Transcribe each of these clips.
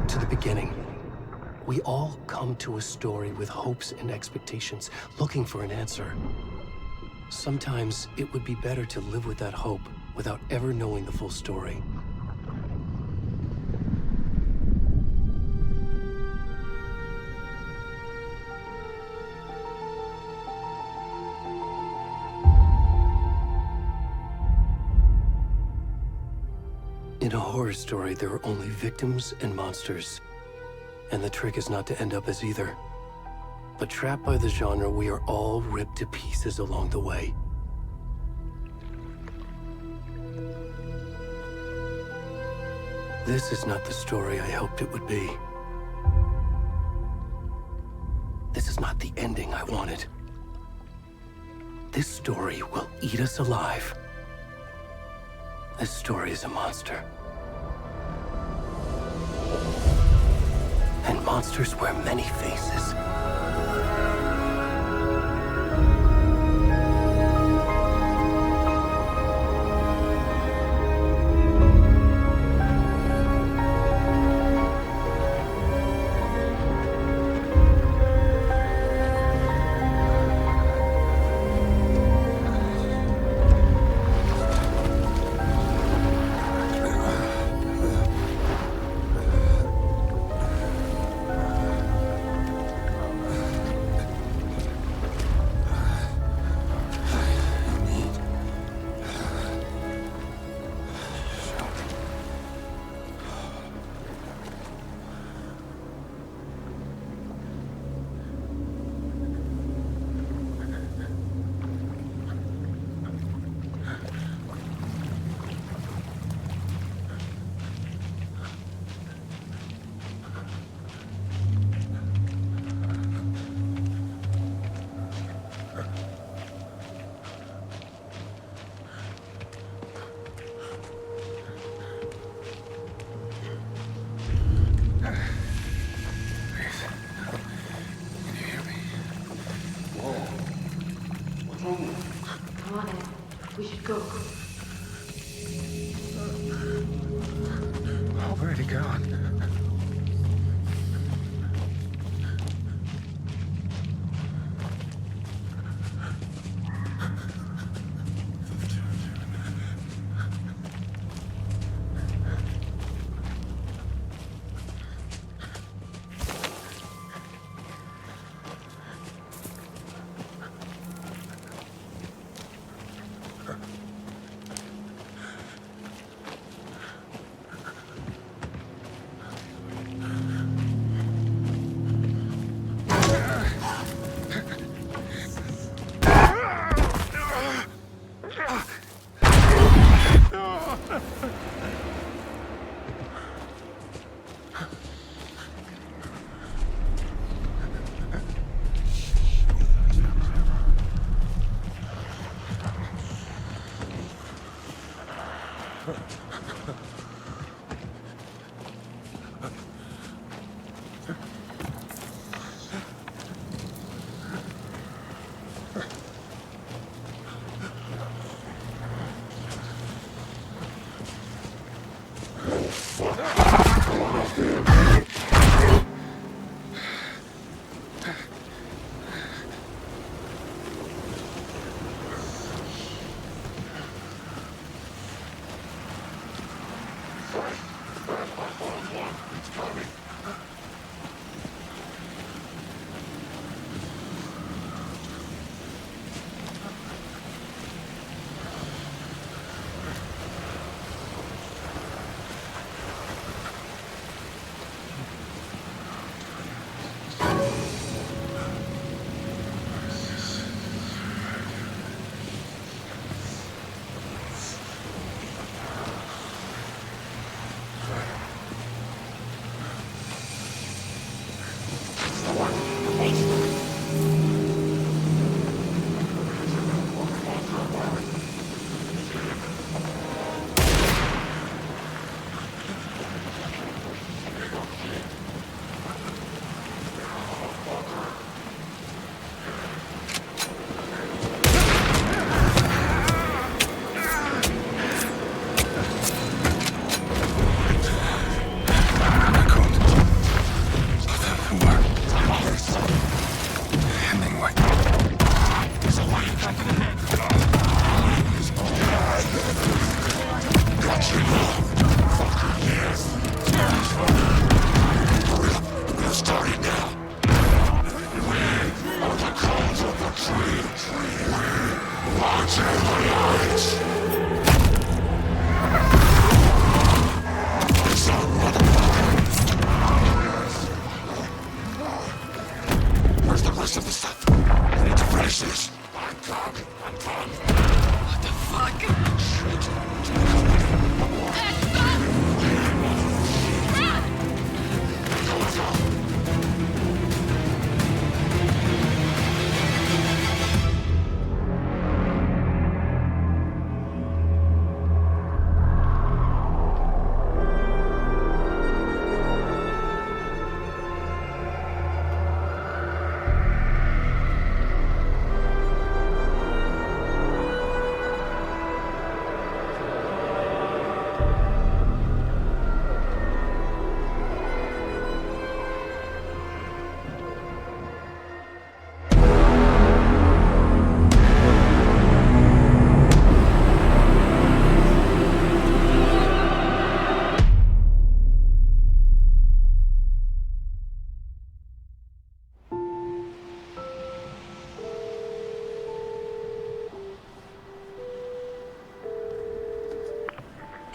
back to the beginning. We all come to a story with hopes and expectations, looking for an answer. Sometimes it would be better to live with that hope without ever knowing the full story. In a horror story, there are only victims and monsters. And the trick is not to end up as either. But trapped by the genre, we are all ripped to pieces along the way. This is not the story I hoped it would be. This is not the ending I wanted. This story will eat us alive. This story is a monster. And monsters wear many faces. We should go. Oh, where'd he gone?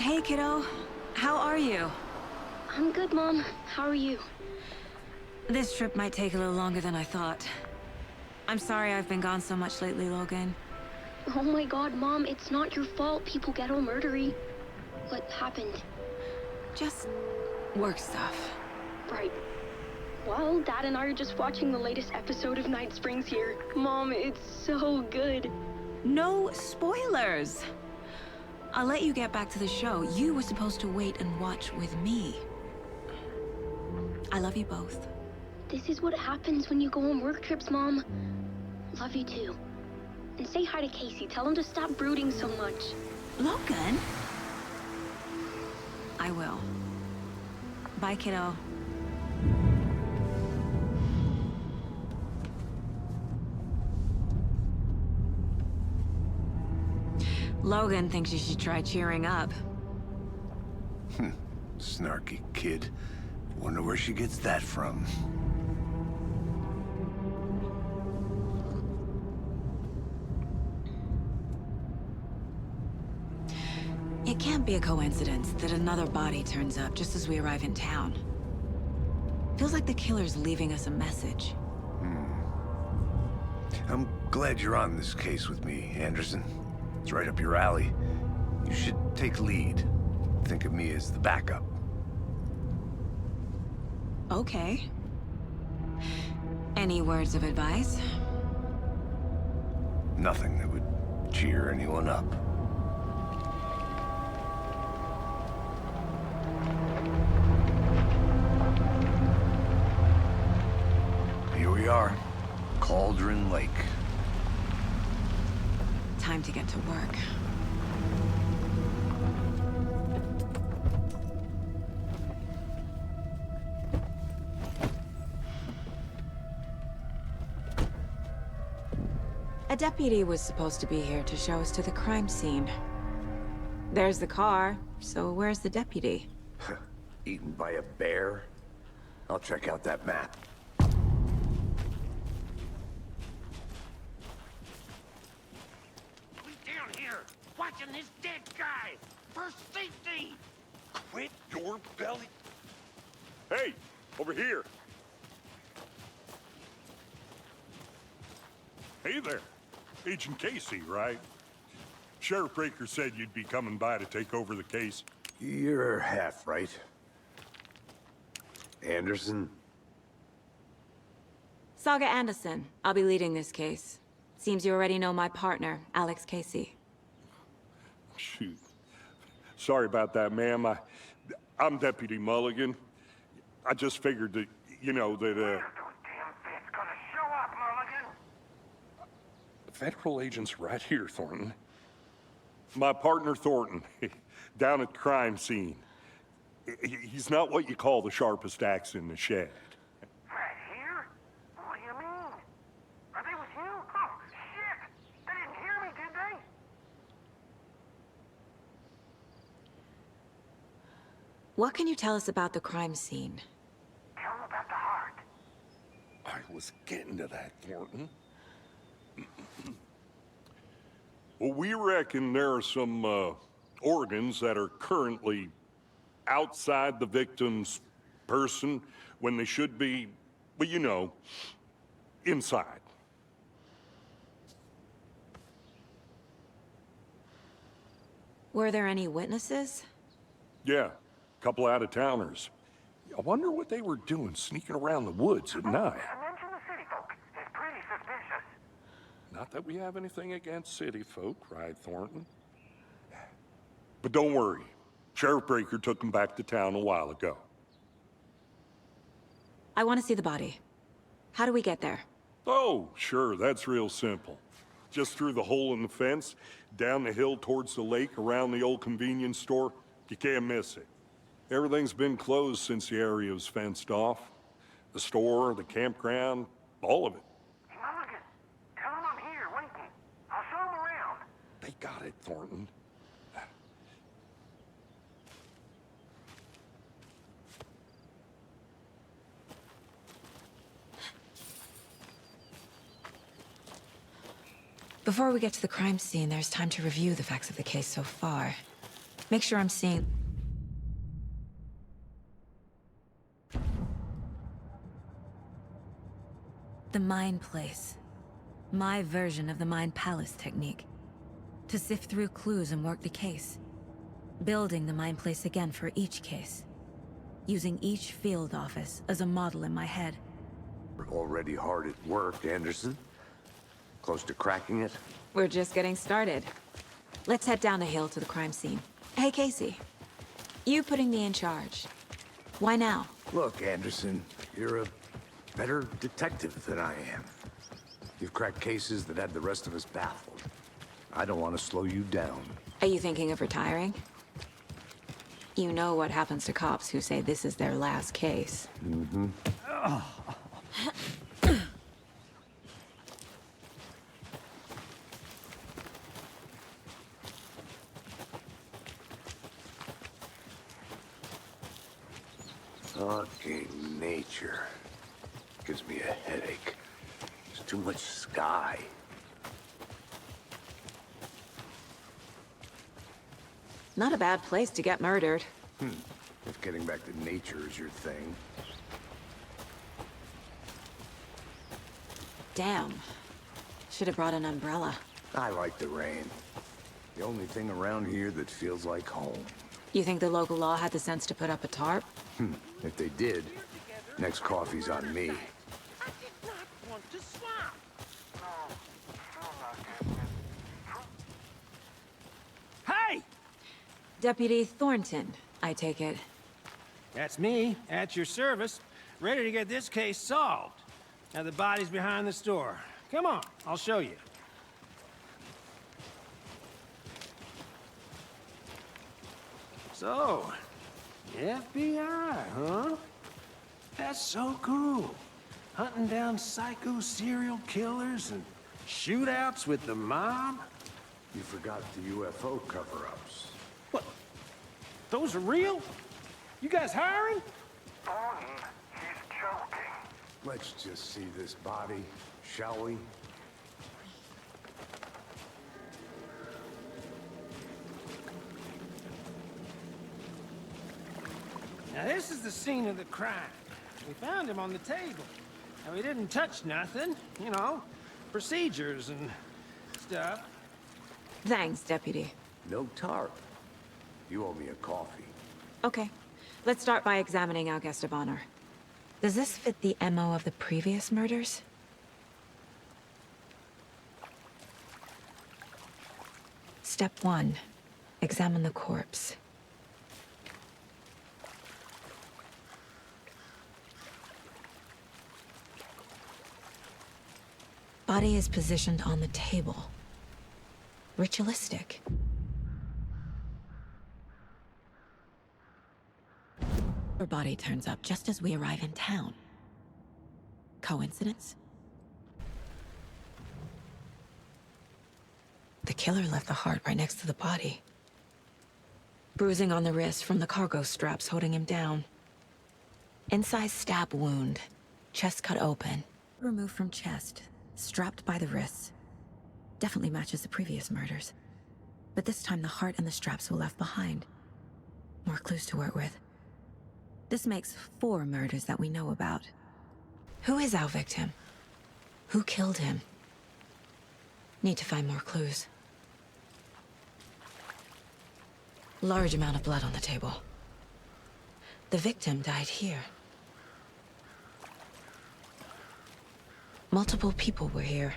Hey, kiddo. How are you? I'm good, Mom. How are you? This trip might take a little longer than I thought. I'm sorry I've been gone so much lately, Logan. Oh my god, Mom, it's not your fault people get all murdery. What happened? Just work stuff. Right. Well, Dad and I are just watching the latest episode of Night Springs here. Mom, it's so good. No spoilers! I'll let you get back to the show. You were supposed to wait and watch with me. I love you both. This is what happens when you go on work trips, Mom. Love you too. And say hi to Casey. Tell him to stop brooding so much. Logan? I will. Bye, kiddo. Logan thinks you should try cheering up. Snarky kid. Wonder where she gets that from. It can't be a coincidence that another body turns up just as we arrive in town. Feels like the killer's leaving us a message. I'm glad you're on this case with me, Anderson. It's right up your alley. You should take lead. Think of me as the backup. Okay. Any words of advice? Nothing that would cheer anyone up. Here we are. Cauldron Lake. Time to get to work. A deputy was supposed to be here to show us to the crime scene. There's the car, so where's the deputy? Eaten by a bear? I'll check out that map. Down here, watching this dead guy for safety. Quit your belly. Hey, over here. Hey there, Agent Casey, right? Sheriff Breaker said you'd be coming by to take over the case. You're half right. Anderson? Saga Anderson. I'll be leading this case. Seems you already know my partner, Alex Casey. Shoot. Sorry about that, ma'am. I'm Deputy Mulligan. I just figured that, you know, that, Federal agent's right here, Thornton. My partner, Thornton, down at the crime scene. He's not what you call the sharpest axe in the shed. Right here? What do you mean? Are they with you? Oh, shit! They didn't hear me, did they? What can you tell us about the crime scene? Tell them about the heart. I was getting to that, Thornton. Well, we reckon there are some organs that are currently outside the victim's person when they should be, well, you know, inside. Were there any witnesses? Yeah, a couple out-of-towners. I wonder what they were doing sneaking around the woods at night. Mention the city folk. It's pretty suspicious. Not that we have anything against city folk, right, Thornton? But don't worry. Sheriff Breaker took them back to town a while ago. I want to see the body. How do we get there? Oh, sure, that's real simple. Just through the hole in the fence, down the hill towards the lake, around the old convenience store. You can't miss it. Everything's been closed since the area was fenced off. The store, the campground, all of it. Mulligan, tell them I'm here, waiting. I'll show them around. They got it, Thornton. Before we get to the crime scene, there's time to review the facts of the case so far. Make sure I'm seeing... The Mind Place. My version of the Mind Palace technique. To sift through clues and work the case. Building the Mind Place again for each case. Using each field office as a model in my head. We're already hard at work, Anderson. Close to cracking it? We're just getting started. Let's head down the hill to the crime scene. Hey, Casey. You putting me in charge. Why now? Look, Anderson, you're a better detective than I am. You've cracked cases that had the rest of us baffled. I don't want to slow you down. Are you thinking of retiring? You know what happens to cops who say this is their last case. Mm-hmm. Fucking nature. Gives me a headache. There's too much sky. Not a bad place to get murdered. If getting back to nature is your thing. Damn. Should have brought an umbrella. I like the rain. The only thing around here that feels like home. You think the local law had the sense to put up a tarp? If they did, next coffee's on me. I did not want to swap. No, still not getting it. Hey! Deputy Thornton, I take it. That's me, at your service, ready to get this case solved. Now the body's behind the store. Come on, I'll show you. So, FBI, huh? That's so cool. Hunting down psycho serial killers and shootouts with the mob? You forgot the UFO cover-ups. What? Those are real? You guys hiring? Thornton, he's joking. Let's just see this body, shall we? Now this is the scene of the crime. We found him on the table. Now he didn't touch nothing, you know, procedures and stuff. Thanks, Deputy. No tarp. You owe me a coffee. Okay. Let's start by examining our guest of honor. Does this fit the MO of the previous murders? Step 1. Examine the corpse. Body is positioned on the table. Ritualistic. Her body turns up just as we arrive in town. Coincidence? The killer left the heart right next to the body. Bruising on the wrist from the cargo straps holding him down. Incised stab wound. Chest cut open. Removed from chest. Strapped by the wrists. Definitely matches the previous murders. But this time the heart and the straps were left behind. More clues to work with. This makes 4 murders that we know about. Who is our victim? Who killed him? Need to find more clues. Large amount of blood on the table. The victim died here. Multiple people were here.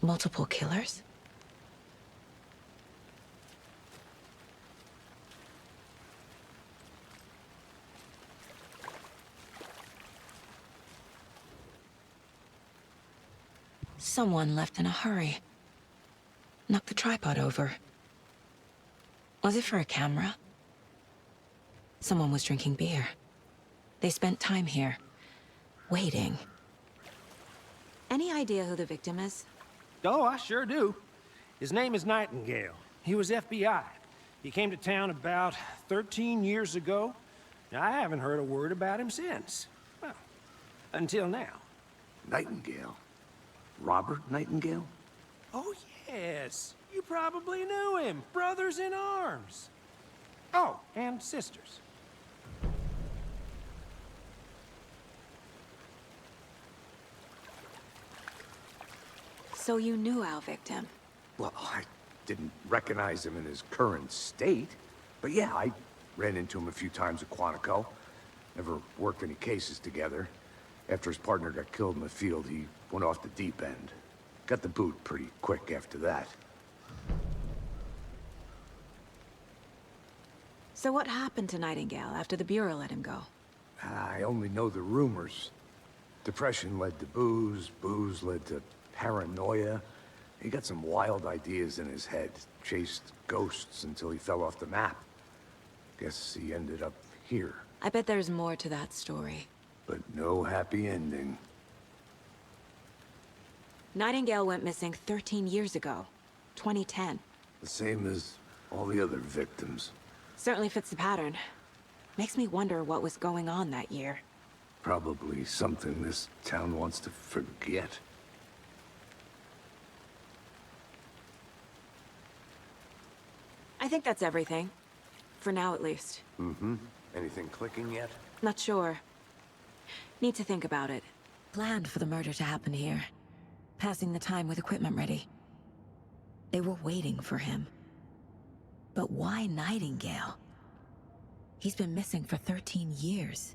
Multiple killers? Someone left in a hurry. Knocked the tripod over. Was it for a camera? Someone was drinking beer. They spent time here, waiting. Any idea who the victim is? Oh, I sure do. His name is Nightingale. He was FBI. He came to town about 13 years ago. Now, I haven't heard a word about him since. Well, until now. Nightingale? Robert Nightingale? Oh, yes. You probably knew him. Brothers in arms. Oh, and sisters. So you knew our victim? Well, I didn't recognize him in his current state. But yeah, I ran into him a few times at Quantico. Never worked any cases together. After his partner got killed in the field, he went off the deep end. Got the boot pretty quick after that. So what happened to Nightingale after the Bureau let him go? I only know the rumors. Depression led to booze, booze led to paranoia. He got some wild ideas in his head, chased ghosts until he fell off the map. Guess he ended up here. I bet there's more to that story. But no happy ending. Nightingale went missing 13 years ago, 2010. The same as all the other victims. Certainly fits the pattern. Makes me wonder what was going on that year. Probably something this town wants to forget. I think that's everything. For now, at least. Mm-hmm. Anything clicking yet? Not sure. Need to think about it. Planned for the murder to happen here. Passing the time with equipment ready. They were waiting for him. But why Nightingale? He's been missing for 13 years.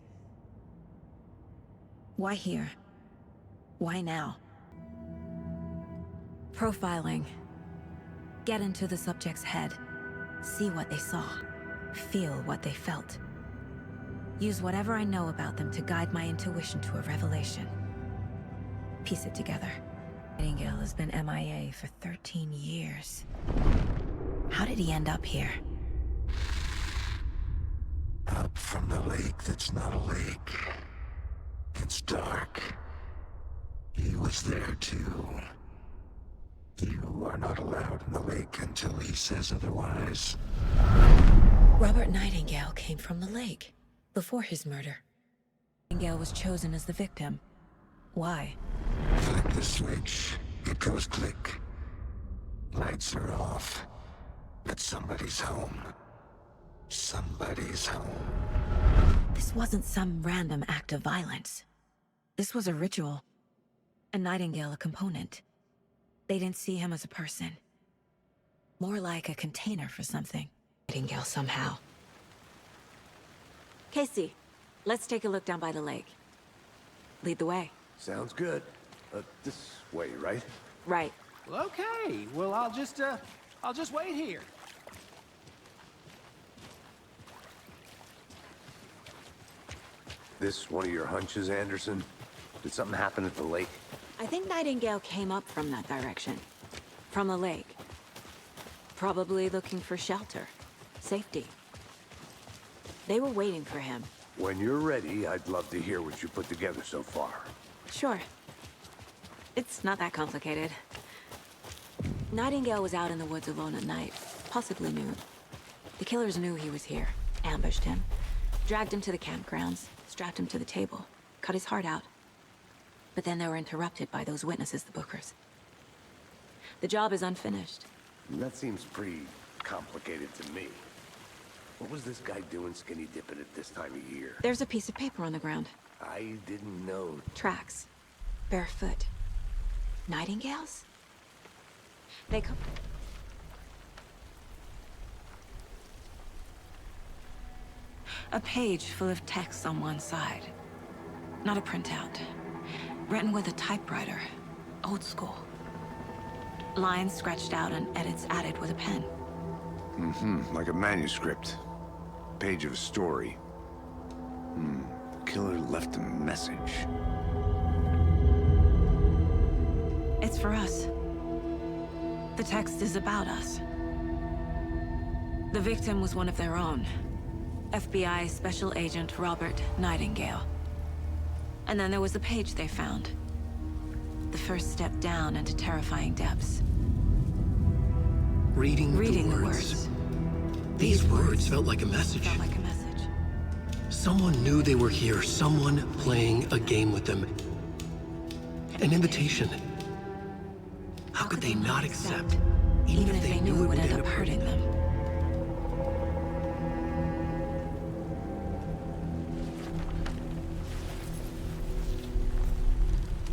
Why here? Why now? Profiling. Get into the subject's head. See what they saw. Feel what they felt. Use whatever I know about them to guide my intuition to a revelation. Piece it together. Nightingale has been MIA for 13 years. How did he end up here? Up from the lake that's not a lake. It's dark. He was there too. You are not allowed in the lake until he says otherwise. Robert Nightingale came from the lake, before his murder. Nightingale was chosen as the victim. Why? Flick the switch, it goes click. Lights are off. But somebody's home. Somebody's home. This wasn't some random act of violence. This was a ritual. And Nightingale a component. They didn't see him as a person. More like a container for something. Nightingale somehow. Casey, let's take a look down by the lake. Lead the way. Sounds good. This way, right? Right. Well, okay. Well, I'll just wait here. This one of your hunches, Anderson? Did something happen at the lake? I think Nightingale came up from that direction. From the lake. Probably looking for shelter. Safety. They were waiting for him. When you're ready, I'd love to hear what you put together so far. Sure. It's not that complicated. Nightingale was out in the woods alone at night, possibly noon. The killers knew he was here, ambushed him, dragged him to the campgrounds, strapped him to the table, cut his heart out. But then they were interrupted by those witnesses, the Bookers. The job is unfinished. That seems pretty complicated to me. What was this guy doing skinny dipping at this time of year? There's a piece of paper on the ground. I didn't know. Tracks. Barefoot. Nightingales? They come... A page full of text on one side. Not a printout. Written with a typewriter. Old school. Lines scratched out and edits added with a pen. Mm-hmm, like a manuscript. Page of a story. Killer left a message. It's for us. The text is about us. The victim was one of their own. FBI Special Agent Robert Nightingale. And then there was the page they found. The first step down into terrifying depths. Reading the words. These words felt like a message. Felt like a message. Someone knew they were here, someone playing a game with them. An invitation. How could they not accept, even if they knew it would end up hurting them?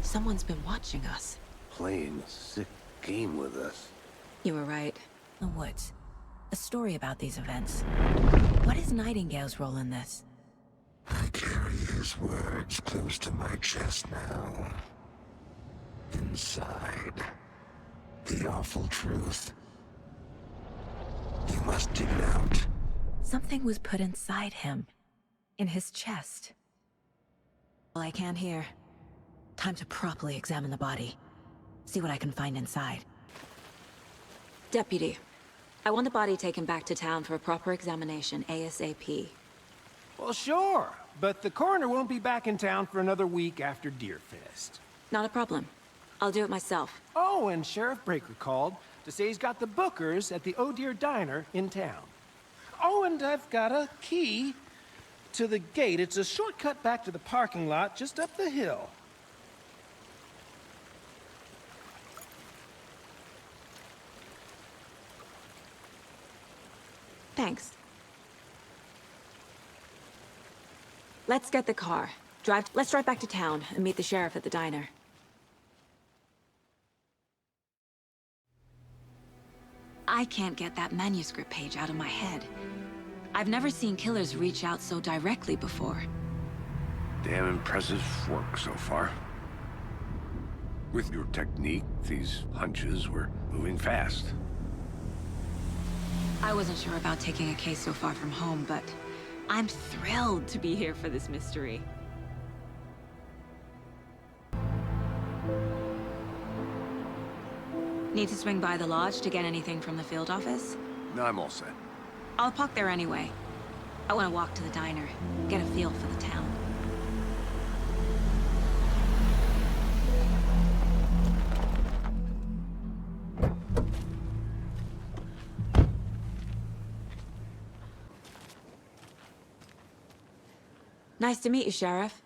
Someone's been watching us. Playing a sick game with us. You were right. The woods. A story about these events. What is Nightingale's role in this? I carry his words close to my chest now. Inside, the awful truth. You must dig it out. Something was put inside him. In his chest. Well, I can't hear. Time to properly examine the body. See what I can find inside. Deputy, I want the body taken back to town for a proper examination ASAP. Well, sure, but the coroner won't be back in town for another week after Deerfest. Not a problem. I'll do it myself. Oh, and Sheriff Breaker called to say he's got the Bookers at the Oh Dear Diner in town. Oh, and I've got a key to the gate. It's a shortcut back to the parking lot just up the hill. Thanks. Let's get the car. Let's drive back to town and meet the sheriff at the diner. I can't get that manuscript page out of my head. I've never seen killers reach out so directly before. Damn impressive work so far. With your technique, these hunches were moving fast. I wasn't sure about taking a case so far from home, but I'm thrilled to be here for this mystery. Need to swing by the lodge to get anything from the field office? No, I'm all set. I'll park there anyway. I want to walk to the diner, get a feel for the town. Nice to meet you, Sheriff.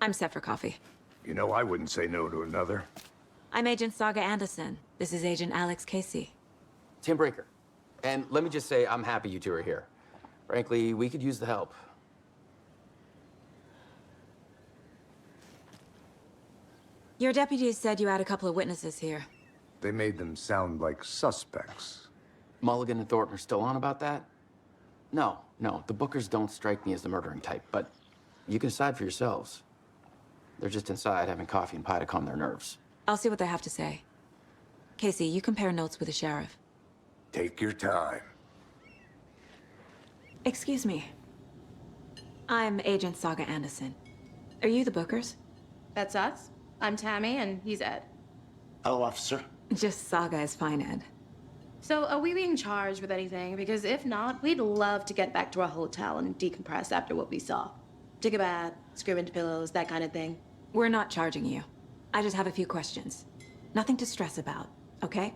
I'm set for coffee. You know, I wouldn't say no to another. I'm Agent Saga Anderson. This is Agent Alex Casey. Tim Breaker. And let me just say, I'm happy you two are here. Frankly, we could use the help. Your deputies said you had a couple of witnesses here. They made them sound like suspects. Mulligan and Thornton are still on about that? No, the Bookers don't strike me as the murdering type, but you can decide for yourselves. They're just inside having coffee and pie to calm their nerves. I'll see what they have to say. Casey, you compare notes with the sheriff. Take your time. Excuse me. I'm Agent Saga Anderson. Are you the Bookers? That's us. I'm Tammy, and he's Ed. Hello, officer. Just Saga is fine, Ed. So, are we being charged with anything? Because if not, we'd love to get back to our hotel and decompress after what we saw. Take a bath, scream into pillows, that kind of thing. We're not charging you. I just have a few questions. Nothing to stress about, okay?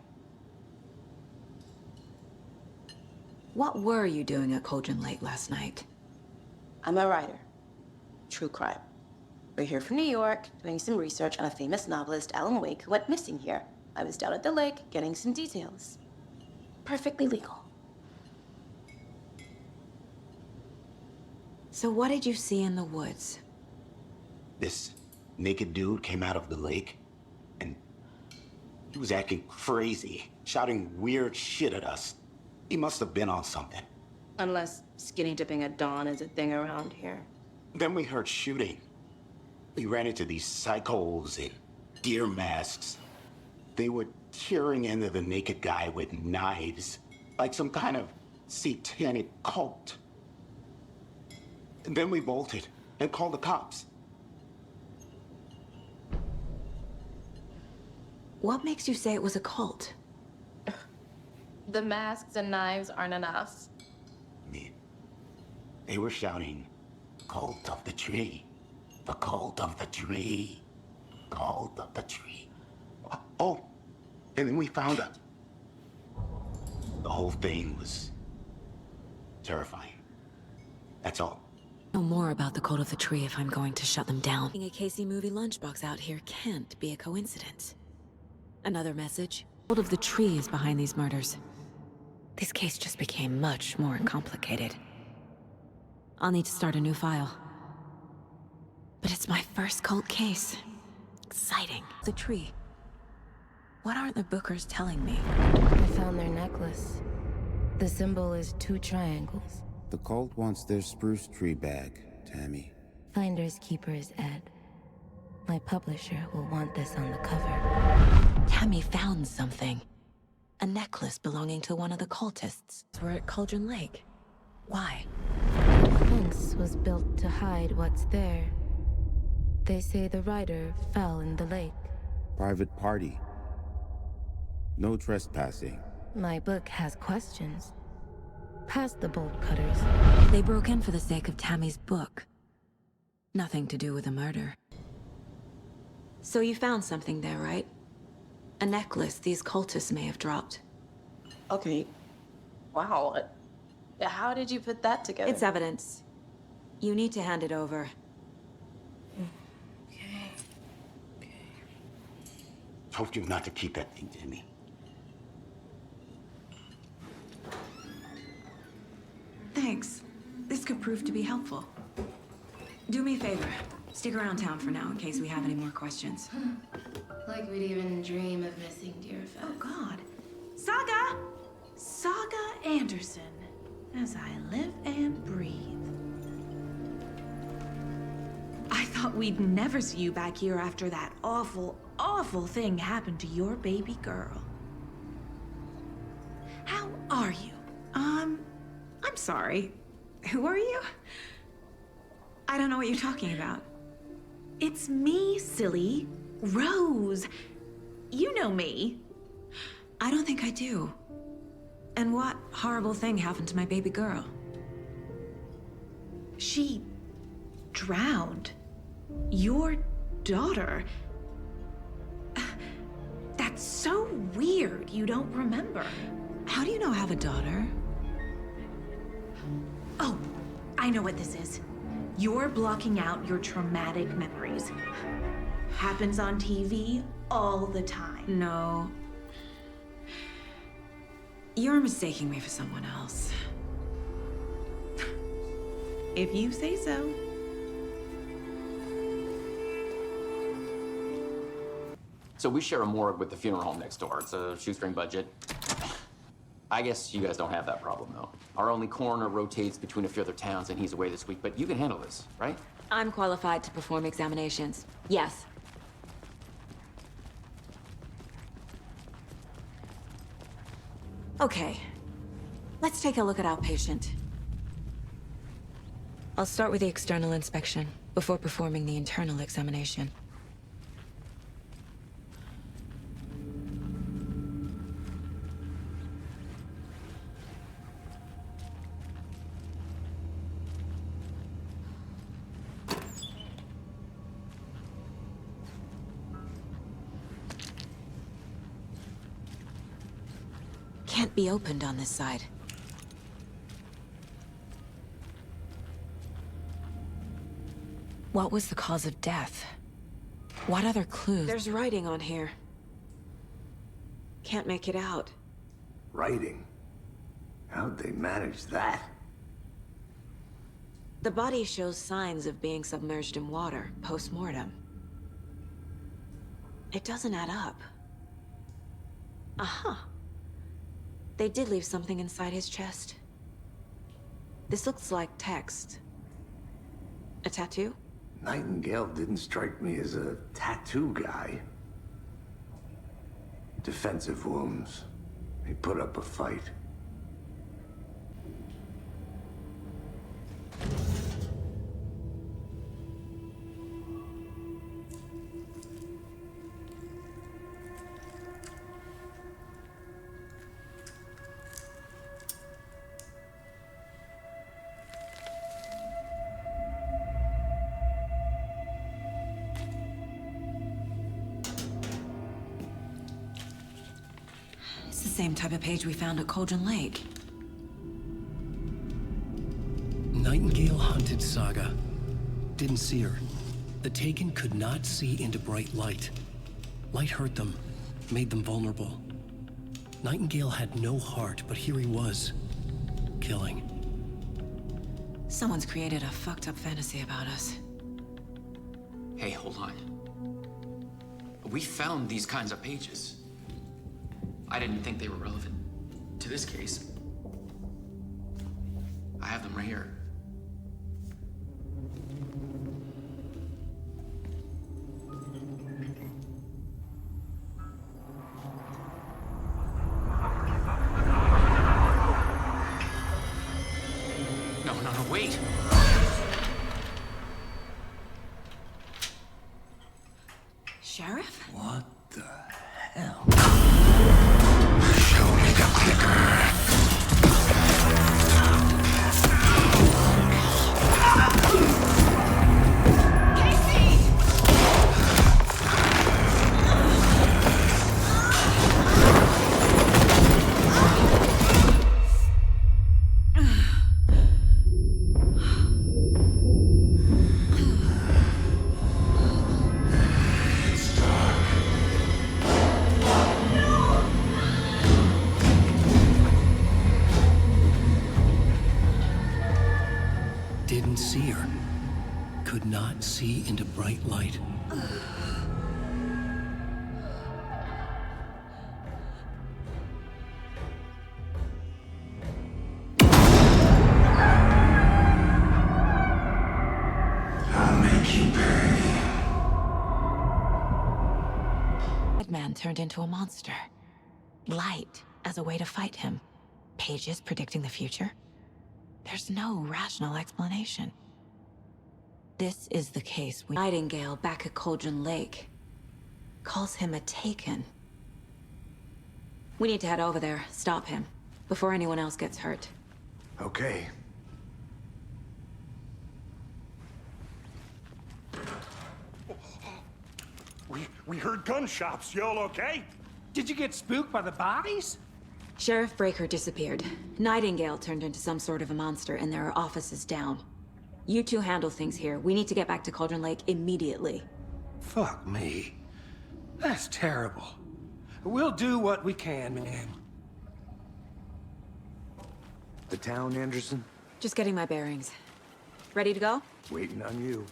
What were you doing at Cauldron Lake last night? I'm a writer. True crime. We're here from New York, doing some research on a famous novelist, Alan Wake, who went missing here. I was down at the lake, getting some details. Perfectly legal. So what did you see in the woods? This naked dude came out of the lake, and he was acting crazy, shouting weird shit at us. He must have been on something. Unless skinny dipping at dawn is a thing around here. Then we heard shooting. We ran into these psychos in deer masks. They were tearing into the naked guy with knives, like some kind of satanic cult. And then we bolted and called the cops. What makes you say it was a cult? The masks and knives aren't enough. I mean, they were shouting, "Cult of the tree, the cult of the tree, cult of the tree." Oh, and then we found out. The whole thing was terrifying. That's all. Know more about the cult of the tree if I'm going to shut them down. Being a Casey movie lunchbox out here can't be a coincidence. Another message? The cult of the tree is behind these murders. This case just became much more complicated. I'll need to start a new file. But it's my first cult case. exciting. The tree. What aren't the Bookers telling me? I found their necklace. The symbol is 2 triangles. The cult wants their spruce tree back, Tammy. Finders keepers, Ed. My publisher will want this on the cover. Tammy found something. A necklace belonging to one of the cultists. We're at Cauldron Lake. Why? The fence was built to hide what's there. They say the rider fell in the lake. Private party. No trespassing. My book has questions. Past the bolt cutters. They broke in for the sake of Tammy's book. Nothing to do with the murder. So you found something there, right? A necklace these cultists may have dropped. Okay. Wow. How did you put that together? It's evidence. You need to hand it over. Told you not to keep that thing, Timmy. Thanks. This could prove to be helpful. Do me a favor. Stick around town for now in case we have any more questions. Like we'd even dream of missing dear Fez. Oh, God. Saga! Saga Anderson. As I live and breathe. I thought we'd never see you back here after that awful, awful thing happened to your baby girl. How are you? I'm sorry. Who are you? I don't know what you're talking about. It's me, silly. Rose. You know me. I don't think I do. And what horrible thing happened to my baby girl? She drowned. Your daughter. That's so weird you don't remember. How do you know I have a daughter? Oh, I know what this is. You're blocking out your traumatic memories. Happens on TV all the time. No. You're mistaking me for someone else. If you say so. So we share a morgue with the funeral home next door. It's a shoestring budget. I guess you guys don't have that problem, though. Our only coroner rotates between a few other towns, and he's away this week. But you can handle this, right? I'm qualified to perform examinations. Yes. Okay. Let's take a look at our patient. I'll start with the external inspection before performing the internal examination. Can't be opened on this side. What was the cause of death? What other clues? There's writing on here. Can't make it out. Writing? How'd they manage that? The body shows signs of being submerged in water, post-mortem. It doesn't add up. Aha. They did leave something inside his chest. This looks like text. A tattoo? Nightingale didn't strike me as a tattoo guy. Defensive wounds. He put up a fight. It's the same type of page we found at Cauldron Lake. Nightingale hunted Saga. Didn't see her. The Taken could not see into bright light. Light hurt them, made them vulnerable. Nightingale had no heart, but here he was, killing. Someone's created a fucked up fantasy about us. Hey, hold on. We found these kinds of pages. I didn't think they were relevant to this case. I have them right here. No, wait! Sheriff? What the hell? Show me the clicker. Didn't see her. Could not see into bright light. I'll make you pay. Man turned into a monster. Light as a way to fight him. Pages predicting the future. There's no rational explanation. This is the case. Nightingale back at Cauldron Lake calls him a Taken. We need to head over there, stop him, before anyone else gets hurt. Okay. We heard gunshots. Y'all okay? Did you get spooked by the bodies? Sheriff Breaker disappeared. Nightingale turned into some sort of a monster, and there are offices down. You two handle things here. We need to get back to Cauldron Lake immediately. Fuck me. That's terrible. We'll do what we can, man. The town, Anderson? Just getting my bearings. Ready to go? Waiting on you.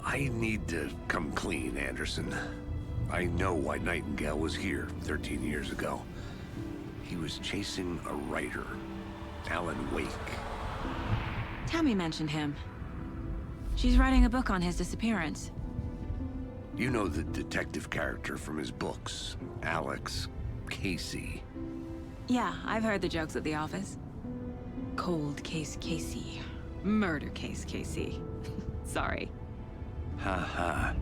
I need to come clean, Anderson. I know why Nightingale was here 13 years ago. He was chasing a writer, Alan Wake. Tammy mentioned him. She's writing a book on his disappearance. You know the detective character from his books, Alex Casey. Yeah, I've heard the jokes at the office. Cold case Casey. Murder case Casey. Sorry. Ha.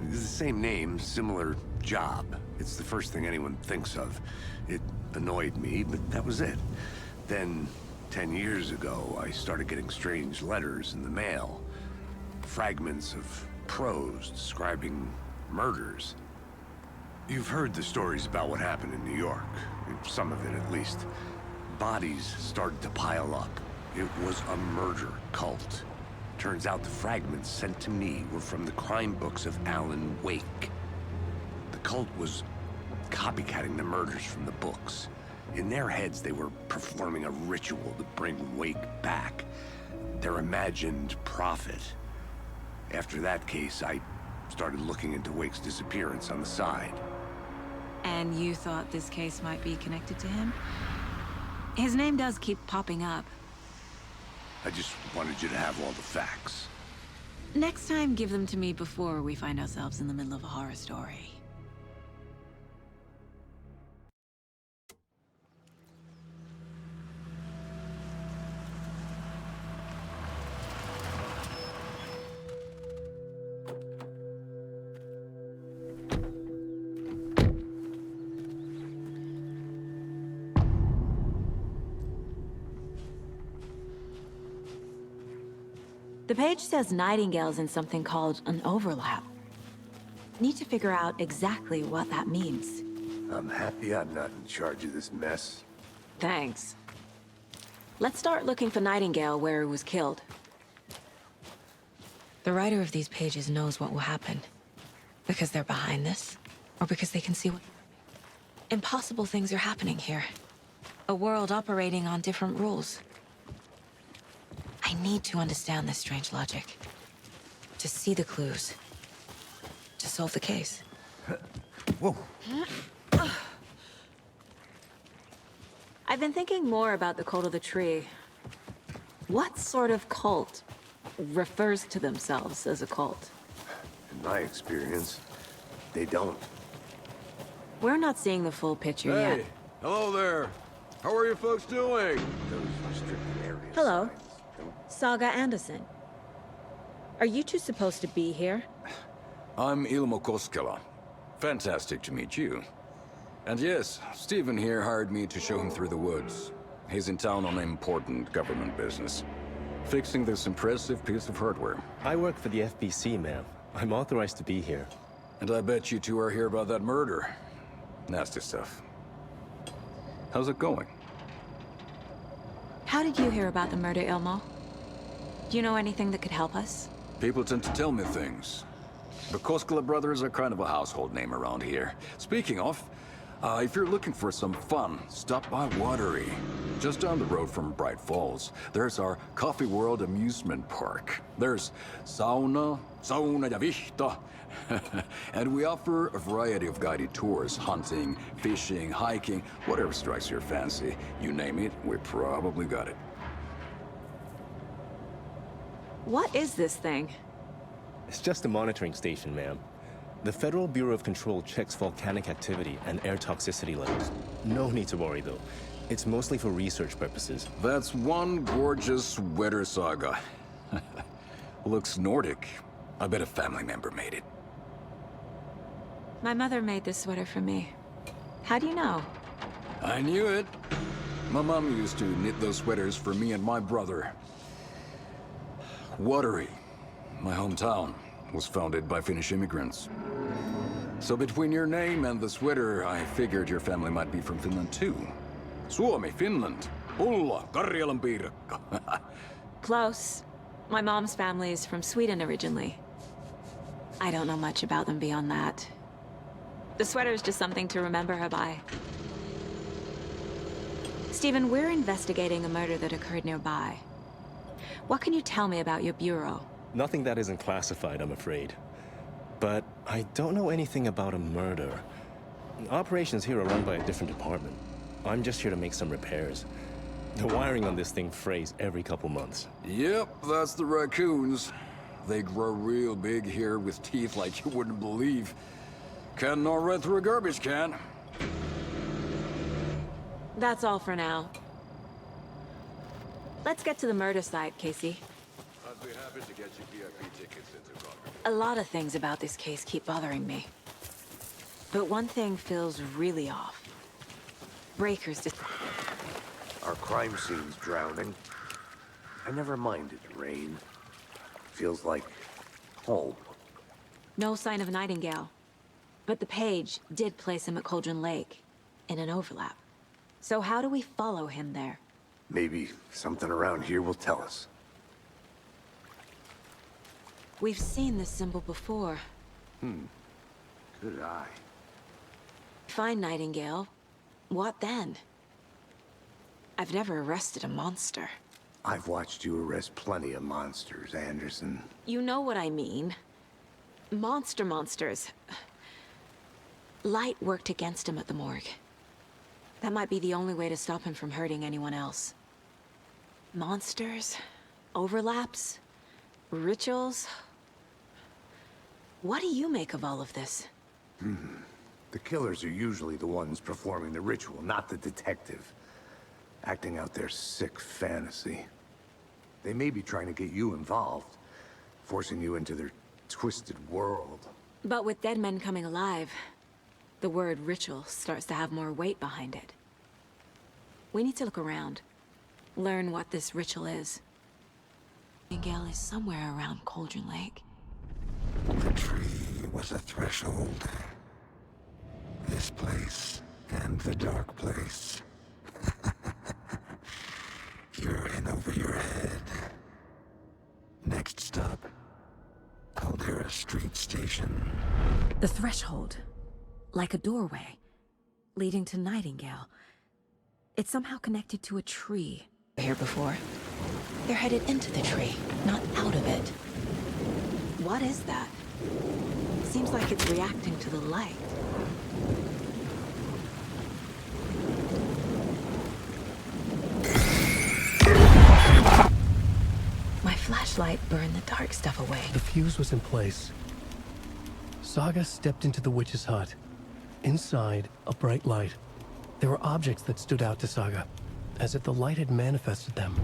The same name, similar job. It's the first thing anyone thinks of. It annoyed me, but that was it. Then, 10 years ago, I started getting strange letters in the mail. Fragments of prose describing murders. You've heard the stories about what happened in New York. Some of it, at least. Bodies started to pile up. It was a murder cult. Turns out the fragments sent to me were from the crime books of Alan Wake. The cult was copycatting the murders from the books. In their heads, they were performing a ritual to bring Wake back. Their imagined prophet. After that case, I started looking into Wake's disappearance on the side. And you thought this case might be connected to him? His name does keep popping up. I just wanted you to have all the facts. Next time, give them to me before we find ourselves in the middle of a horror story. The page says Nightingale's in something called an overlap. Need to figure out exactly what that means. I'm happy I'm not in charge of this mess. Thanks. Let's start looking for Nightingale where he was killed. The writer of these pages knows what will happen. Because they're behind this, or because they can see what... Impossible things are happening here. A world operating on different rules. need to understand this strange logic. To see the clues. To solve the case. Whoa. I've been thinking more about the cult of the tree. What sort of cult refers to themselves as a cult? In my experience, they don't. We're not seeing the full picture Hey, yet. hello there. How are you folks doing? Those restricted areas. Hello. Saga Anderson. Are you two supposed to be here? I'm Ilmo Koskela. Fantastic to meet you. And yes, Stephen here hired me to show him through the woods. He's in town on important government business. Fixing this impressive piece of hardware. I work for the FBC, ma'am. I'm authorized to be here. And I bet you two are here about that murder. Nasty stuff. How's it going? How did you hear about the murder, Ilmo? Do you know anything that could help us? People tend to tell me things. The Koskela brothers are kind of a household name around here. Speaking of, if you're looking for some fun, stop by Watery. Just down the road from Bright Falls, there's our Coffee World amusement park. There's sauna ja vihta. And we offer a variety of guided tours, hunting, fishing, hiking, whatever strikes your fancy. You name it, we probably got it. What is this thing? It's just a monitoring station, ma'am. The Federal Bureau of Control checks volcanic activity and air toxicity levels. No need to worry, though. It's mostly for research purposes. That's one gorgeous sweater, Saga. Looks Nordic. I bet a family member made it. My mother made this sweater for me. How do you know? I knew it. My mom used to knit those sweaters for me and my brother. Watery, my hometown, was founded by Finnish immigrants. So between your name and the sweater, I figured your family might be from Finland too. Suomi, Finland. Ulla, Karjalan piirakka. Close. My mom's family is from Sweden originally. I don't know much about them beyond that. The sweater is just something to remember her by. Stephen, we're investigating a murder that occurred nearby. What can you tell me about your bureau? Nothing that isn't classified, I'm afraid. But I don't know anything about a murder. Operations here are run by a different department. I'm just here to make some repairs. The wiring on this thing frays every couple months. Yep, that's the raccoons. They grow real big here with teeth like you wouldn't believe. Can't gnaw right through a garbage can. That's all for now. Let's get to the murder site, Casey. I'd be happy to get you VIP tickets into Congress. A lot of things about this case keep bothering me. But one thing feels really off. Breakers just... Our crime scene's drowning. I never minded rain. Feels like home. No sign of Nightingale. But the page did place him at Cauldron Lake, in an overlap. So how do we follow him there? Maybe something around here will tell us. We've seen this symbol before. Good eye. Find Nightingale. What then? I've never arrested a monster. I've watched you arrest plenty of monsters, Anderson. You know what I mean. Monsters. Light worked against him at the morgue. That might be the only way to stop him from hurting anyone else. Monsters? Overlaps? Rituals? What do you make of all of this? The killers are usually the ones performing the ritual, not the detective. Acting out their sick fantasy. They may be trying to get you involved, forcing you into their twisted world. But with dead men coming alive, the word ritual starts to have more weight behind it. We need to look around. Learn what this ritual is. Nightingale is somewhere around Cauldron Lake. The tree was a threshold. This place and the dark place. You're in over your head. Next stop, Caldera Street Station. The threshold. Like a doorway. Leading to Nightingale. It's somehow connected to a tree. Here before. they're headed into the tree, not out of it. What is that? Seems like it's reacting to the light. My flashlight burned the dark stuff away. The fuse was in place. Saga stepped into the witch's hut. Inside, a bright light. There were objects that stood out to Saga, as if the light had manifested them.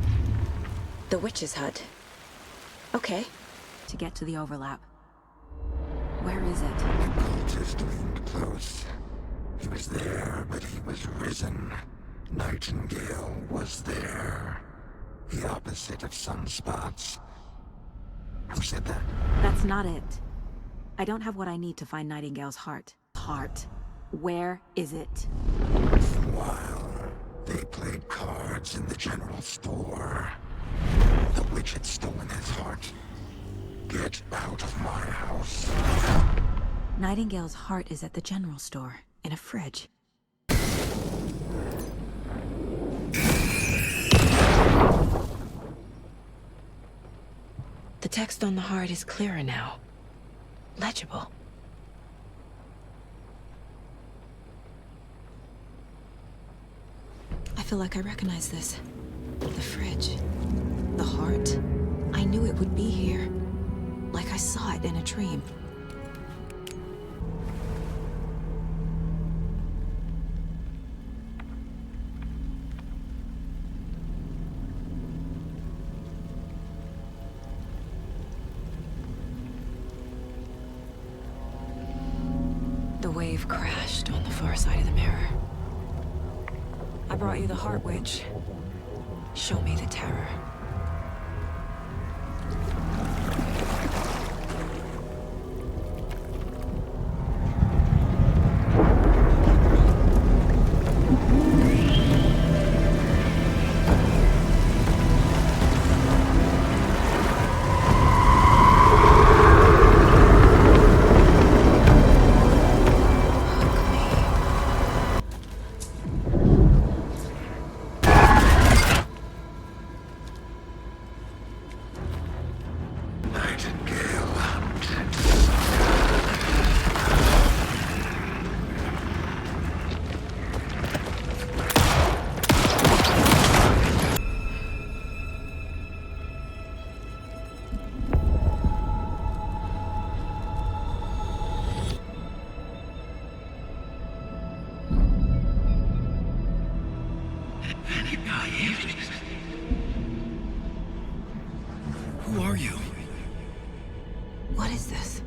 The witch's hut. Okay. To get to the overlap. Where is it? The cultist leaned close. He was there, but he was risen. Nightingale was there. The opposite of sunspots. Who said that? That's not it. I don't have what I need to find Nightingale's heart. Heart. Where is it? While they played cards in the general store, the witch had stolen his heart. Get out of my house. Nightingale's heart is at the general store, in a fridge. The text on the heart is clearer now. Legible. I feel like I recognize this. The fridge. The heart. I knew it would be here. Like I saw it in a dream. The wave crashed on the far side of the mirror. I brought you the heart, witch. Show me the terror. Who are you? What is this?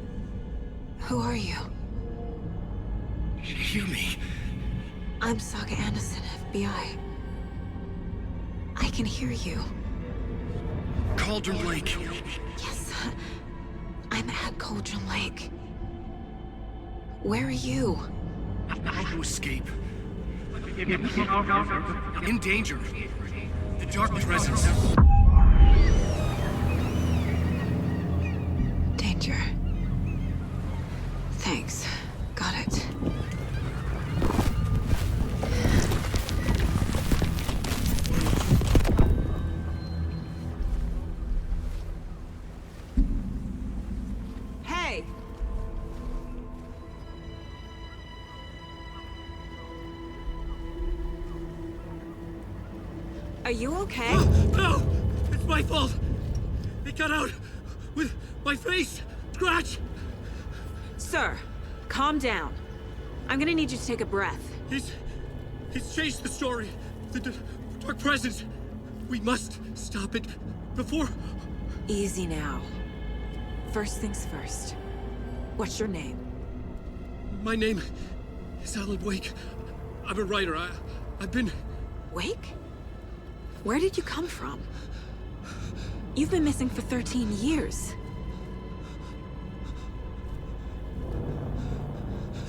Who are you? Hear me. I'm Saga Anderson, FBI. I can hear you. Cauldron Lake. Yes, I'm at Cauldron Lake. Where are you? How to escape. In danger. The dark presence. Danger. Thanks. Got it. Hey! Are you okay? No! It's my fault! It got out with my face! Scratch! Sir, calm down. I'm gonna need you to take a breath. He's changed the story. The dark presence. We must stop it before... Easy now. First things first. What's your name? My name is Alan Wake. I'm a writer. I've been... Wake? Where did you come from? You've been missing for 13 years.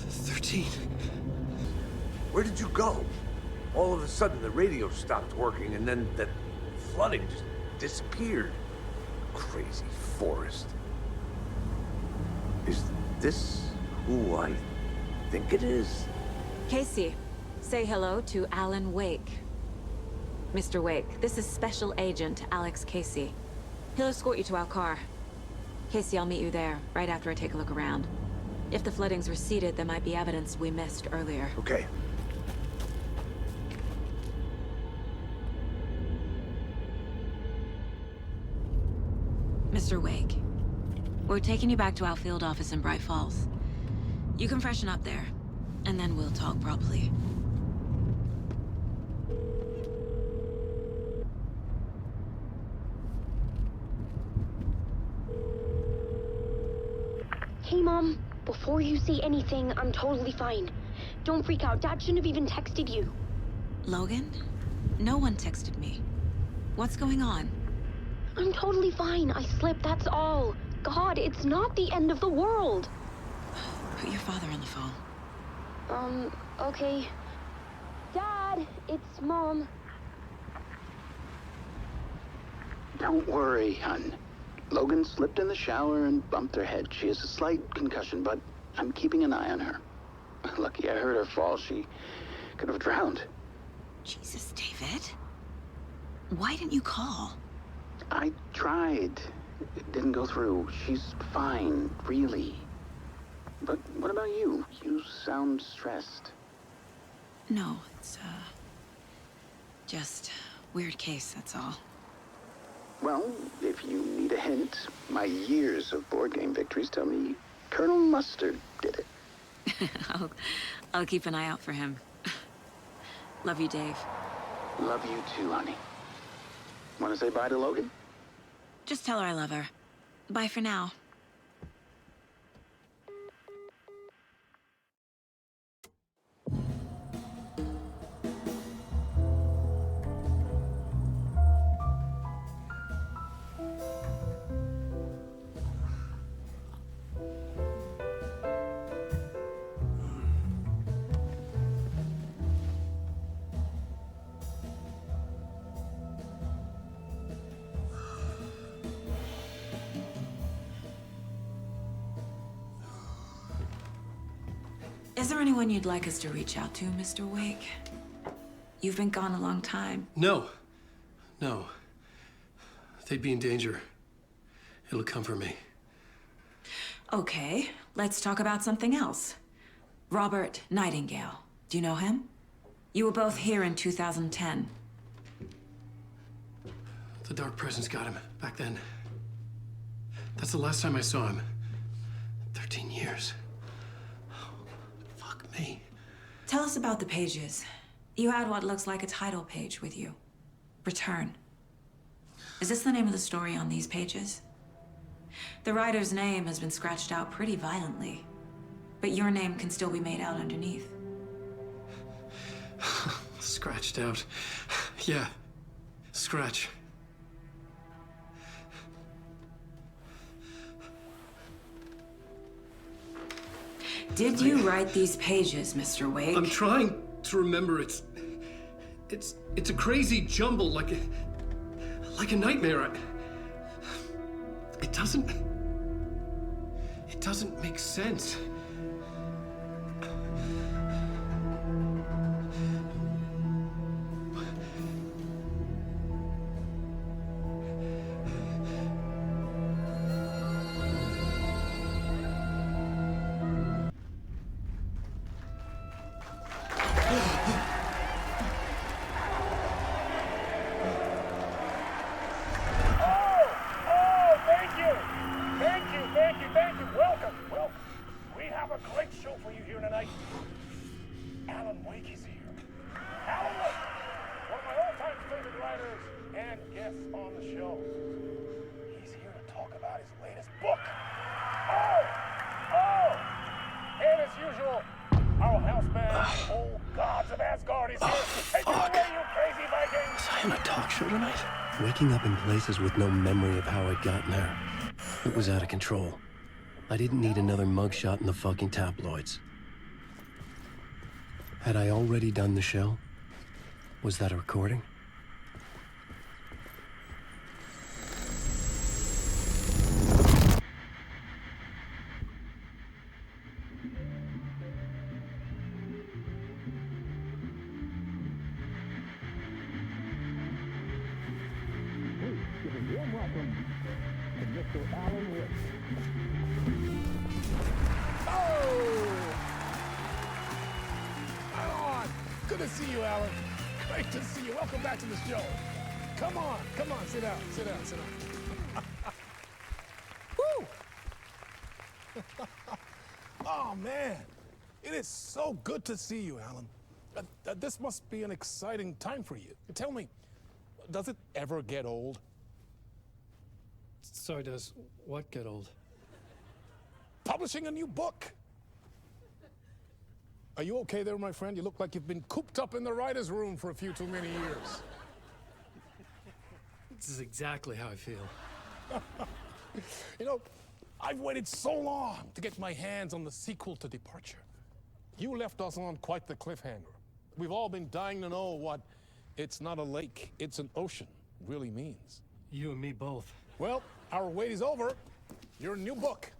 13? Where did you go? All of a sudden, the radio stopped working, and then that flooding just disappeared. Crazy forest. Is this who I think it is? Casey, say hello to Alan Wake. Mr. Wake, this is Special Agent Alex Casey. He'll escort you to our car. Casey, I'll meet you there, right after I take a look around. If the flooding's receded, there might be evidence we missed earlier. Okay. Mr. Wake, we're taking you back to our field office in Bright Falls. You can freshen up there, and then we'll talk properly. Hey, Mom. Before you say anything, I'm totally fine. Don't freak out. Dad shouldn't have even texted you. Logan? No one texted me. What's going on? I'm totally fine. I slipped, that's all. God, it's not the end of the world. Put your father on the phone. Okay. Dad, it's Mom. Don't worry, hon. Logan slipped in the shower and bumped her head. She has a slight concussion, but I'm keeping an eye on her. Lucky I heard her fall. She could have drowned. Jesus, David. Why didn't you call? I tried. It didn't go through. She's fine, really. But what about you? You sound stressed. No, it's, just weird case, that's all. Well, if you need a hint, my years of board game victories tell me Colonel Mustard did it. I'll keep an eye out for him. Love you, Dave. Love you too, honey. Want to say bye to Logan? Just tell her I love her. Bye for now. Is there anyone you'd like us to reach out to, Mr. Wake? You've been gone a long time. No. No. They'd be in danger. It'll come for me. Okay, let's talk about something else. Robert Nightingale. Do you know him? You were both here in 2010. The Dark Presence got him back then. That's the last time I saw him. 13 years. Fuck me. Tell us about the pages. You had what looks like a title page with you. Return. Is this the name of the story on these pages? The writer's name has been scratched out pretty violently, but your name can still be made out underneath. Scratched out. Yeah. Scratch. Did you write these pages, Mr. Wake? I'm trying to remember. It's a crazy jumble, like a nightmare. It doesn't make sense. Alan Wake is here. Alan Wake, one of my all-time favorite writers and guests on the show. He's here to talk about his latest book. And as usual, our house band, old gods of Asgard, is here. Take it away, you crazy Vikings! Was I on a talk show tonight? Waking up in places with no memory of how I'd gotten there. It was out of control. I didn't need another mugshot in the fucking tabloids. Had I already done the show? Was that a recording? warm welcome to Mr. Alan Wake. Oh! Right on! Good to see you, Alan. Great to see you. Welcome back to the show. Come on, sit down, sit down, sit down. Woo! Oh, man. It is so good to see you, Alan. This must be an exciting time for you. Tell me, does it ever get old? Sorry, does what get old? Publishing a new book. Are you okay there, my friend? You look like you've been cooped up in the writer's room for a few too many years. This is exactly how I feel. You know, I've waited so long to get my hands on the sequel to Departure. You left us on quite the cliffhanger. We've all been dying to know what "it's not a lake, it's an ocean" really means. You and me both. Well, our wait is over. Your new book,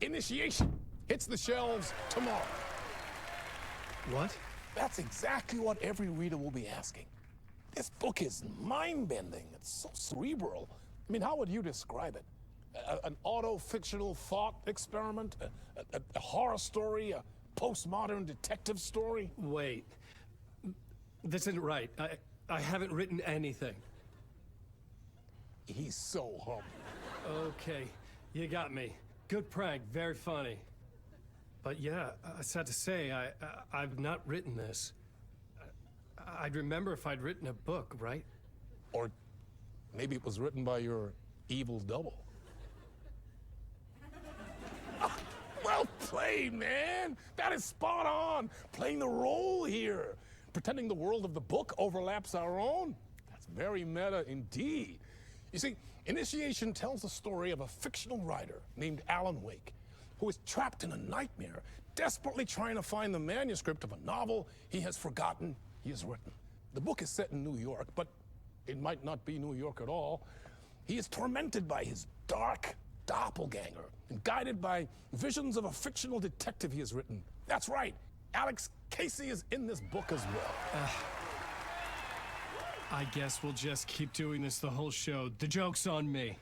Initiation, hits the shelves tomorrow. What? That's exactly what every reader will be asking. This book is mind-bending. It's so cerebral. I mean, how would you describe it? An auto-fictional thought experiment? A horror story? A postmodern detective story? Wait. This isn't right. I haven't written anything. He's so humble. Okay, you got me. Good prank, very funny. But yeah, sad to say, I've not written this. I'd remember if I'd written a book, right? Or maybe it was written by your evil double. Well played, man! That is spot on! Playing the role here. Pretending the world of the book overlaps our own. That's very meta indeed. You see, Initiation tells the story of a fictional writer named Alan Wake, who is trapped in a nightmare, desperately trying to find the manuscript of a novel he has forgotten he has written. The book is set in New York, but it might not be New York at all. He is tormented by his dark doppelganger and guided by visions of a fictional detective he has written. That's right, Alex Casey is in this book as well. I guess we'll just keep doing this the whole show. The joke's on me.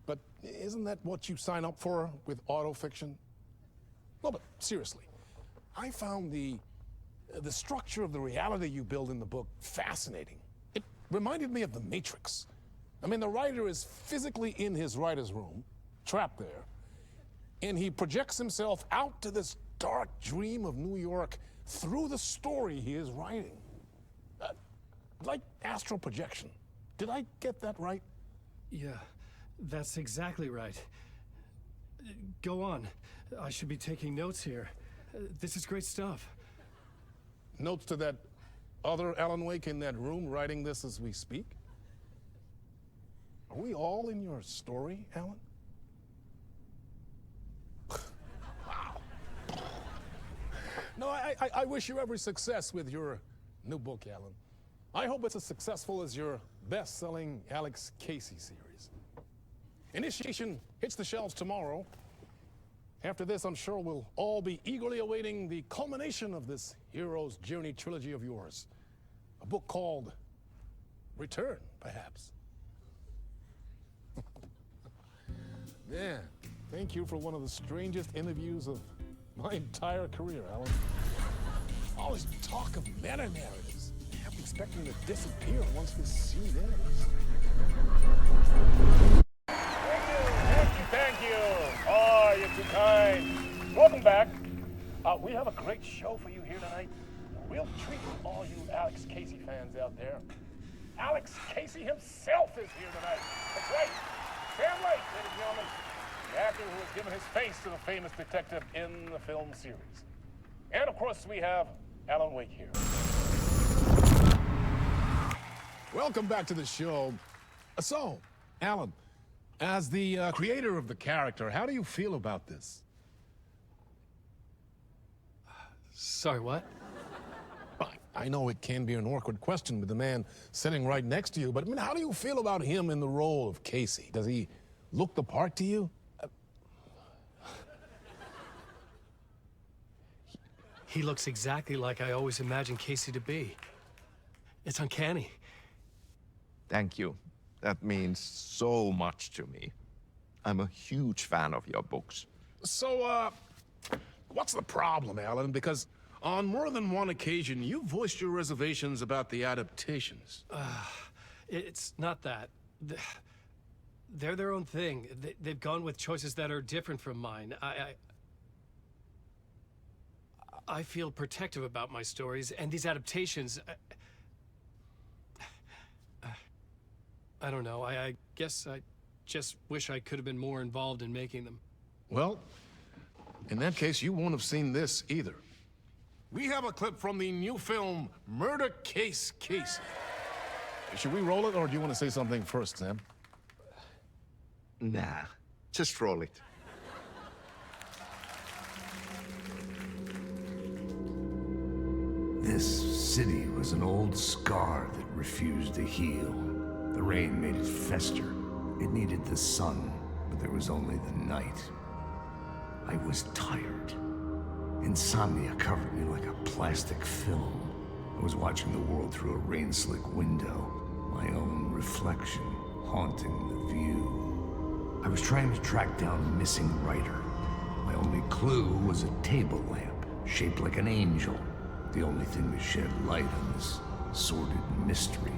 But isn't that what you sign up for with autofiction? No, but seriously, I found the structure of the reality you build in the book fascinating. It reminded me of The Matrix. I mean, the writer is physically in his writer's room, trapped there, and he projects himself out to this dark dream of New York through the story he is writing. Like astral projection. Did I get that right? Yeah, that's exactly right. Go on. I should be taking notes here. This is great stuff. Notes to that other Alan Wake in that room writing this as we speak? Are we all in your story, Alan? Wow. No, I wish you every success with your new book, Alan. I hope it's as successful as your best-selling Alex Casey series. Initiation hits the shelves tomorrow. After this, I'm sure we'll all be eagerly awaiting the culmination of this hero's journey trilogy of yours. A book called Return, perhaps. Man, thank you for one of the strangest interviews of my entire career, Alan. All this talk of meta-narratives. I'm expecting to disappear once this scene ends. Thank you. Oh, you're too kind. Welcome back. We have a great show for you here tonight. A real treat for all you Alex Casey fans out there. Alex Casey himself is here tonight. That's right. Sam Lake, ladies and gentlemen. The actor who has given his face to the famous detective in the film series. And of course, we have Alan Wake here. Welcome back to the show. So, Alan, as the creator of the character, how do you feel about this? Sorry, what? I know it can be an awkward question with the man sitting right next to you, but I mean, how do you feel about him in the role of Casey? Does he look the part to you? He looks exactly like I always imagined Casey to be. It's uncanny. Thank you. That means so much to me. I'm a huge fan of your books. So, what's the problem, Alan? Because on more than one occasion, you voiced your reservations about the adaptations. It's not that. They're their own thing. They've gone with choices that are different from mine. I feel protective about my stories, and these adaptations... I don't know. I guess I just wish I could have been more involved in making them. Well, in that case, you won't have seen this either. We have a clip from the new film, Murder Case Casey. Should we roll it, or do you want to say something first, Sam? Nah, just roll it. This city was an old scar that refused to heal. The rain made it fester. It needed the sun, but there was only the night. I was tired. Insomnia covered me like a plastic film. I was watching the world through a rain-slick window, my own reflection haunting the view. I was trying to track down a missing writer. My only clue was a table lamp, shaped like an angel. The only thing to shed light on this sordid mystery.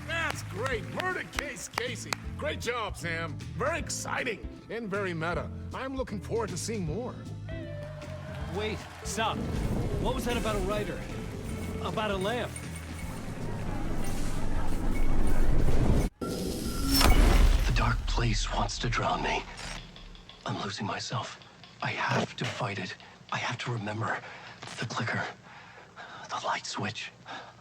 That's great! Murder Case Casey! Great job, Sam. Very exciting and very meta. I'm looking forward to seeing more. Wait, stop. What was that about a writer? About a lamp? The dark place wants to drown me. I'm losing myself. I have to fight it. I have to remember the clicker, the light switch.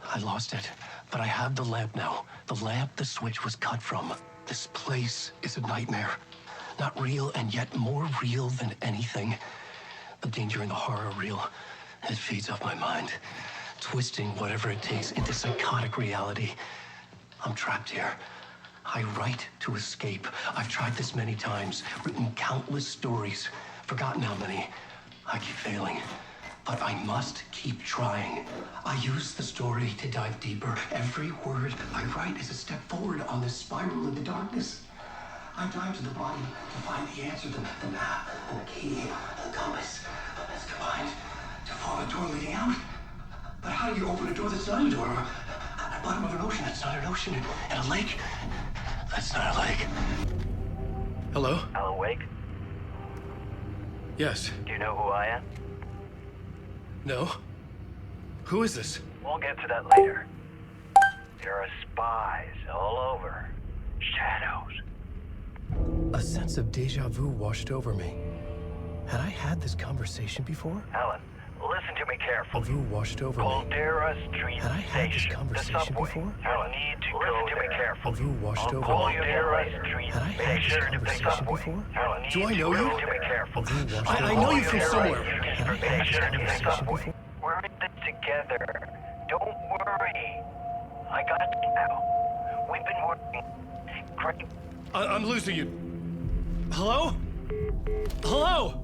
I lost it, but I have the lamp now. The lamp the switch was cut from. This place is a nightmare. Not real, and yet more real than anything. The danger and the horror are real. It feeds off my mind, twisting whatever it takes into psychotic reality. I'm trapped here. I write to escape. I've tried this many times, written countless stories, forgotten how many. I keep failing, but I must keep trying. I use the story to dive deeper. Every word I write is a step forward on this spiral into darkness. I dive to the bottom to find the answer, the map, and the key, and the compass. It's combined to form a door leading out. But how do you open a door that's not a door? At the bottom of an ocean that's not an ocean, and a lake that's not a lake. Hello? Alan Wake? Yes. Do you know who I am? No. Who is this? We'll get to that later. There are spies all over. Shadows. A sense of deja vu washed over me. Had I had this conversation before? Alan, listen to me carefully. Deja vu washed over me. Caldera Street Had I had this Station, conversation before? Alan, need to listen to me carefully. Deja vu washed over me. Caldera Street Had I had this Station, conversation before? Alan, Do I know you? listen to me carefully. Deja vu washed over me. I know you from somewhere. Had I had this Station, conversation before? We're in this together. Don't worry. I got you now. We've been working. Great. I'm losing you. Hello? Hello?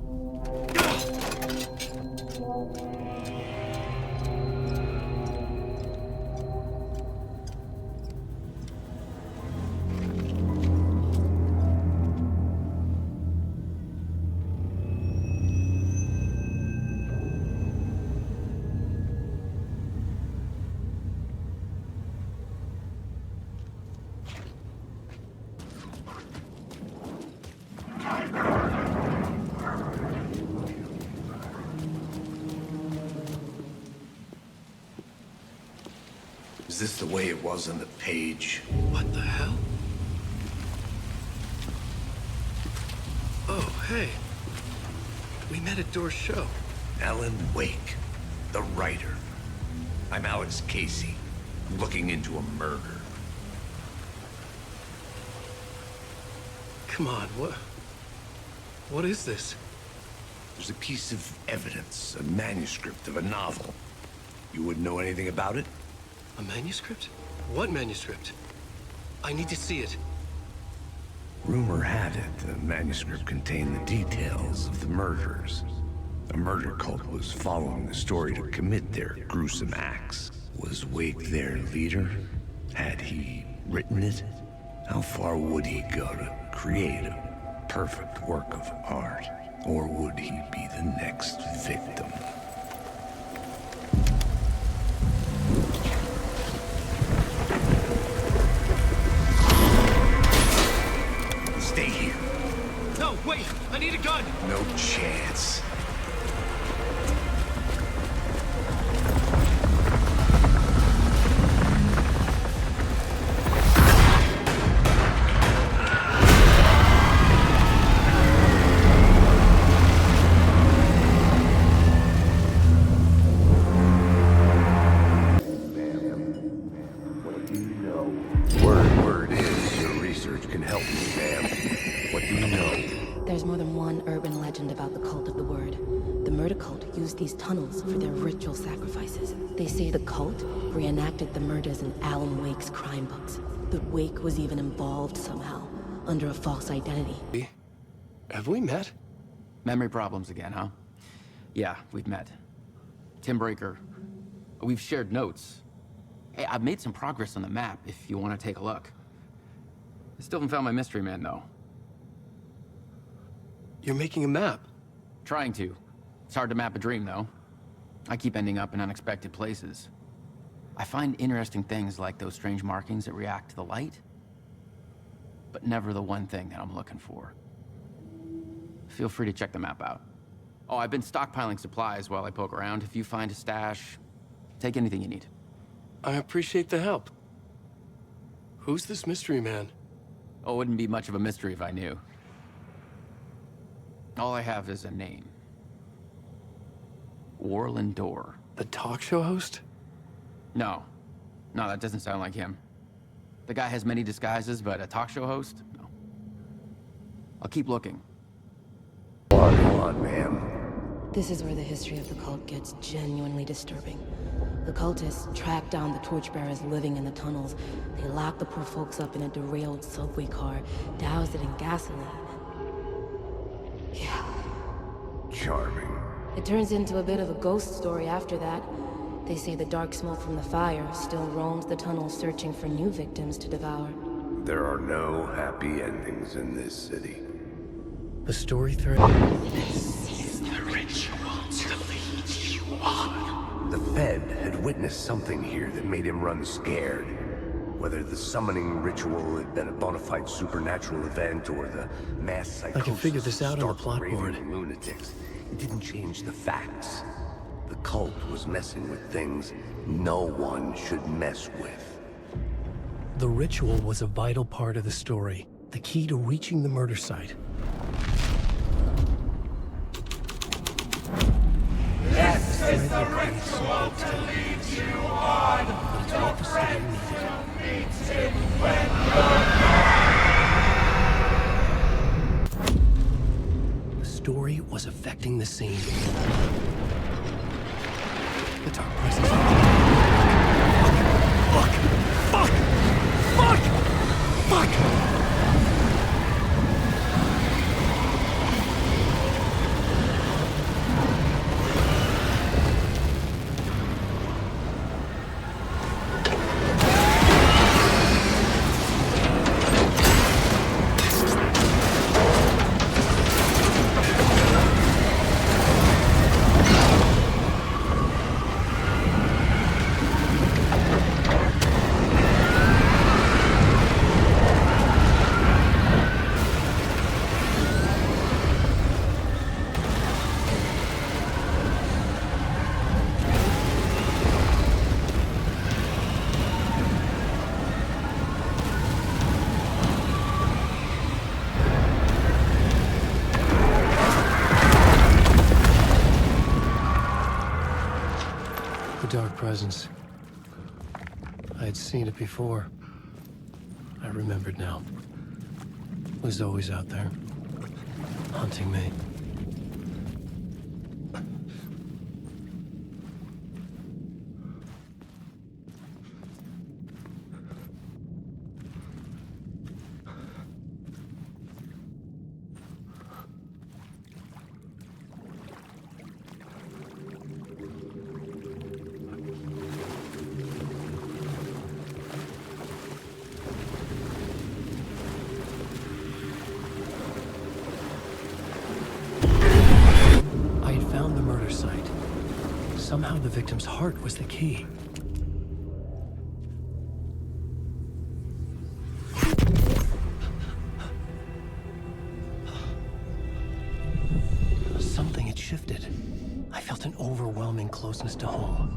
Is this the way it was on the page? What the hell? Oh, hey. We met at Door's show. Alan Wake, the writer. I'm Alex Casey. I'm looking into a murder. Come on, what is this? There's a piece of evidence, a manuscript of a novel. You wouldn't know anything about it? A manuscript? What manuscript? I need to see it. Rumor had it the manuscript contained the details of the murders. A murder cult was following the story to commit their gruesome acts. Was Wake their leader? Had he written it? How far would he go to create a perfect work of art? Or would he be the next victim? Stay here. No, wait! I need a gun! No chance. Word is your research can help me, ma'am. What do you know? There's more than one urban legend about the cult of the word. The murder cult used these tunnels for their ritual sacrifices. They say the cult reenacted the murders in Alan Wake's crime books. That Wake was even involved somehow, under a false identity. Have we met? Memory problems again, huh? Yeah, we've met. Tim Breaker. We've shared notes. Hey, I've made some progress on the map, if you want to take a look. I still haven't found my mystery man, though. You're making a map? Trying to. It's hard to map a dream, though. I keep ending up in unexpected places. I find interesting things like those strange markings that react to the light, but never the one thing that I'm looking for. Feel free to check the map out. Oh, I've been stockpiling supplies while I poke around. If you find a stash, take anything you need. I appreciate the help. Who's this mystery man? Oh, it wouldn't be much of a mystery if I knew. All I have is a name. Warland Door. The talk show host? No. No, that doesn't sound like him. The guy has many disguises, but a talk show host? No. I'll keep looking. Come on, ma'am. This is where the history of the cult gets genuinely disturbing. The cultists tracked down the torchbearers living in the tunnels. They locked the poor folks up in a derailed subway car, doused it in gasoline. Yeah. Charming. It turns into a bit of a ghost story after that. They say the dark smoke from the fire still roams the tunnels searching for new victims to devour. There are no happy endings in this city. The story thread? This is the ritual to lead you on. The Fed had witnessed something here that made him run scared. Whether the summoning ritual had been a bona fide supernatural event or the mass psychosis I can figure this out on the plot board. Lunatics, it didn't change the facts. The cult was messing with things no one should mess with. The ritual was a vital part of the story, the key to reaching the murder site. This is the ritual to lead you on. Your friends will meet him when you're The story was affecting the scene. The dark presence. Fuck! Fuck! Fuck! Fuck! Dark presence. I had seen it before. I remembered now. It was always out there, hunting me. Somehow the victim's heart was the key. Something had shifted. I felt an overwhelming closeness to home.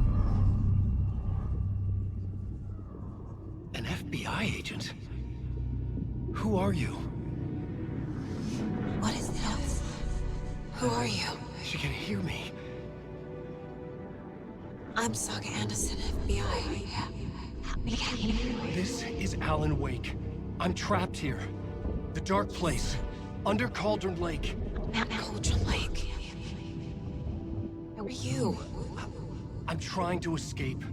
An FBI agent? Who are you? What is this? Who are you? She can hear me. I'm Saga Anderson, FBI. This is Alan Wake. I'm trapped here. The dark place. Under Cauldron Lake. Cauldron Lake. Who are you? I'm trying to escape.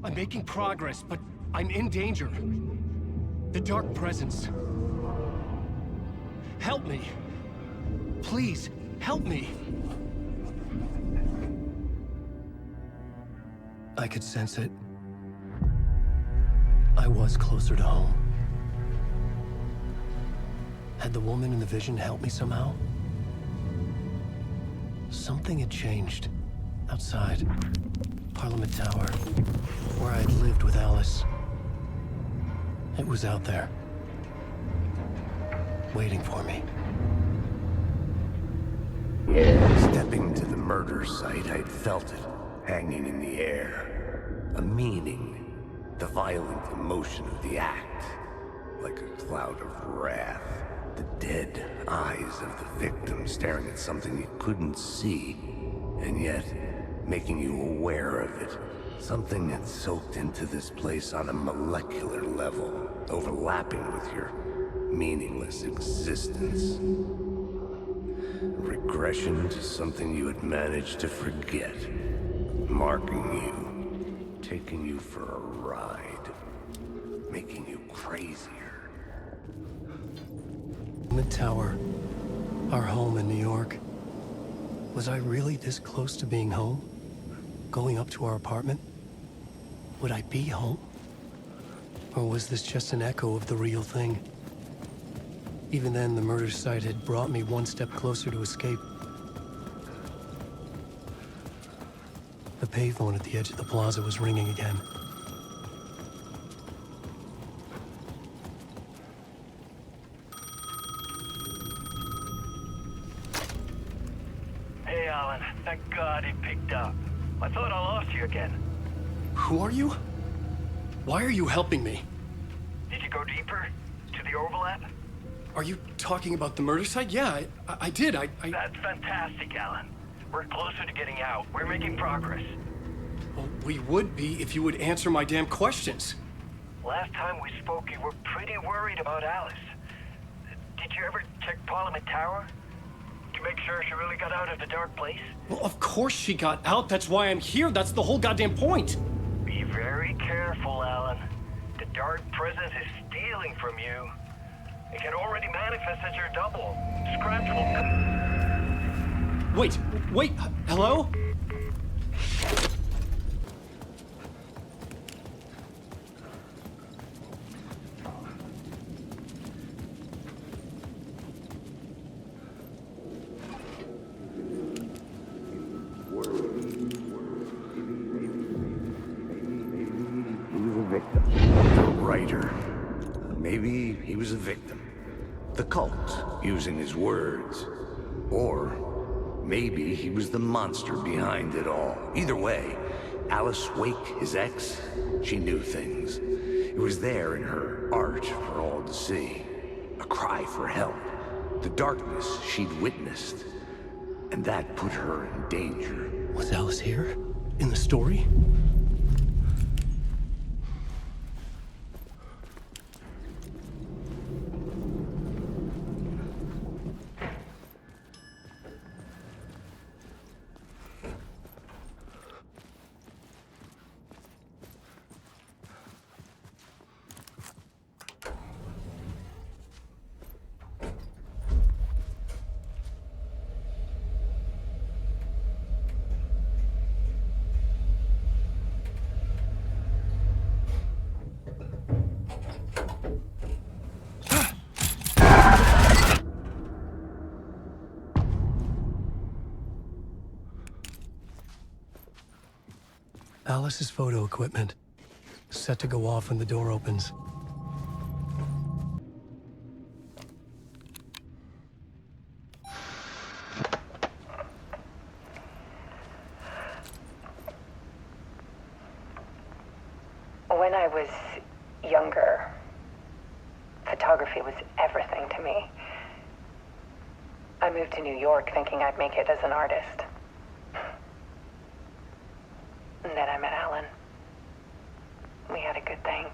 I'm making progress, but I'm in danger. The dark presence. Help me. Please, help me. I could sense it. I was closer to home. Had the woman in the vision helped me somehow? Something had changed. Outside. Parliament Tower. Where I had lived with Alice. It was out there. Waiting for me. Stepping to the murder site, I'd felt it, hanging in the air. A meaning, the violent emotion of the act, like a cloud of wrath. The dead eyes of the victim staring at something you couldn't see, and yet making you aware of it. Something that soaked into this place on a molecular level, overlapping with your meaningless existence. Regression to something you had managed to forget. Marking you, taking you for a ride, making you crazier. The tower, our home in New York. Was I really this close to being home? Going up to our apartment? Would I be home? Or was this just an echo of the real thing? Even then, the murder site had brought me one step closer to escape. The payphone at the edge of the plaza was ringing again. Hey, Alan. Thank God he picked up. I thought I lost you again. Who are you? Why are you helping me? Did you go deeper? To the overlap? Are you talking about the murder site? Yeah, I did. That's fantastic, Alan. We're closer to getting out. We're making progress. Well, we would be if you would answer my damn questions. Last time we spoke, you were pretty worried about Alice. Did you ever check Parliament Tower? To make sure she really got out of the dark place? Well, of course she got out. That's why I'm here. That's the whole goddamn point. Be very careful, Alan. The dark presence is stealing from you. It can already manifest as your double. Scratch will... Wait, hello? Maybe he was a victim. The cult, using his words. Or maybe he was the monster behind it all. Either way, Alice Wake, his ex, she knew things. It was there in her art for all to see. A cry for help. The darkness she'd witnessed. And that put her in danger. Was Alice here? In the story? Alice's photo equipment, set to go off when the door opens. When I was younger, photography was everything to me. I moved to New York thinking I'd make it as an artist. And then I met Alan. We had a good thing.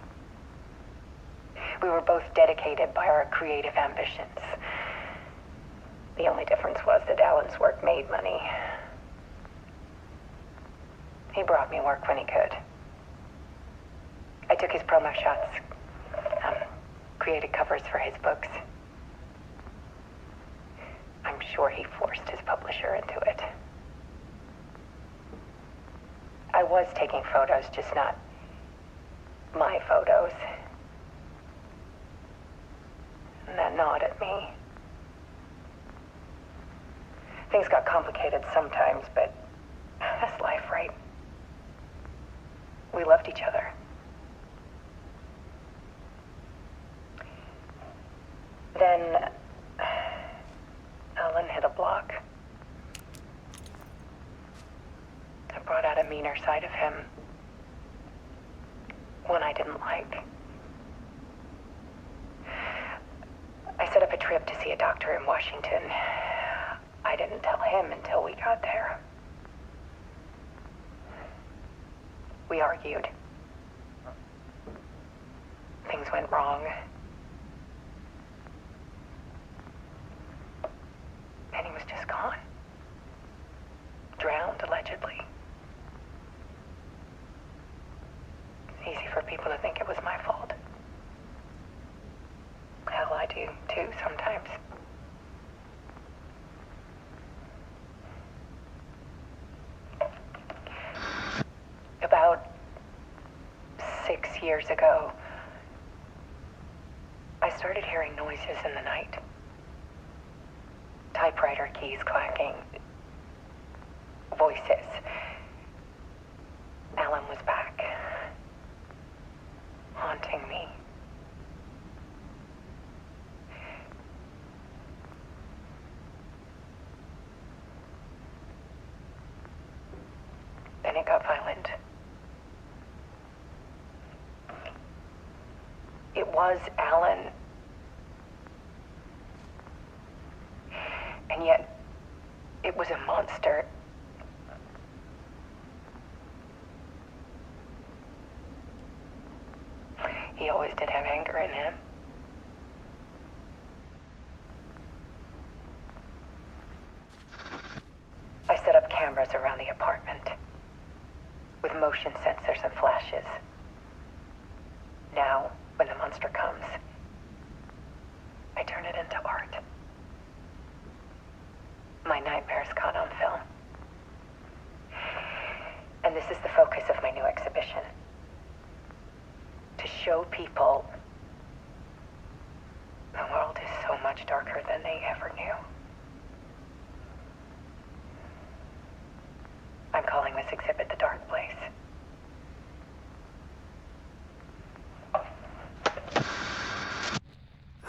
We were both dedicated by our creative ambitions. The only difference was that Alan's work made money. He brought me work when he could. I took his promo shots, created covers for his books. I'm sure he forced his publisher into it. I was taking photos, just not my photos. And that gnawed at me. Things got complicated sometimes, but that's life, right? We loved each other. Then Alan hit a block. I brought out a meaner side of him. One I didn't like. I set up a trip to see a doctor in Washington. I didn't tell him until we got there. We argued. Things went wrong. And he was just gone. Drowned, allegedly. It's easy for people to think it was my fault. Hell, I do too, sometimes. About 6 years ago, I started hearing noises in the night. Typewriter keys clacking. Voices. Alan was back. Haunting me. Then it got violent. It was Alan. And yet, it was a monster. He always did have anger in him. I set up cameras around the apartment with motion sensors and flashes. Now, when the monster comes, I turn it into art. My nightmares caught on film. And this is the focus of my new exhibition. To show people the world is so much darker than they ever knew. I'm calling this exhibit The Dark Place.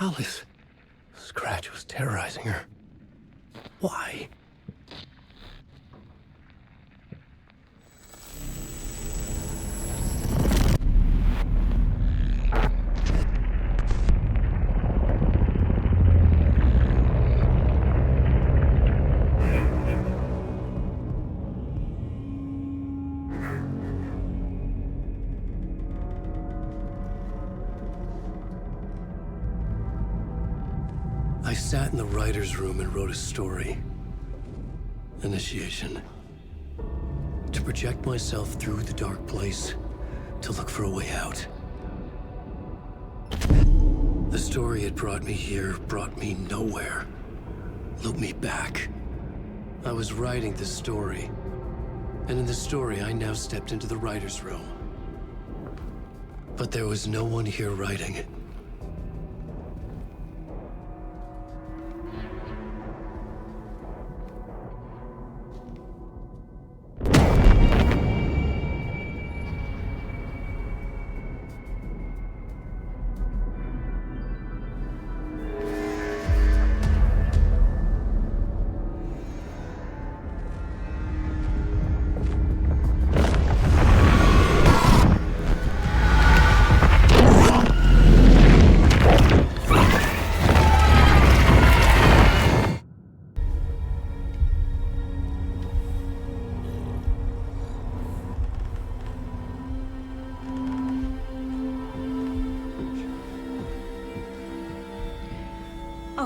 Alice. Scratch was terrorizing her. Why? I sat in the writer's room and wrote a story. Initiation. To project myself through the dark place, to look for a way out. The story had brought me here, brought me nowhere. Looped me back. I was writing the story. And in the story, I now stepped into the writer's room. But there was no one here writing.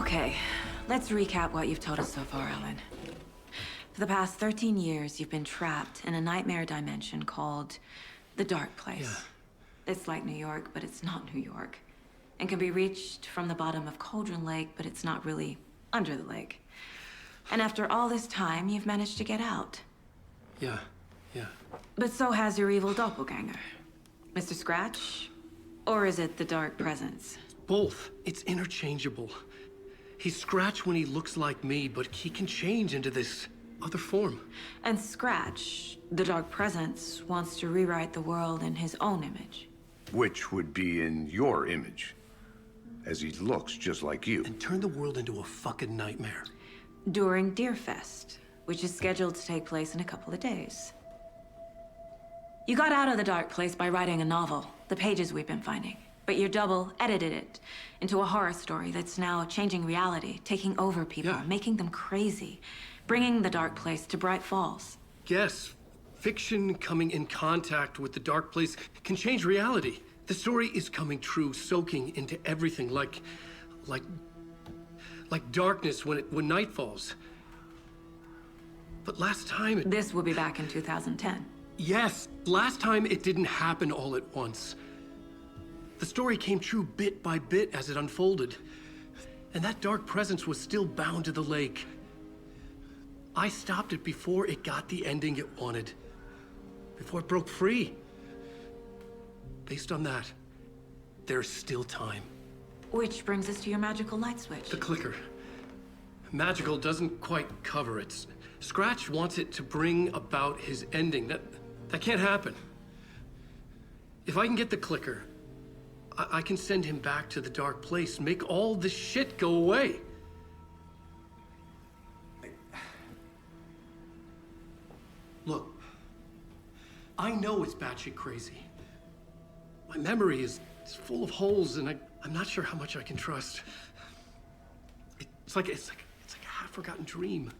Okay, let's recap what you've told us so far, Alan. For the past 13 years, you've been trapped in a nightmare dimension called the Dark Place. Yeah. It's like New York, but it's not New York. And can be reached from the bottom of Cauldron Lake, but it's not really under the lake. And after all this time, you've managed to get out. Yeah. But so has your evil doppelganger. Mr. Scratch? Or is it the Dark Presence? Both. It's interchangeable. He's Scratch when he looks like me, but he can change into this other form. And Scratch, the Dark Presence, wants to rewrite the world in his own image. Which would be in your image, as he looks just like you. And turn the world into a fucking nightmare. During Deerfest, which is scheduled to take place in a couple of days. You got out of the Dark Place by writing a novel, the pages we've been finding. But your double edited it into a horror story that's now changing reality, taking over people, making them crazy, bringing the Dark Place to Bright Falls. Yes, fiction coming in contact with the Dark Place can change reality. The story is coming true, soaking into everything, like darkness when night falls. But last time This will be back in 2010. Yes, last time it didn't happen all at once. The story came true bit by bit as it unfolded. And that dark presence was still bound to the lake. I stopped it before it got the ending it wanted. Before it broke free. Based on that, there's still time. Which brings us to your magical light switch. The clicker. Magical doesn't quite cover it. Scratch wants it to bring about his ending. That can't happen. If I can get the clicker, I can send him back to the Dark Place, make all this shit go away. Look, I know it's batshit crazy. My memory is full of holes, and I'm not sure how much I can trust. It's like a half-forgotten dream.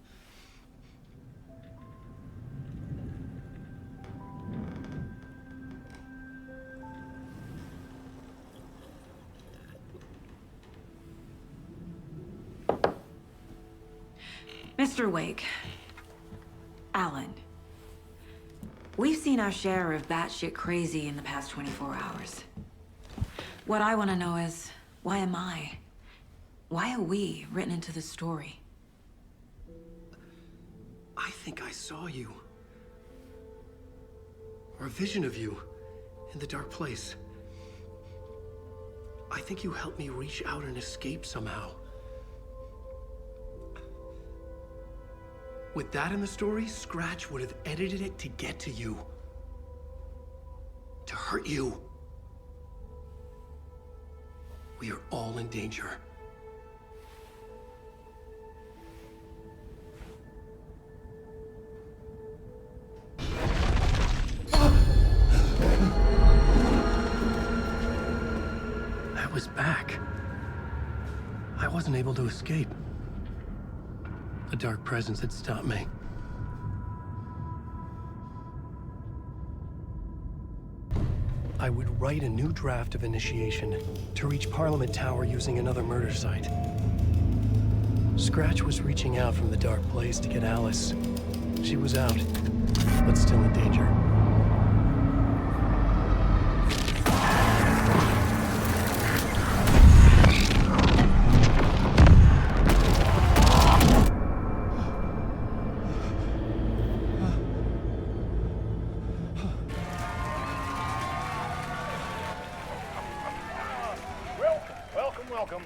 Mr. Wake, Alan, we've seen our share of batshit crazy in the past 24 hours. What I want to know is, why am I? Why are we written into the story? I think I saw you. Or a vision of you in the Dark Place. I think you helped me reach out and escape somehow. With that in the story, Scratch would have edited it to get to you. To hurt you. We are all in danger. I was back. I wasn't able to escape. A dark presence had stopped me. I would write a new draft of initiation to reach Parliament Tower using another murder site. Scratch was reaching out from the Dark Place to get Alice. She was out, but still in danger. Welcome.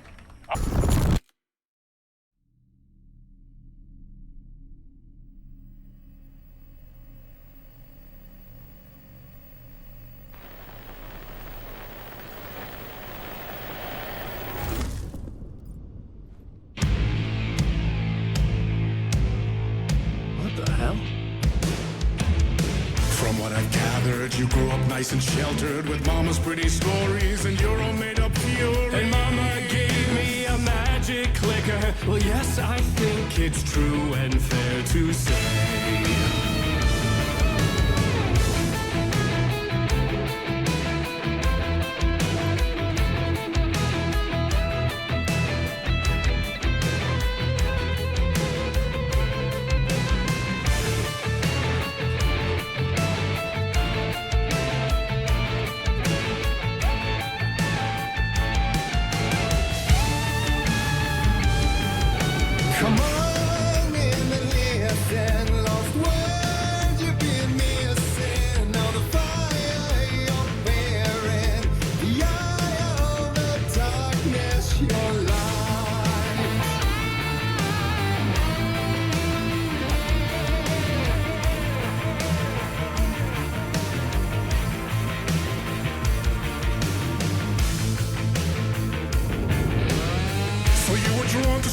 What the hell? From what I've gathered, you grew up nice and sheltered with mama's pretty stories and your own made-up fury. And mama gave me a magic clicker. Well, yes, I think it's true and fair to say.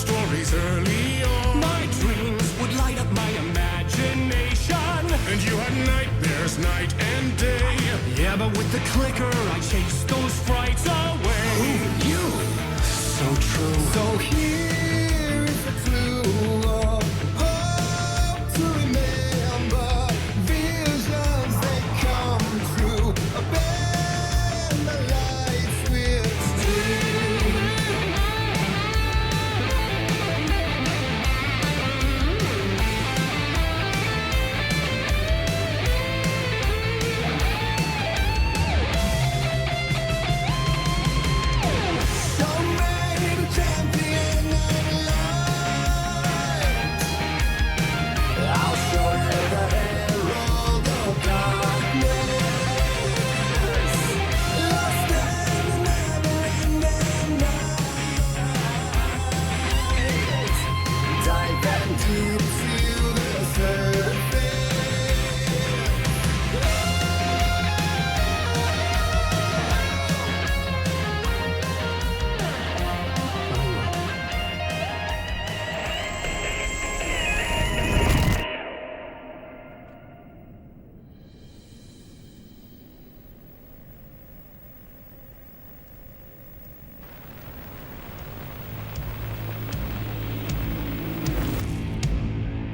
stories early on. My dreams would light up my imagination. And you had nightmares night and day. Yeah, but with the clicker, I chased those frights away. Who knew? So true. So here is the clue of hope to remember. Visions, they come true. Bend the lights with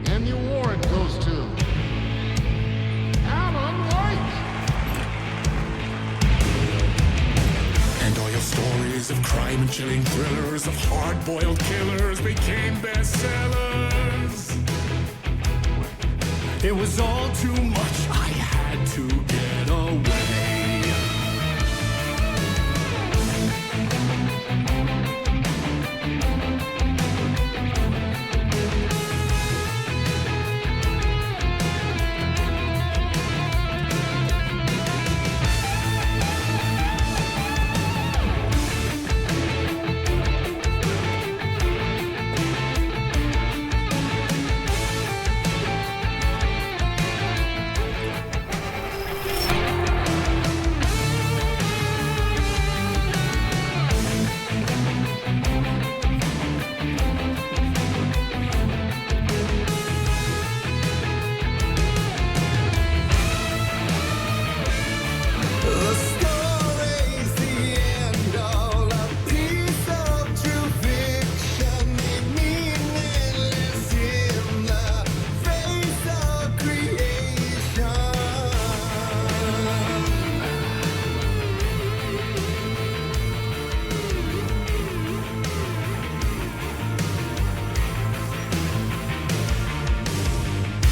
And the award goes to Alan Wake. And all your stories of crime and chilling thrillers of hard-boiled killers became bestsellers. It was all too much, I had to get away.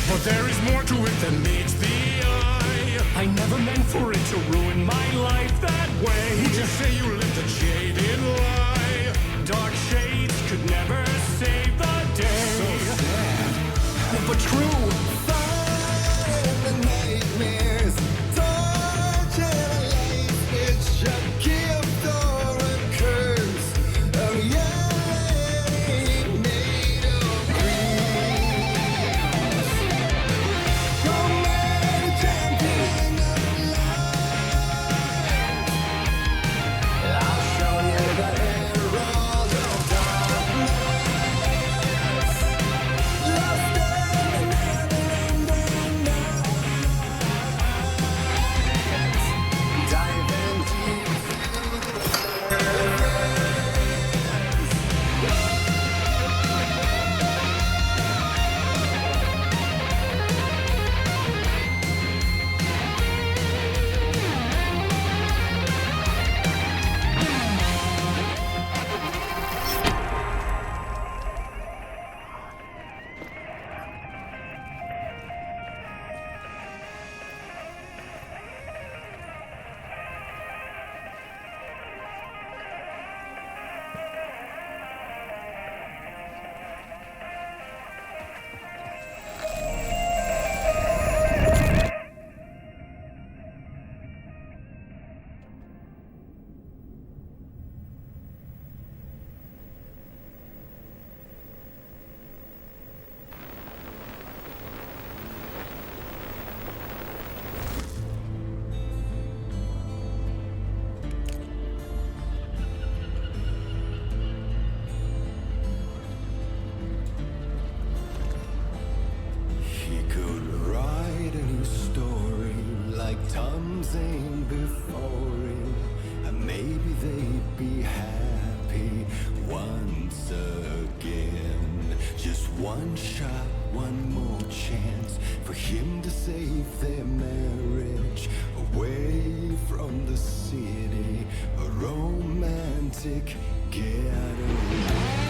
But there is more to it than meets the eye. I never meant for it to ruin my life that way. Would you say you lived a jaded lie? Dark shades could never save the day. So sad, but true. Fire the nightmares, torture the life which a gift or a curse. Oh yeah. limousine before it, and maybe they'd be happy once again. Just one shot, one more chance for him to save their marriage away from the city, a romantic getaway.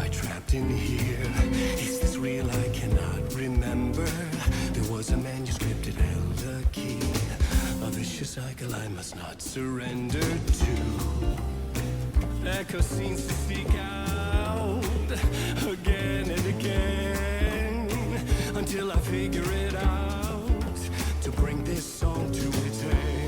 I trapped in here? Is this real? I cannot remember. There was a manuscript, it held a key. A vicious cycle I must not surrender to. Echo scenes to seek out again and again until I figure it out to bring this song to its end.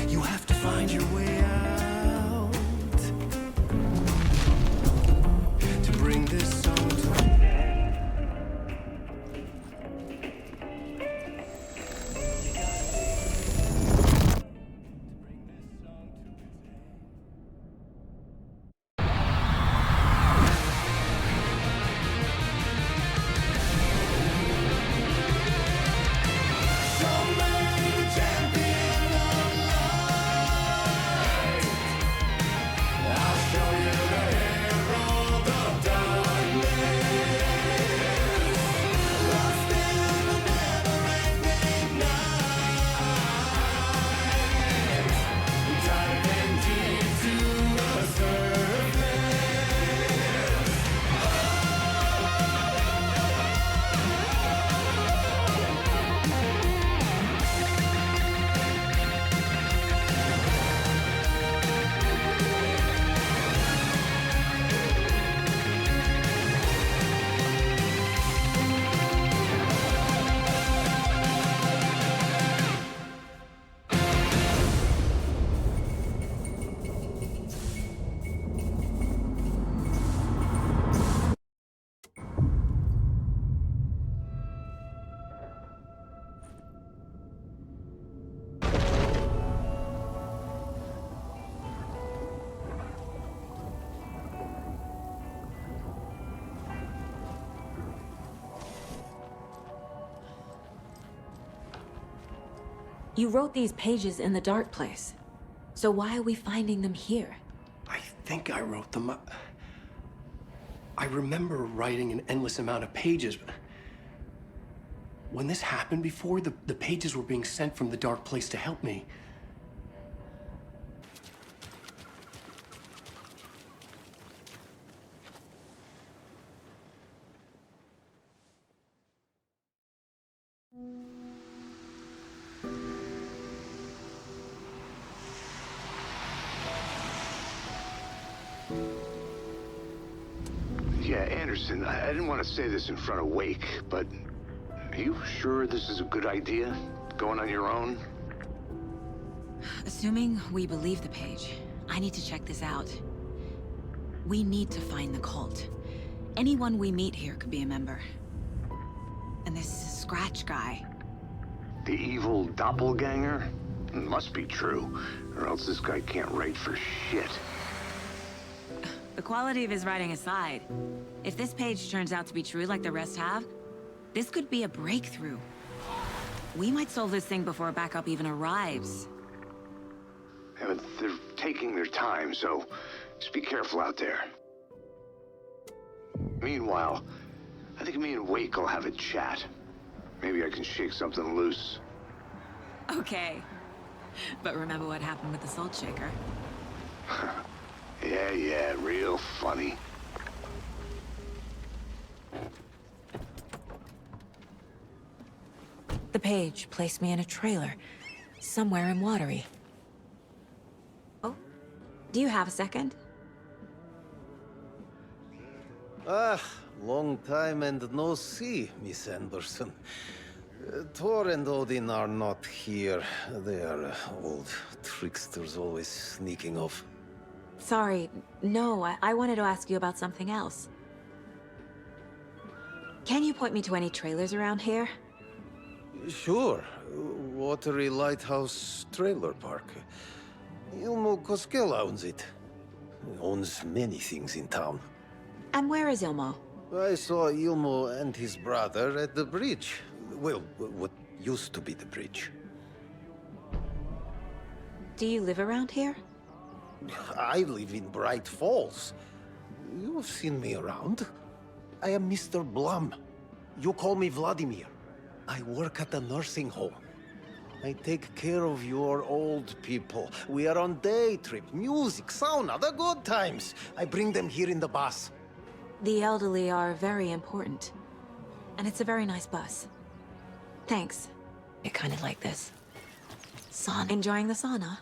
You have to find your way out to bring this song to an end. You wrote these pages in the dark place. So why are we finding them here? I think I wrote them up. I remember writing an endless amount of pages, but when this happened before, the pages were being sent from the dark place to help me. Yeah, Anderson, I didn't want to say this in front of Wake, but are you sure this is a good idea? Going on your own? Assuming we believe the page, I need to check this out. We need to find the cult. Anyone we meet here could be a member. And this Scratch guy. The evil doppelganger? Must be true, or else this guy can't write for shit. The quality of his writing aside, if this page turns out to be true like the rest have, this could be a breakthrough. We might solve this thing before backup even arrives. Yeah, but they're taking their time, so just be careful out there. Meanwhile, I think me and Wake will have a chat. Maybe I can shake something loose. Okay. But remember what happened with the salt shaker? Yeah, real funny. The page placed me in a trailer, somewhere in Watery. Oh, do you have a second? Ah, long time and no see, Miss Anderson. Thor and Odin are not here. They are old tricksters always sneaking off. Sorry, no, I wanted to ask you about something else. Can you point me to any trailers around here? Sure. Watery Lighthouse Trailer Park. Ilmo Koskela owns it. He owns many things in town. And where is Ilmo? I saw Ilmo and his brother at the bridge. Well, what used to be the bridge. Do you live around here? I live in Bright Falls. You've seen me around. I am Mr. Blum, You call me Vladimir. I work at the nursing home. I take care of your old people. We are on day trip, music, sauna, the good times. I bring them here in the bus. The elderly are very important. And it's a very nice bus. Thanks. You're kind of like this. Sauna. Enjoying the sauna?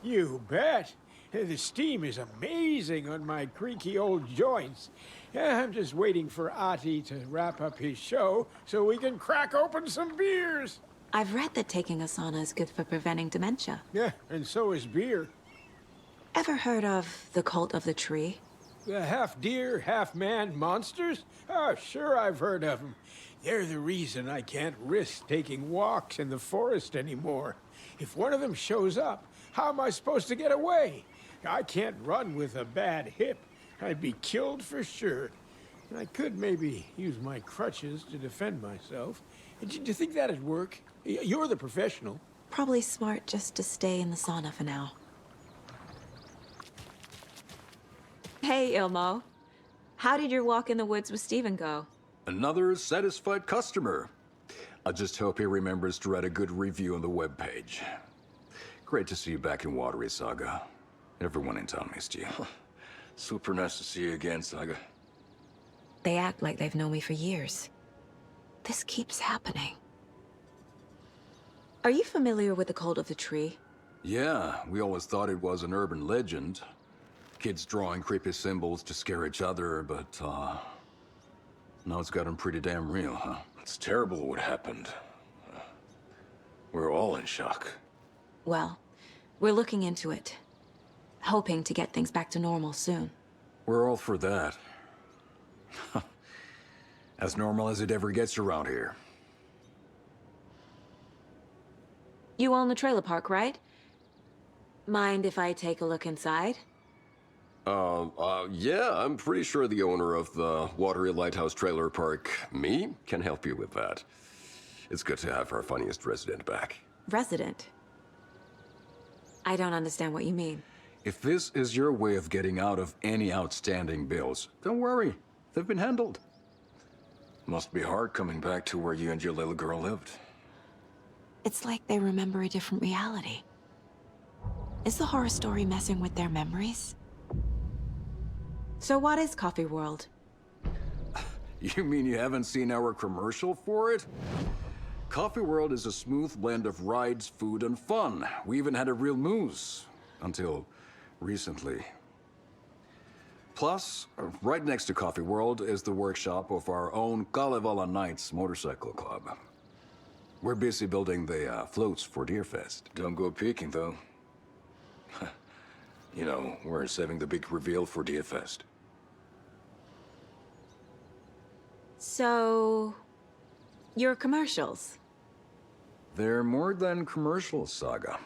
You bet. The steam is amazing on my creaky old joints. I'm just waiting for Ati to wrap up his show so we can crack open some beers. I've read that taking a sauna is good for preventing dementia. Yeah, and so is beer. Ever heard of the cult of the tree? The half-deer, half-man monsters? Oh, sure I've heard of them. They're the reason I can't risk taking walks in the forest anymore. If one of them shows up, how am I supposed to get away? I can't run with a bad hip. I'd be killed for sure. I could maybe use my crutches to defend myself. Do you think that'd work? You're the professional. Probably smart just to stay in the sauna for now. Hey, Ilmo. How did your walk in the woods with Steven go? Another satisfied customer. I just hope he remembers to write a good review on the webpage. Great to see you back in Watery, Saga. Everyone in town missed you. Super nice to see you again, Saga. They act like they've known me for years. This keeps happening. Are you familiar with the cult of the tree? Yeah, we always thought it was an urban legend. Kids drawing creepy symbols to scare each other, but, now it's gotten pretty damn real, huh? It's terrible what happened. We're all in shock. Well, we're looking into it. Hoping to get things back to normal soon. We're all for that. As normal as it ever gets around here. You own the trailer park, right? Mind if I take a look inside? Yeah, I'm pretty sure the owner of the Watery Lighthouse Trailer Park, me, can help you with that. It's good to have our funniest resident back. Resident? I don't understand what you mean. If this is your way of getting out of any outstanding bills, don't worry. They've been handled. Must be hard coming back to where you and your little girl lived. It's like they remember a different reality. Is the horror story messing with their memories? So what is Coffee World? You mean you haven't seen our commercial for it? Coffee World is a smooth blend of rides, food, and fun. We even had a real moose. Until recently. Plus, right next to Coffee World is the workshop of our own Kalevala Knights Motorcycle Club. We're busy building the floats for Deerfest. Don't go peeking, though. You know, we're saving the big reveal for Deerfest. So... your commercials? They're more than commercials, Saga.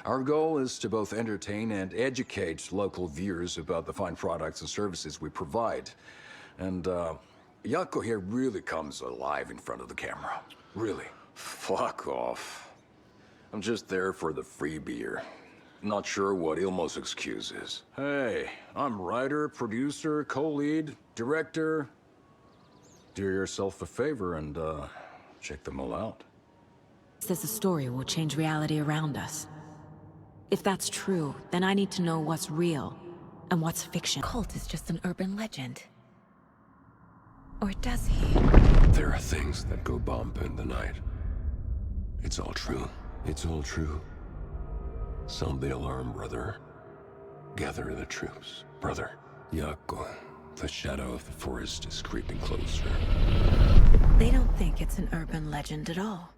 Our goal is to both entertain and educate local viewers about the fine products and services we provide. And, Jaakko here really comes alive in front of the camera. Really. Fuck off. I'm just there for the free beer. Not sure what Ilmo's excuse is. Hey, I'm writer, producer, co-lead, director. Do yourself a favor and, check them all out. Says the story will change reality around us. If that's true, then I need to know what's real and what's fiction. Cult is just an urban legend. Or does he? There are things that go bump in the night. It's all true. It's all true. Sound the alarm, brother. Gather the troops, brother. Jaakko, the shadow of the forest is creeping closer. They don't think it's an urban legend at all.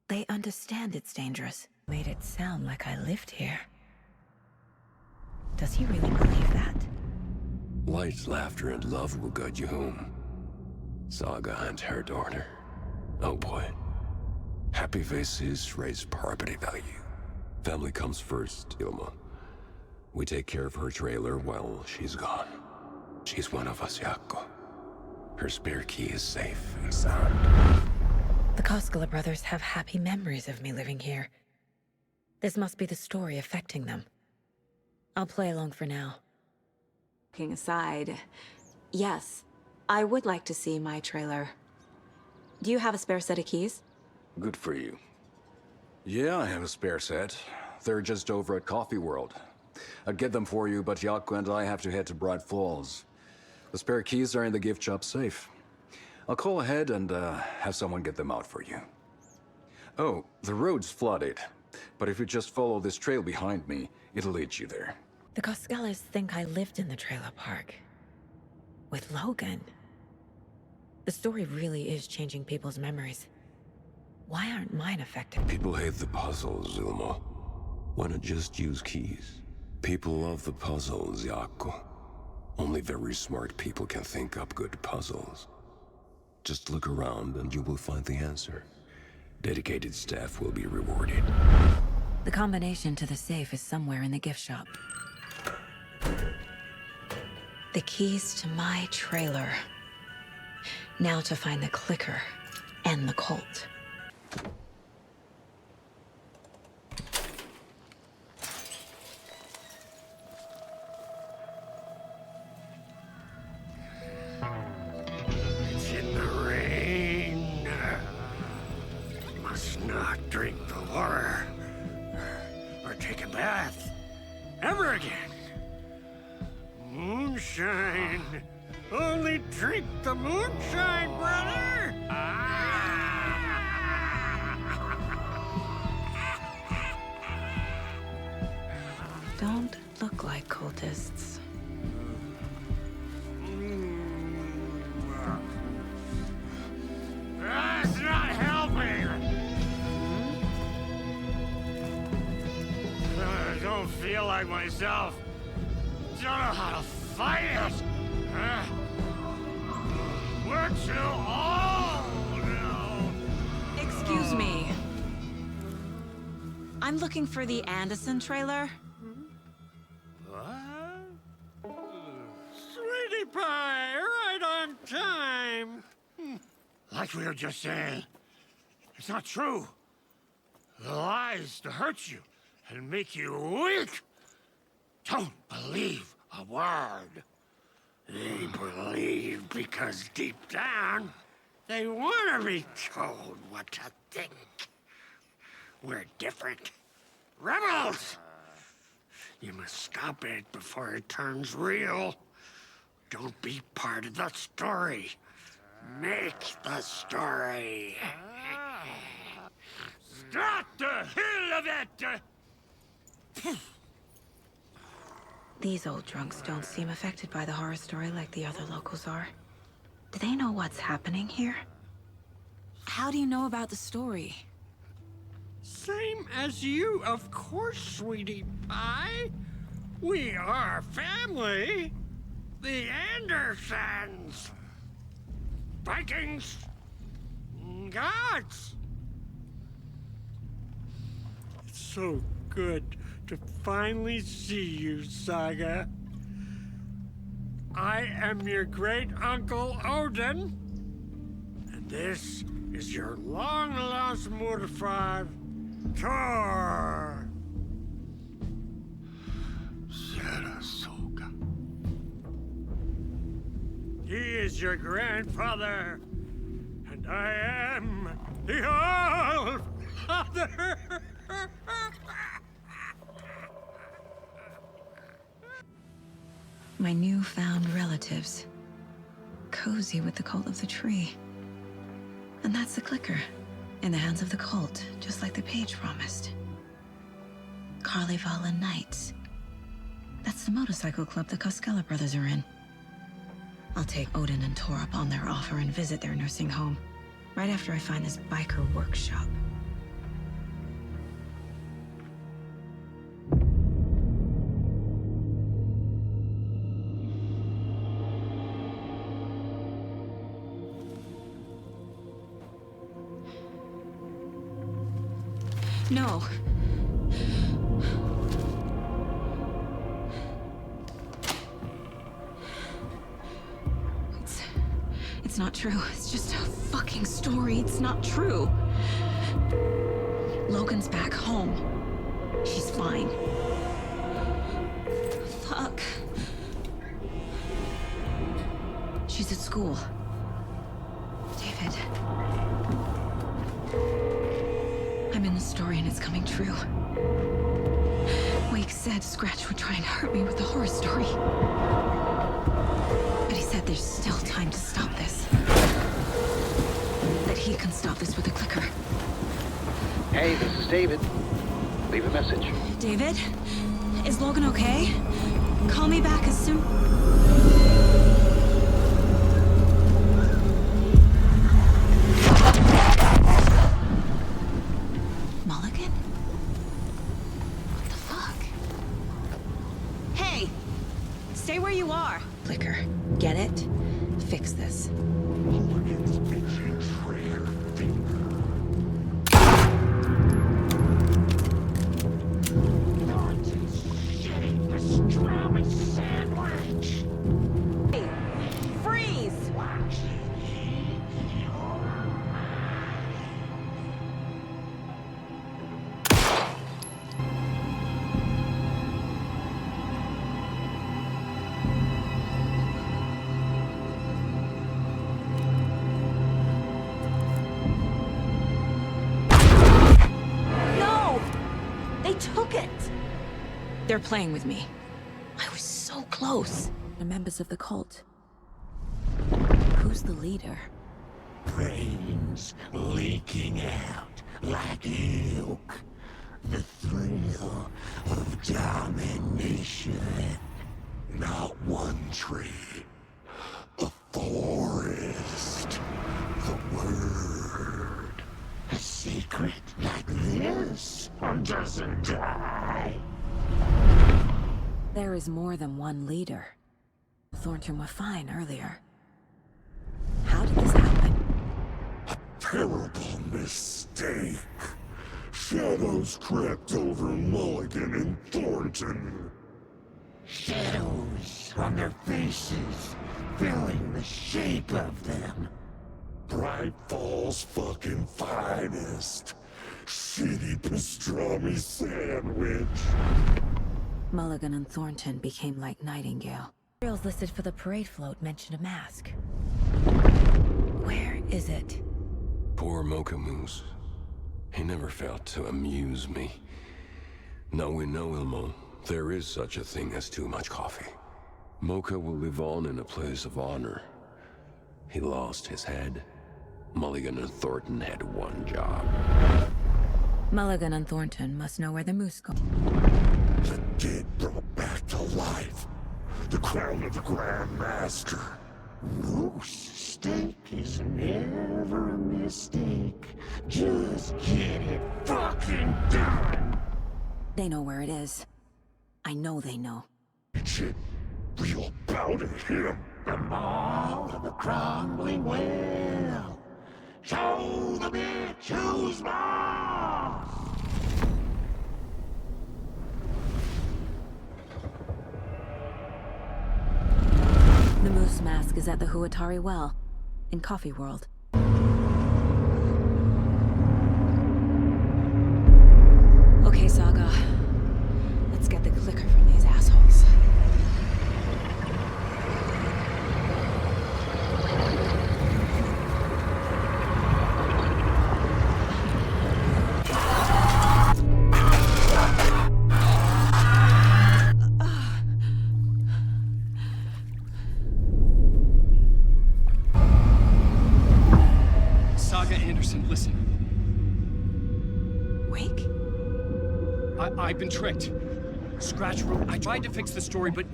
They understand it's dangerous. Made it sound like I lived here. Does he really believe that? Light, laughter, and love will guide you home. Saga and her daughter. Oh boy. Happy faces raise property value. Family comes first, Ilma. We take care of her trailer while she's gone. She's one of us, Jaakko. Her spare key is safe and sound. The Koskela brothers have happy memories of me living here. This must be the story affecting them. I'll play along for now. Joking aside, yes, I would like to see my trailer. Do you have a spare set of keys? Good for you. Yeah, I have a spare set. They're just over at Coffee World. I'd get them for you, but Yaku and I have to head to Bright Falls. The spare keys are in the gift shop safe. I'll call ahead and have someone get them out for you. Oh, the road's flooded, but if you just follow this trail behind me, it'll lead you there. The Coskellas think I lived in the trailer park. With Logan. The story really is changing people's memories. Why aren't mine affected? People hate the puzzles, Ilmo. Why not just use keys? People love the puzzles, Yaku. Only very smart people can think up good puzzles. Just look around and you will find the answer. Dedicated staff will be rewarded. The combination to the safe is somewhere in the gift shop. The keys to my trailer. Now to find the clicker and the Colt. It's in the rain. Must not drink the water or take a bath ever again. Moonshine. Only drink the moonshine, brother! Don't look like cultists. That's not helping! I don't feel like myself. Don't know how to fight it! We're too old now. Excuse me. I'm looking for the Anderson trailer. What? Sweetie pie, right on time. Like we were just saying, it's not true. The lies to hurt you and make you weak. Don't believe a word. They believe because deep down, they want to be told what to think. We're different. Rebels! You must stop it before it turns real. Don't be part of the story. Make the story. Stop the hell of it! These old drunks don't seem affected by the horror story like the other locals are. Do they know what's happening here? How do you know about the story? Same as you, of course, sweetie pie. We are family. The Andersons. Vikings. Gods. It's so good to finally see you, Saga. I am your great-uncle Odin. And this is your long-lost Murfar, Thor. Sarasota. He is your grandfather, and I am the All-Father. My newfound relatives. Cozy with the cult of the tree. And that's the clicker. In the hands of the cult, just like the page promised. Carnival Knights. That's the motorcycle club the Koskela brothers are in. I'll take Odin and Tor up on their offer and visit their nursing home. Right after I find this biker workshop. No. It's not true. It's just a fucking story. It's not true. Logan's back home. She's fine. Fuck. She's at school. David. I'm in the story and it's coming true. Wake said Scratch would try and hurt me with the horror story. But he said there's still time to stop this. That he can stop this with a clicker. Hey, this is David. Leave a message. David? Is Logan okay? Call me back as soon... Mulligan? What the fuck? Hey! Stay where you are! Clicker. Get it? Fix this. Mulligan's itching trigger finger. Pastrami sandwich. Hey, freeze! No! They took it! They're playing with me. I was so close. The members of the cult. Who's the leader? Brains leaking out like milk. The thrill of domination. Not one tree. A forest. The word. A secret like this doesn't die. There is more than one leader. Thornton was fine earlier. How did this happen? Terrible mistake. Shadows crept over Mulligan and Thornton. Shadows on their faces, filling the shape of them. Bright Falls fucking finest. Shitty pastrami sandwich. Mulligan and Thornton became like Nightingale. Materials listed for the parade float mention a mask. Where is it? Poor Mocha Moose. He never failed to amuse me. Now we know, Ilmo, there is such a thing as too much coffee. Mocha will live on in a place of honor. He lost his head. Mulligan and Thornton had one job. Mulligan and Thornton must know where the moose go. The dead brought back to life. The crown of the Grand Master. Moose steak is never a mistake. Just get it fucking done. They know where it is. I know they know. Shit, real bout of him. The maw of the crumbling well. Show the bitch who's boss. The moose mask is at the Huatari Well, in Coffee World. Okay, Saga. Let's get the clicker from these assholes. Listen. Wake? I've been tricked. Scratch wrote. I tried to fix the story, but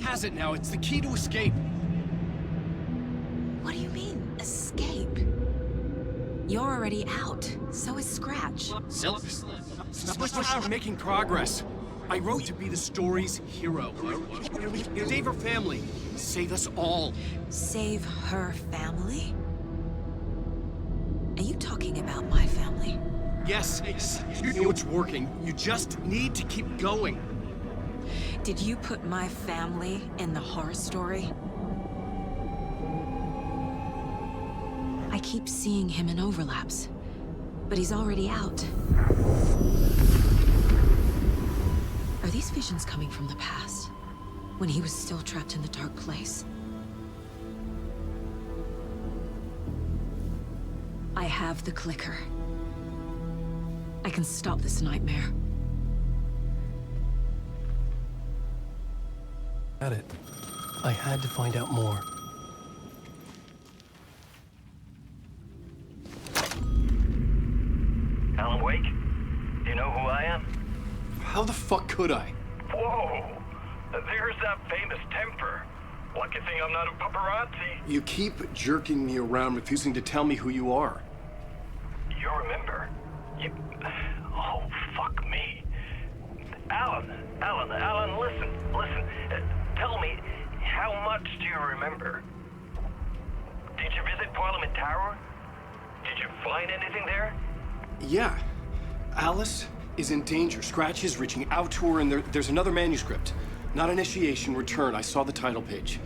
has it now. It's the key to escape. What do you mean, escape? You're already out. So is Scratch. We're making progress. I wrote to be the story's hero. Save her family. Save us all. Save her family? Are you talking about my family? Yes, you know it's working. You just need to keep going. Did you put my family in the horror story? I keep seeing him in overlaps, but he's already out. Are these visions coming from the past? when he was still trapped in the dark place. I have the clicker. I can stop this nightmare. At it. I had to find out more. Alan Wake? Do you know who I am? How the fuck could I? Whoa! There's that famous temper. Lucky thing I'm not a paparazzi. You keep jerking me around, refusing to tell me who you are. You remember? You... Oh, fuck me. Alan, listen. Tell me, how much do you remember? Did you visit Parliament Tower? Did you find anything there? Yeah. Alice is in danger. Scratch is reaching out to her, and there's another manuscript. Not initiation, return. I saw the title page.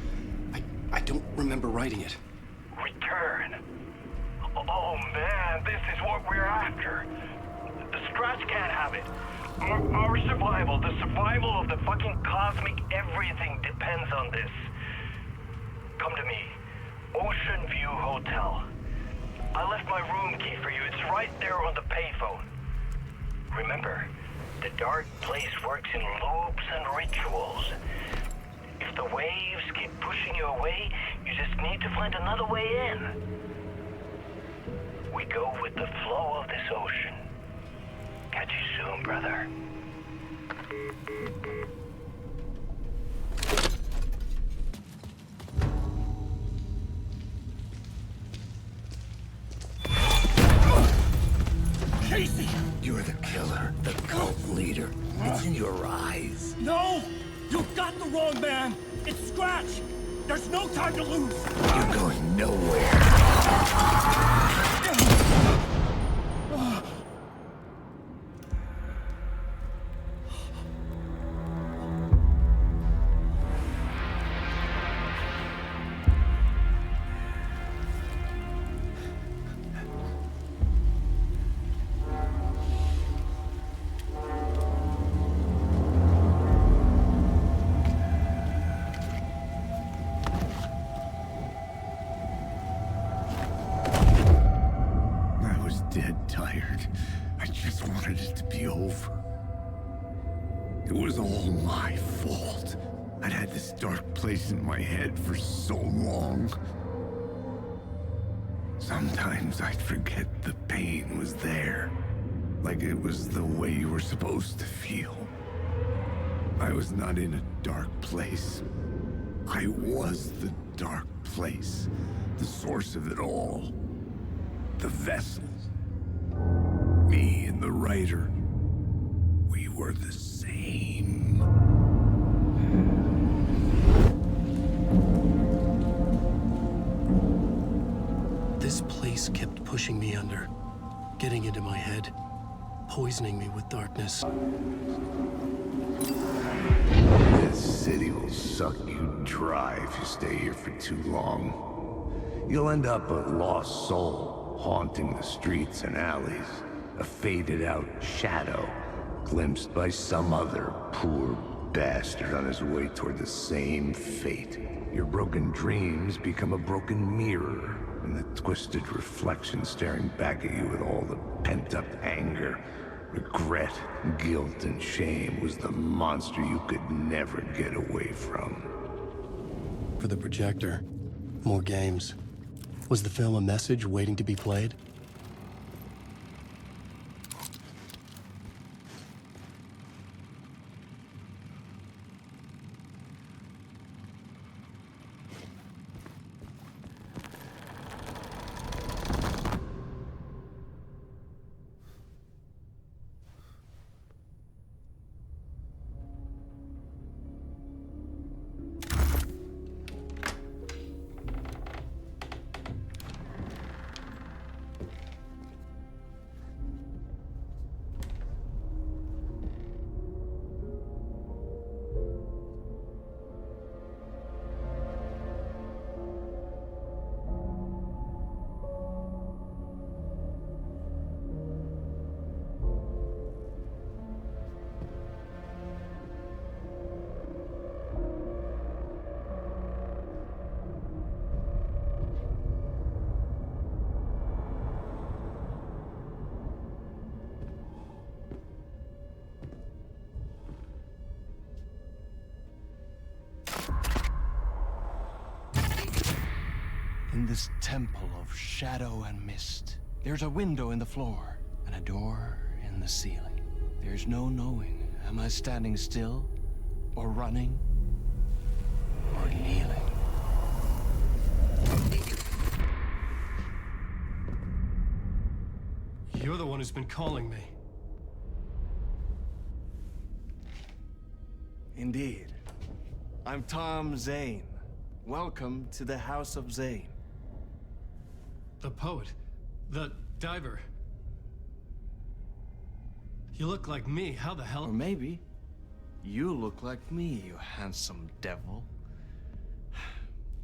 I don't remember writing it. Return? Oh, man, this is what we're after. The Scratch can't have it. Our survival, the survival of the fucking cosmic everything depends on this. Come to me. Ocean View Hotel. I left my room key for you. It's right there on the payphone. Remember, the dark place works in loops and rituals. If the waves keep pushing you away, you just need to find another way in. We go with the flow of this ocean. Catch you soon, brother. Casey! You're the killer, the cult leader. It's in your eyes. No! You got the wrong man! It's Scratch! There's no time to lose! You're going nowhere. In my head for so long. Sometimes I'd forget the pain was there, like it was the way you were supposed to feel. I was not in a dark place. I was the dark place, the source of it all, the vessel. Me and the writer, we were the same. This place kept pushing me under, getting into my head, poisoning me with darkness. This city will suck you dry if you stay here for too long. You'll end up a lost soul, haunting the streets and alleys. A faded-out shadow, glimpsed by some other poor bastard on his way toward the same fate. Your broken dreams become a broken mirror, and the twisted reflection staring back at you with all the pent-up anger, regret, guilt, and shame was the monster you could never get away from. For the projector, more games. Was the film a message waiting to be played? In this temple of shadow and mist, there's a window in the floor and a door in the ceiling. There's no knowing, am I standing still, or running, or kneeling? You're the one who's been calling me. Indeed. I'm Tom Zane. Welcome to the House of Zane. The poet. The diver. You look like me. How the hell? Or maybe you look like me, you handsome devil.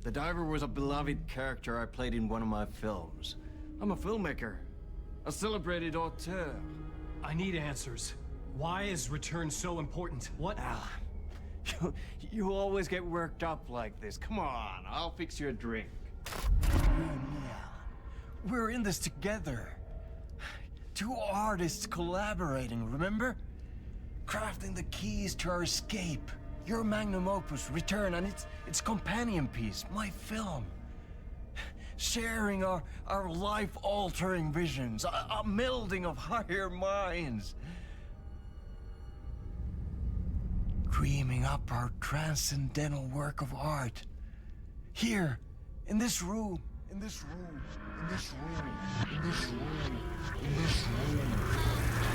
The diver was a beloved character I played in one of my films. I'm a filmmaker. A celebrated auteur. I need answers. Why is Return so important? What? Alan, you always get worked up like this. Come on, I'll fix you a drink. We're in this together. Two artists collaborating, remember? Crafting the keys to our escape. Your magnum opus, Return, and its companion piece, my film. Sharing our life-altering visions, a melding of higher minds. Dreaming up our transcendental work of art. Here, in this room, in this room, in this room, in this room, in this room,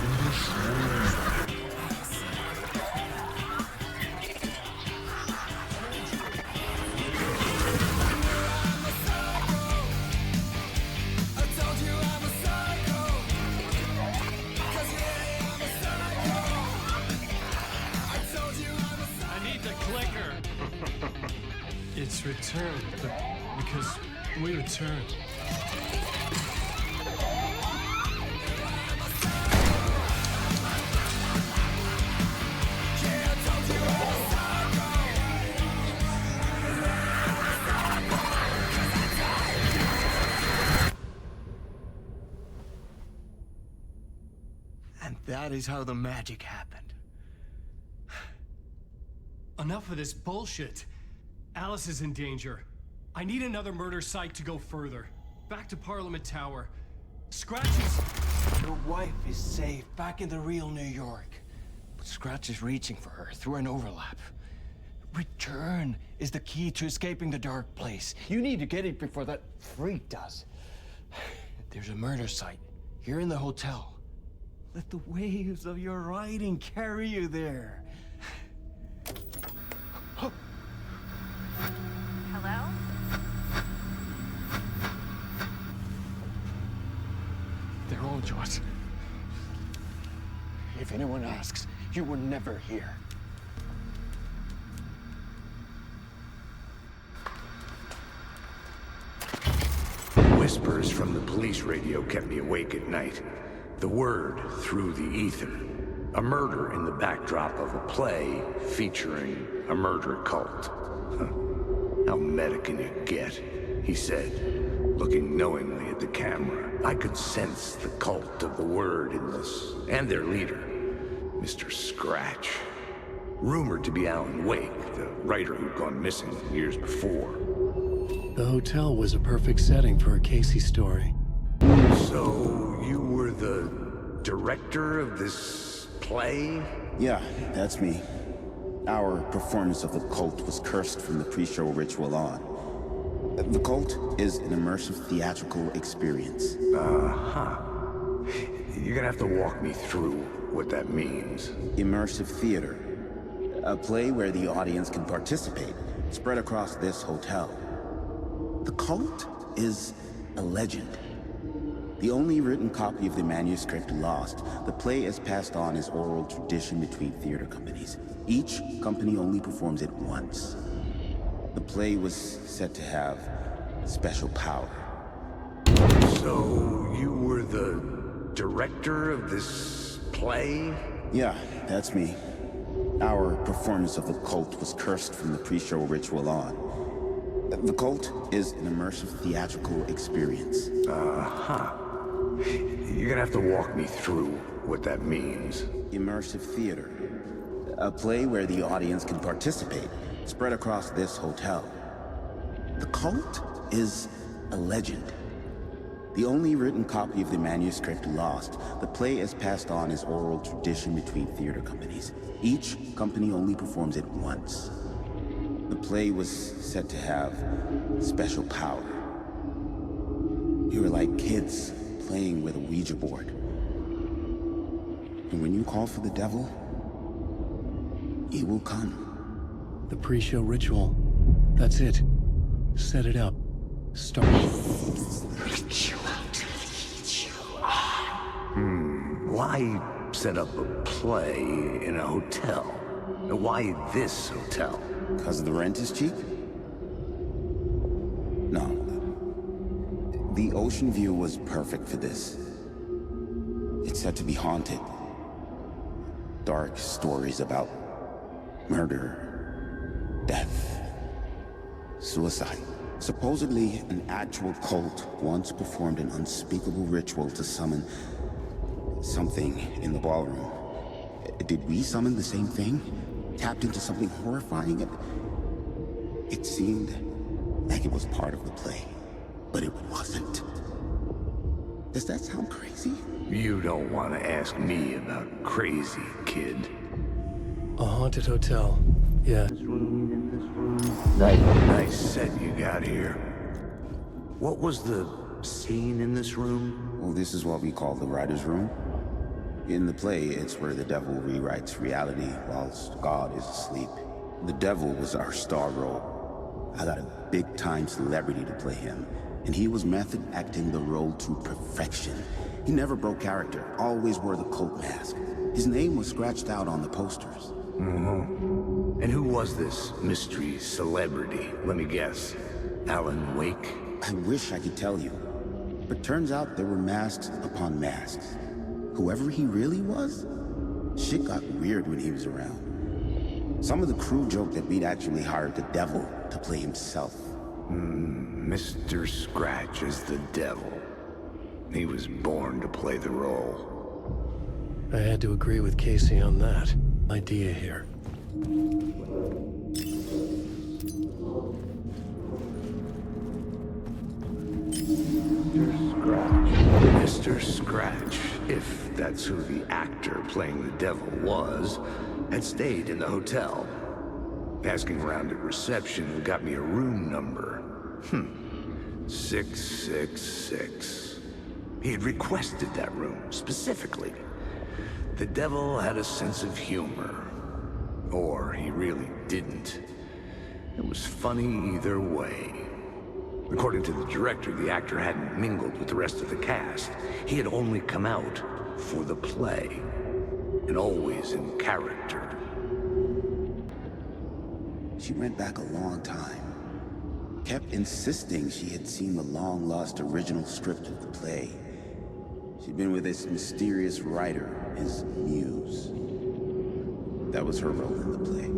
in this room. It's Return, because we return. And that is how the magic happened. Enough of this bullshit. Alice is in danger. I need another murder site to go further. Back to Parliament Tower. Scratch is... Your wife is safe, back in the real New York. But Scratch is reaching for her through an overlap. Return is the key to escaping the dark place. You need to get it before that freak does. There's a murder site here in the hotel. Let the waves of your writing carry you there. Hello? They're all yours. If anyone asks, you were never here. Whispers from the police radio kept me awake at night. The word through the ether. A murder in the backdrop of a play featuring a murder cult. How meta can you get? He said, looking knowingly at the camera. I could sense the cult of the word in this, and their leader, Mr. Scratch. Rumored to be Alan Wake, the writer who'd gone missing years before. The hotel was a perfect setting for a Casey story. So, you were the director of this play? Yeah, that's me. Our performance of the cult was cursed from the pre-show ritual on. The cult is an immersive theatrical experience. Uh-huh. You're gonna have to walk me through what that means. Immersive theater. A play where the audience can participate, spread across this hotel. The cult is a legend. The only written copy of the manuscript lost, the play is passed on as oral tradition between theater companies. Each company only performs it once. The play was said to have special power. So, you were the director of this play? Yeah, that's me. Our performance of the cult was cursed from the pre-show ritual on. The cult is an immersive theatrical experience. Uh-huh. You're gonna have to walk me through what that means. Immersive theater. A play where the audience can participate, spread across this hotel. The cult is a legend. The only written copy of the manuscript lost, the play is passed on as oral tradition between theater companies. Each company only performs it once. The play was said to have special power. You were like kids playing with a Ouija board. And when you call for the devil, he will come. The pre-show ritual. That's it. Set it up. Start. Why set up a play in a hotel? Why this hotel? Because the rent is cheap? No. The ocean view was perfect for this. It's said to be haunted. Dark stories about murder, death, suicide. Supposedly, an actual cult once performed an unspeakable ritual to summon something in the ballroom. Did we summon the same thing? Tapped into something horrifying? It seemed like it was part of the play, but it wasn't. Does that sound crazy? You don't want to ask me about crazy, kid. A haunted hotel. Yeah. Nice set you got here. What was the scene in this room? Well, this is what we call the writer's room. In the play, it's where the devil rewrites reality whilst God is asleep. The devil was our star role. I got a big-time celebrity to play him, and he was method acting the role to perfection. He never broke character, always wore the cult mask. His name was scratched out on the posters. Mm-hmm. And who was this mystery celebrity? Let me guess. Alan Wake? I wish I could tell you, but turns out there were masks upon masks. Whoever he really was, shit got weird when he was around. Some of the crew joked that we'd actually hired the devil to play himself. Mr. Scratch is the devil. He was born to play the role. I had to agree with Casey on that. Idea here. Mr. Scratch, if that's who the actor playing the devil was, had stayed in the hotel. Asking around at reception got me a room number. 666. He had requested that room, specifically. The devil had a sense of humor. Or he really didn't. It was funny either way. According to the director, the actor hadn't mingled with the rest of the cast. He had only come out for the play, and always in character. She went back a long time. Kept insisting she had seen the long-lost original script of the play. She'd been with this mysterious writer, his muse. That was her role in the play.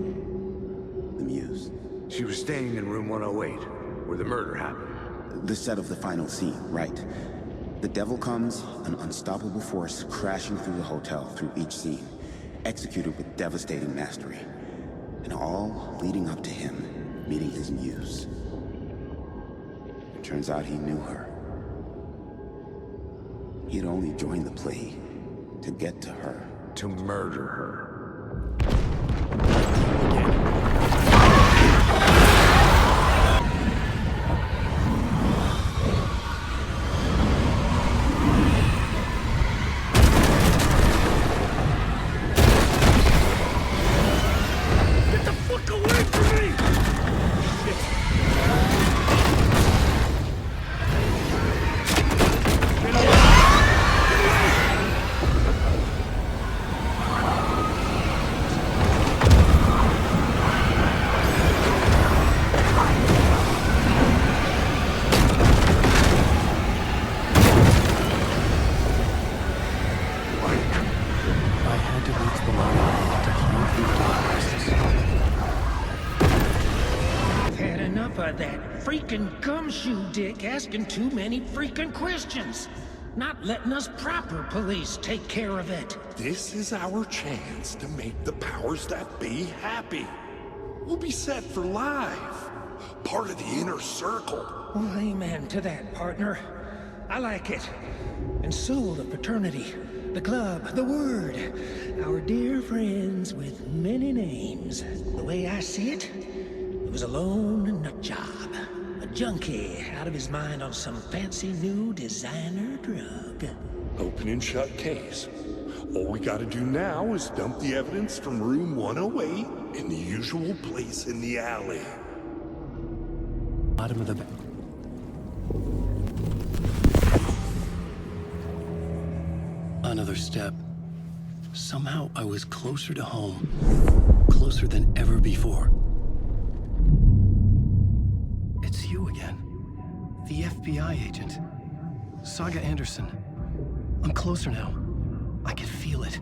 The muse. She was staying in room 108, where the murder happened. The set of the final scene, right. The devil comes, an unstoppable force crashing through the hotel through each scene, executed with devastating mastery. And all leading up to him meeting his muse. It turns out he knew her. He had only joined the play to get to her. To murder her. Gumshoe dick asking too many freaking questions. Not letting us proper police take care of it. This is our chance to make the powers that be happy. We'll be set for life. Part of the inner circle. Well, amen to that, partner. I like it. And so the fraternity, the club, the word. Our dear friends with many names. The way I see it, it was a lone nut job. A junkie out of his mind on some fancy new designer drug. Open and shut case. All we gotta do now is dump the evidence from room 108 in the usual place in the alley. Bottom of the bed. Another step. Somehow I was closer to home. Closer than ever before. It's you again. The FBI agent. Saga Anderson. I'm closer now. I can feel it.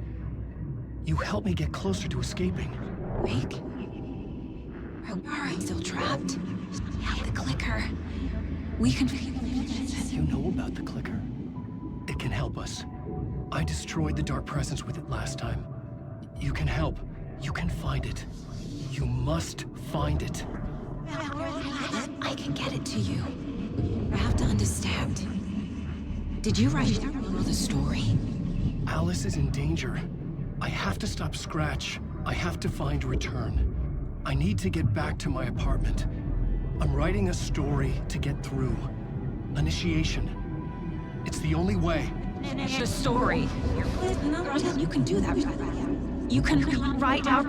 You helped me get closer to escaping. Wake? Are you still trapped? The clicker. We can... You know about the clicker? It can help us. I destroyed the dark presence with it last time. You can help. You can find it. You must find it. I can get it to you. I have to understand. Did you write the story? Alice is in danger. I have to stop Scratch. I have to find Return. I need to get back to my apartment. I'm writing a story to get through. Initiation. It's the only way. The story. You can do that. You can write out...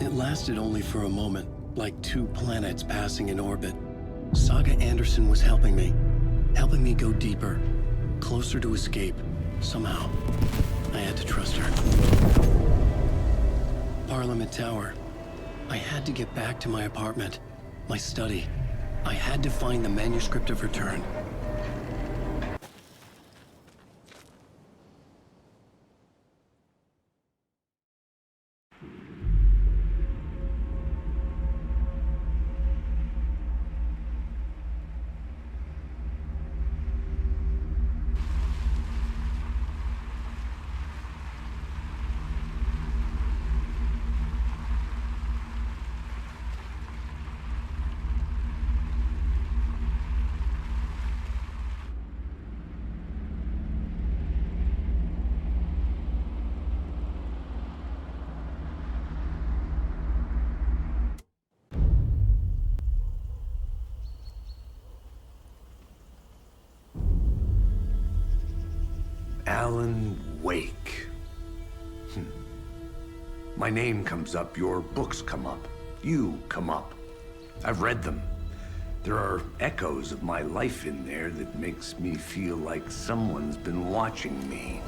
It lasted only for a moment, like two planets passing in orbit. Saga Anderson was helping me go deeper, closer to escape, somehow. I had to trust her. Parliament Tower. I had to get back to my apartment, my study. I had to find the manuscript of Return. Alan Wake. My name comes up, your books come up, you come up. I've read them. There are echoes of my life in there that makes me feel like someone's been watching me.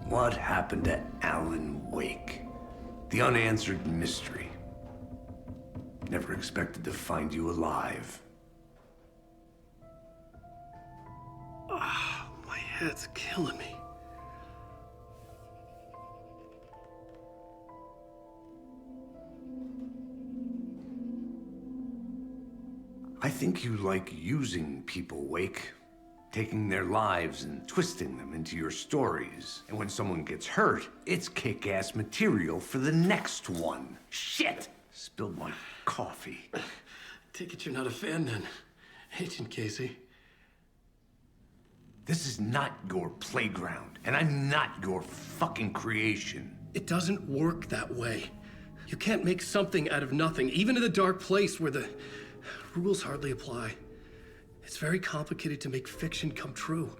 What happened to Alan Wake? The unanswered mystery. Never expected to find you alive. My head's killing me. I think you like using people, Wake. Taking their lives and twisting them into your stories. And when someone gets hurt, it's kick-ass material for the next one. Shit! Spilled my coffee. Take it you're not a fan then, Agent Casey. This is not your playground, and I'm not your fucking creation. It doesn't work that way. You can't make something out of nothing, even in the dark place where the rules hardly apply. It's very complicated to make fiction come true.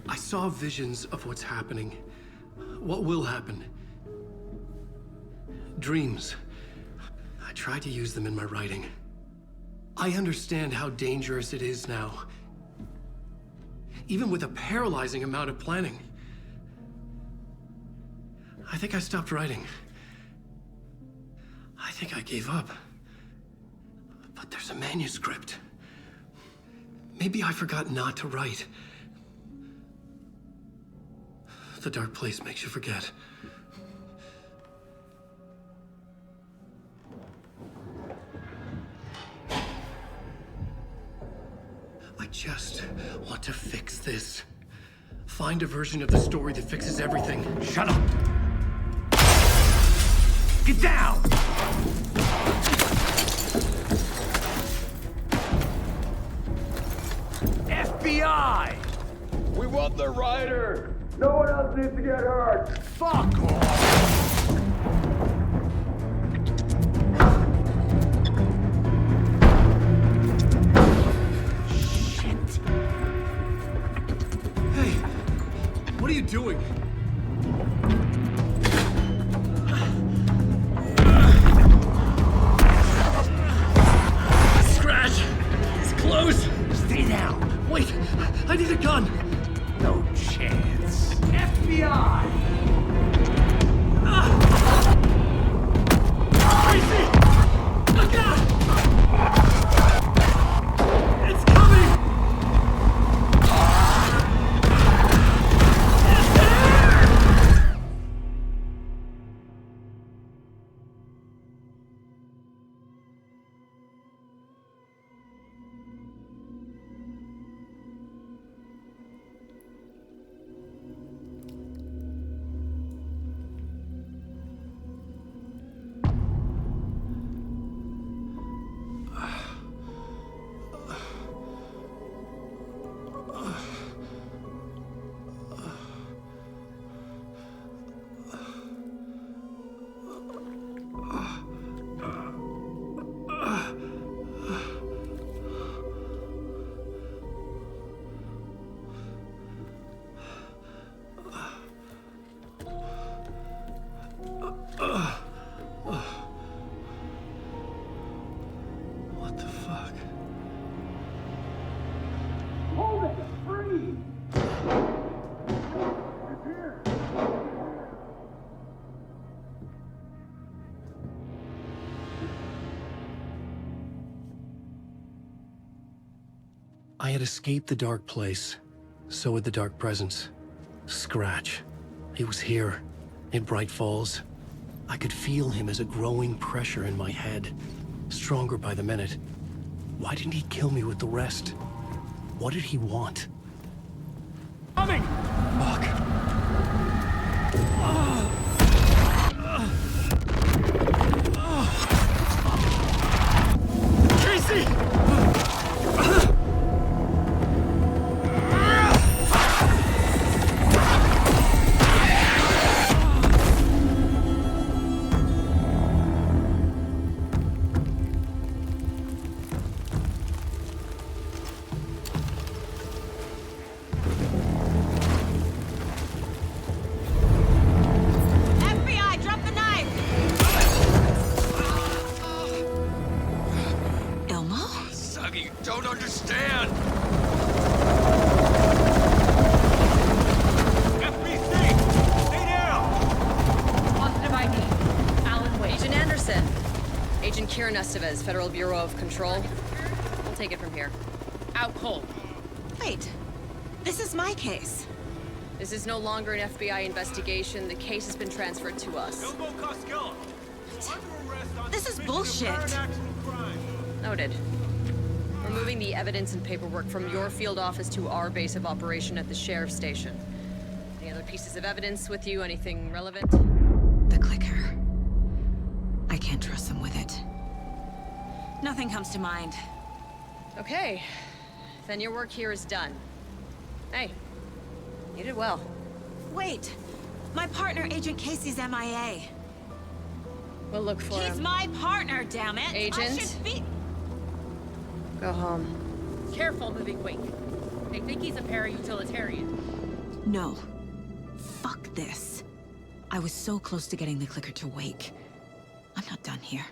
I saw visions of what's happening, what will happen. Dreams. I tried to use them in my writing. I understand how dangerous it is now. Even with a paralyzing amount of planning. I think I stopped writing. I think I gave up. But there's a manuscript. Maybe I forgot not to write. The dark place makes you forget. I just want to fix this. Find a version of the story that fixes everything. Shut up! Get down! FBI! We want the rider! No one else needs to get hurt! Fuck off! What are you doing? Scratch! It's close! Stay down! Wait! I need a gun! No chance. FBI! Tracy! Look out! It's coming! What the fuck? Hold it! Freeze! It's here! I had escaped the dark place. So had the dark presence. Scratch. He was here, in Bright Falls. I could feel him as a growing pressure in my head. Stronger by the minute. Why didn't he kill me with the rest? What did he want? Coming! Fuck. Casey! FBI, drop the knife! Elmo? Suggy, you don't understand! FBC! Stay down! Positive ID. Alan Wake. Agent Anderson. Agent Kieran Estevez, Federal Bureau of Control. We'll take it from here. Out cold. Wait. This is my case. This is no longer an FBI investigation. The case has been transferred to us. Bilbo Costello! This is bullshit. Noted. We're moving the evidence and paperwork from your field office to our base of operation at the sheriff's station. Any other pieces of evidence with you? Anything relevant? The clicker. I can't trust them with it. Nothing comes to mind. Okay. Then your work here is done. Hey, you did well. Wait. My partner, Agent Casey's MIA. We'll look for him. He's my partner, damn it! Agent? I should be... Go home. Careful, moving wake. They think he's a para-utilitarian. No. Fuck this. I was so close to getting the clicker to wake. I'm not done here.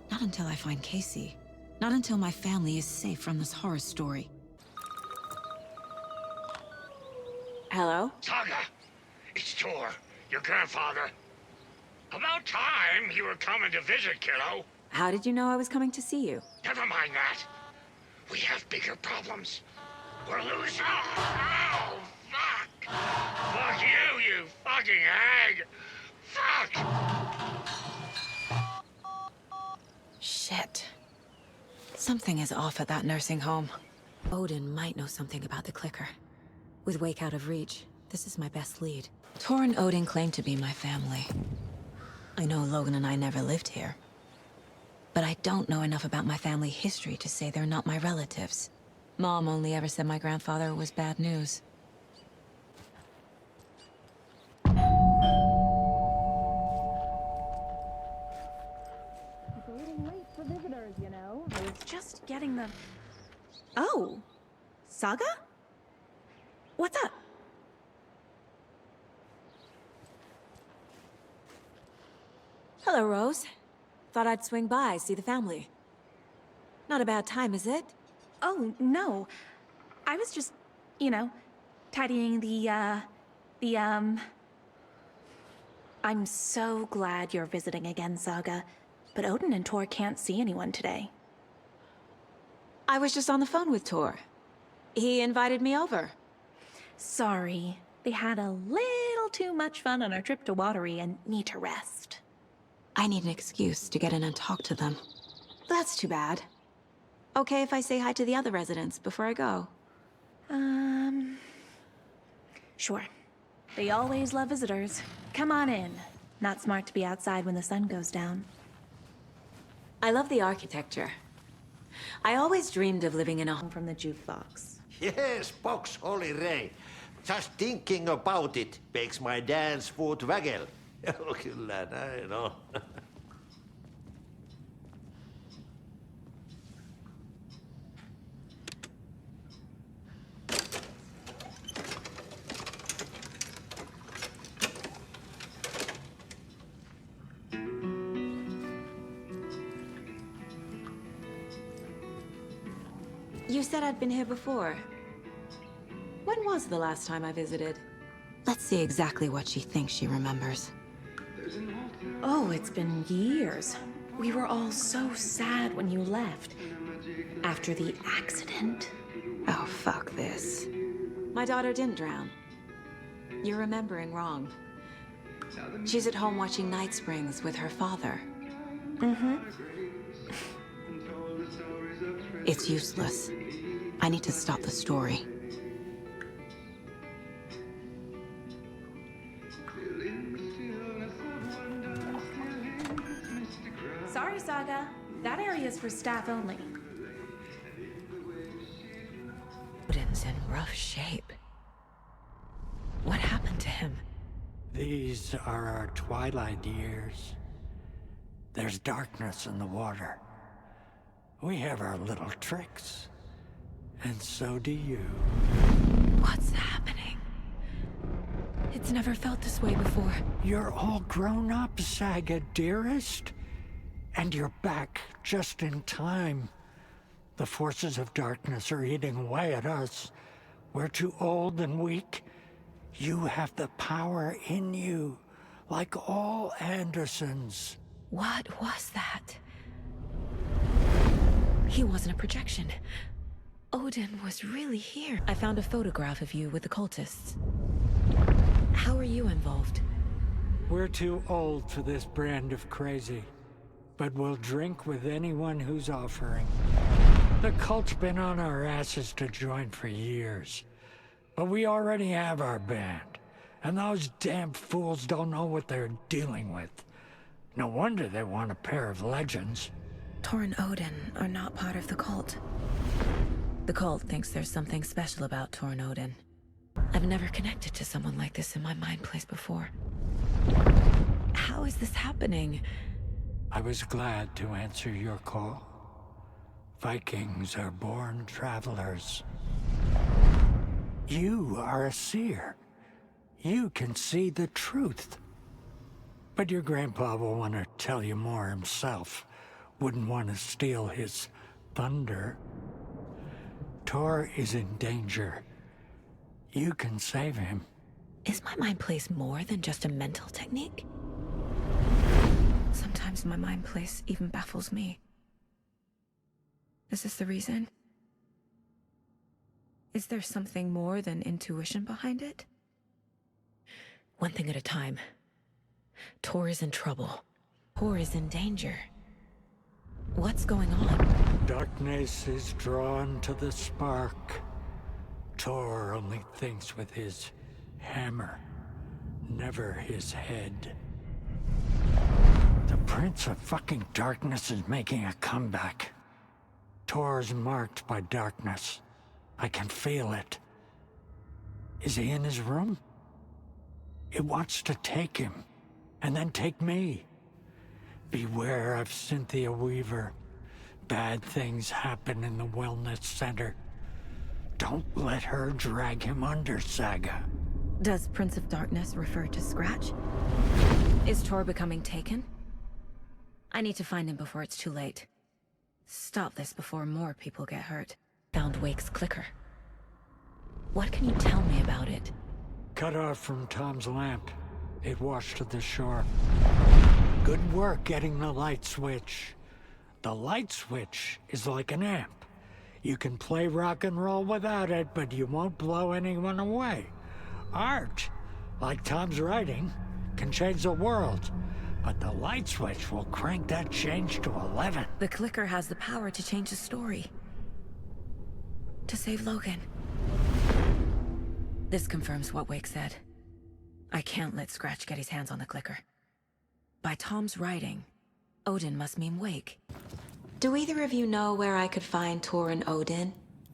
Not until I find Casey. Not until my family is safe from this horror story. Hello? Saga, it's Tor, your grandfather. About time you were coming to visit, kiddo. How did you know I was coming to see you? Never mind that. We have bigger problems. We're losing. Oh, fuck. Fuck you, you fucking hag. Fuck. Shit. Something is off at that nursing home. Odin might know something about the clicker. With Wake out of reach, this is my best lead. Tor and Odin claim to be my family. I know Logan and I never lived here. But I don't know enough about my family history to say they're not my relatives. Mom only ever said my grandfather was bad news. It's getting late for visitors, you know. I was just getting the... Oh! Saga? What's up? Hello, Rose. Thought I'd swing by, see the family. Not a bad time, is it? Oh, no. I was just, you know, tidying I'm so glad you're visiting again, Saga. But Odin and Tor can't see anyone today. I was just on the phone with Tor. He invited me over. Sorry. They had a little too much fun on our trip to Watery and need to rest. I need an excuse to get in and talk to them. That's too bad. Okay if I say hi to the other residents before I go? Sure. They always love visitors. Come on in. Not smart to be outside when the sun goes down. I love the architecture. I always dreamed of living in a home from the jukebox. Yes, box Holy Ray. Just thinking about it makes my dance foot waggle. Oh, kyllä näin on. You said I'd been here before. When was the last time I visited? Let's see exactly what she thinks she remembers. Oh, it's been years. We were all so sad when you left. After the accident. Oh, fuck this. My daughter didn't drown. You're remembering wrong. She's at home watching Night Springs with her father. Mm-hmm. It's useless. I need to stop the story. Sorry, Saga. That area's for staff only. Odin's in rough shape. What happened to him? These are our twilight years. There's darkness in the water. We have our little tricks. And so do you. What's happening? It's never felt this way before. You're all grown up, Saga, dearest. And you're back just in time. The forces of darkness are eating away at us. We're too old and weak. You have the power in you, like all Andersons. What was that? He wasn't a projection. Odin was really here. I found a photograph of you with the cultists. How are you involved? We're too old for this brand of crazy, but we'll drink with anyone who's offering. The cult's been on our asses to join for years, but we already have our band, and those damn fools don't know what they're dealing with. No wonder they want a pair of legends. Tor and Odin are not part of the cult. The cult thinks there's something special about Tor and Odin. I've never connected to someone like this in my mind place before. How is this happening? I was glad to answer your call. Vikings are born travelers. You are a seer. You can see the truth. But your grandpa will want to tell you more himself. Wouldn't want to steal his thunder. Tor is in danger. You can save him. Is my mind place more than just a mental technique? Sometimes my mind place even baffles me. Is this the reason? Is there something more than intuition behind it? One thing at a time. Tor is in trouble. Tor is in danger. What's going on? Darkness is drawn to the spark. Tor only thinks with his hammer, never his head. The Prince of fucking Darkness is making a comeback. Tor's marked by darkness. I can feel it. Is he in his room? It wants to take him, and then take me. Beware of Cynthia Weaver. Bad things happen in the wellness center. Don't let her drag him under, Saga. Does Prince of Darkness refer to Scratch? Is Tor becoming taken? I need to find him before it's too late. Stop this before more people get hurt. Found Wake's clicker. What can you tell me about it? Cut off from Tom's lamp. It washed to the shore. Good work getting the light switch. The light switch is like an amp. You can play rock and roll without it, but you won't blow anyone away. Art, like Tom's writing, can change the world. But the light switch will crank that change to 11. The clicker has the power to change the story. To save Logan. This confirms what Wake said. I can't let Scratch get his hands on the clicker. By Tom's writing, Odin must mean Wake. Do either of you know where I could find Tor and Odin?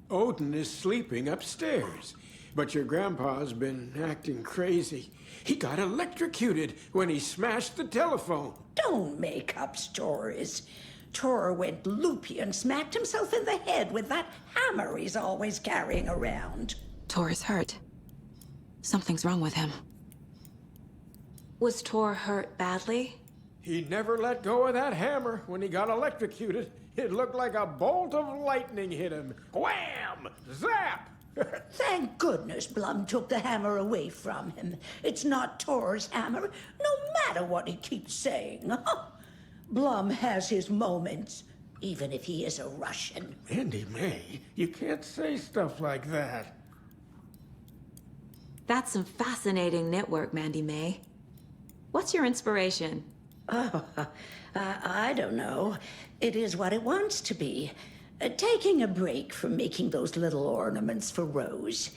Odin is sleeping upstairs, but your grandpa's been acting crazy. He got electrocuted when he smashed the telephone. Don't make up stories. Tor went loopy and smacked himself in the head with that hammer he's always carrying around. Tor is hurt. Something's wrong with him. Was Tor hurt badly? He never let go of that hammer when he got electrocuted. It looked like a bolt of lightning hit him. Wham! Zap! Thank goodness Blum took the hammer away from him. It's not Tor's hammer, no matter what he keeps saying. Blum has his moments, even if he is a Russian. Mandy May, you can't say stuff like that. That's some fascinating network, Mandy May. What's your inspiration? Oh, I don't know. It is what it wants to be. Taking a break from making those little ornaments for Rose.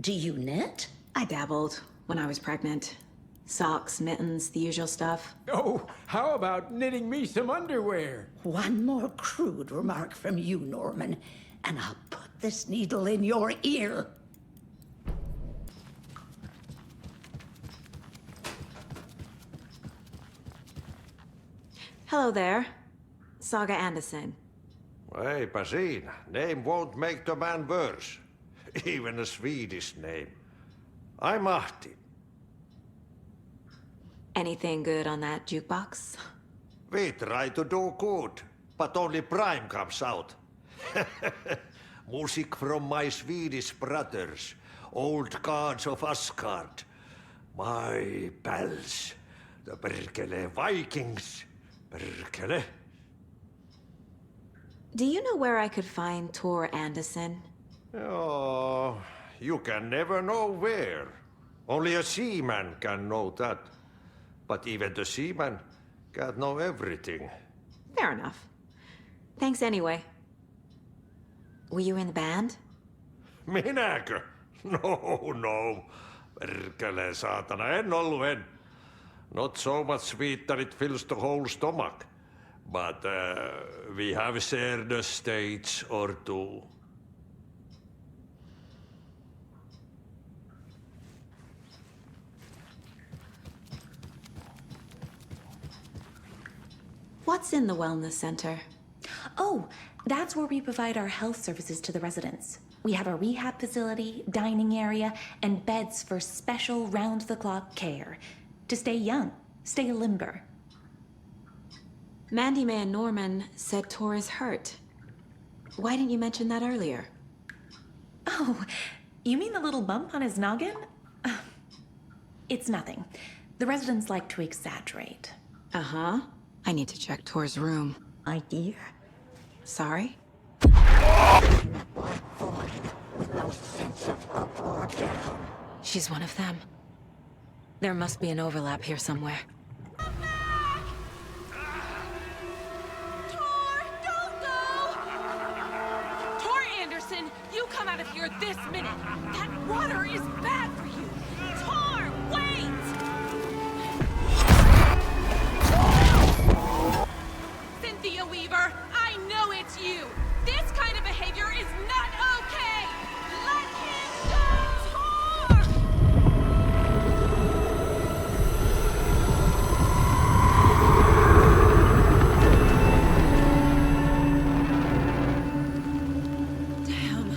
Do you knit? I dabbled when I was pregnant. Socks, mittens, the usual stuff. Oh, how about knitting me some underwear? One more crude remark from you, Norman, and I'll put this needle in your ear. Hello there. Saga Anderson. Eipä siinä. Name won't make the man worse. Even a Swedish name. I'm Ahti. Anything good on that jukebox? We try to do good, but only Prime comes out. Music from my Swedish brothers, old gods of Asgard. My pals, the Perkele Vikings. Perkele. Do you know where I could find Tor Anderson? Oh, you can never know where. Only a seaman can know that. But even the seaman can't know everything. Fair enough. Thanks anyway. Were you in the band? Minäkö? No. Perkele saatana, en ollut en. Not so much sweet that it fills the whole stomach. But we have shared a stage or two. What's in the wellness center? Oh, that's where we provide our health services to the residents. We have a rehab facility, dining area, and beds for special round-the-clock care. To stay young, stay limber. Mandy May and Norman said Tor is hurt. Why didn't you mention that earlier? Oh, you mean the little bump on his noggin? It's nothing. The residents like to exaggerate. Uh-huh. I need to check Tor's room. Idea? Sorry? She's one of them. There must be an overlap here somewhere. Tor! here this minute! That water is bad for you! Tor, wait! Cynthia Weaver, I know it's you! This kind of behavior is not okay! Let him go! Tor! Damn.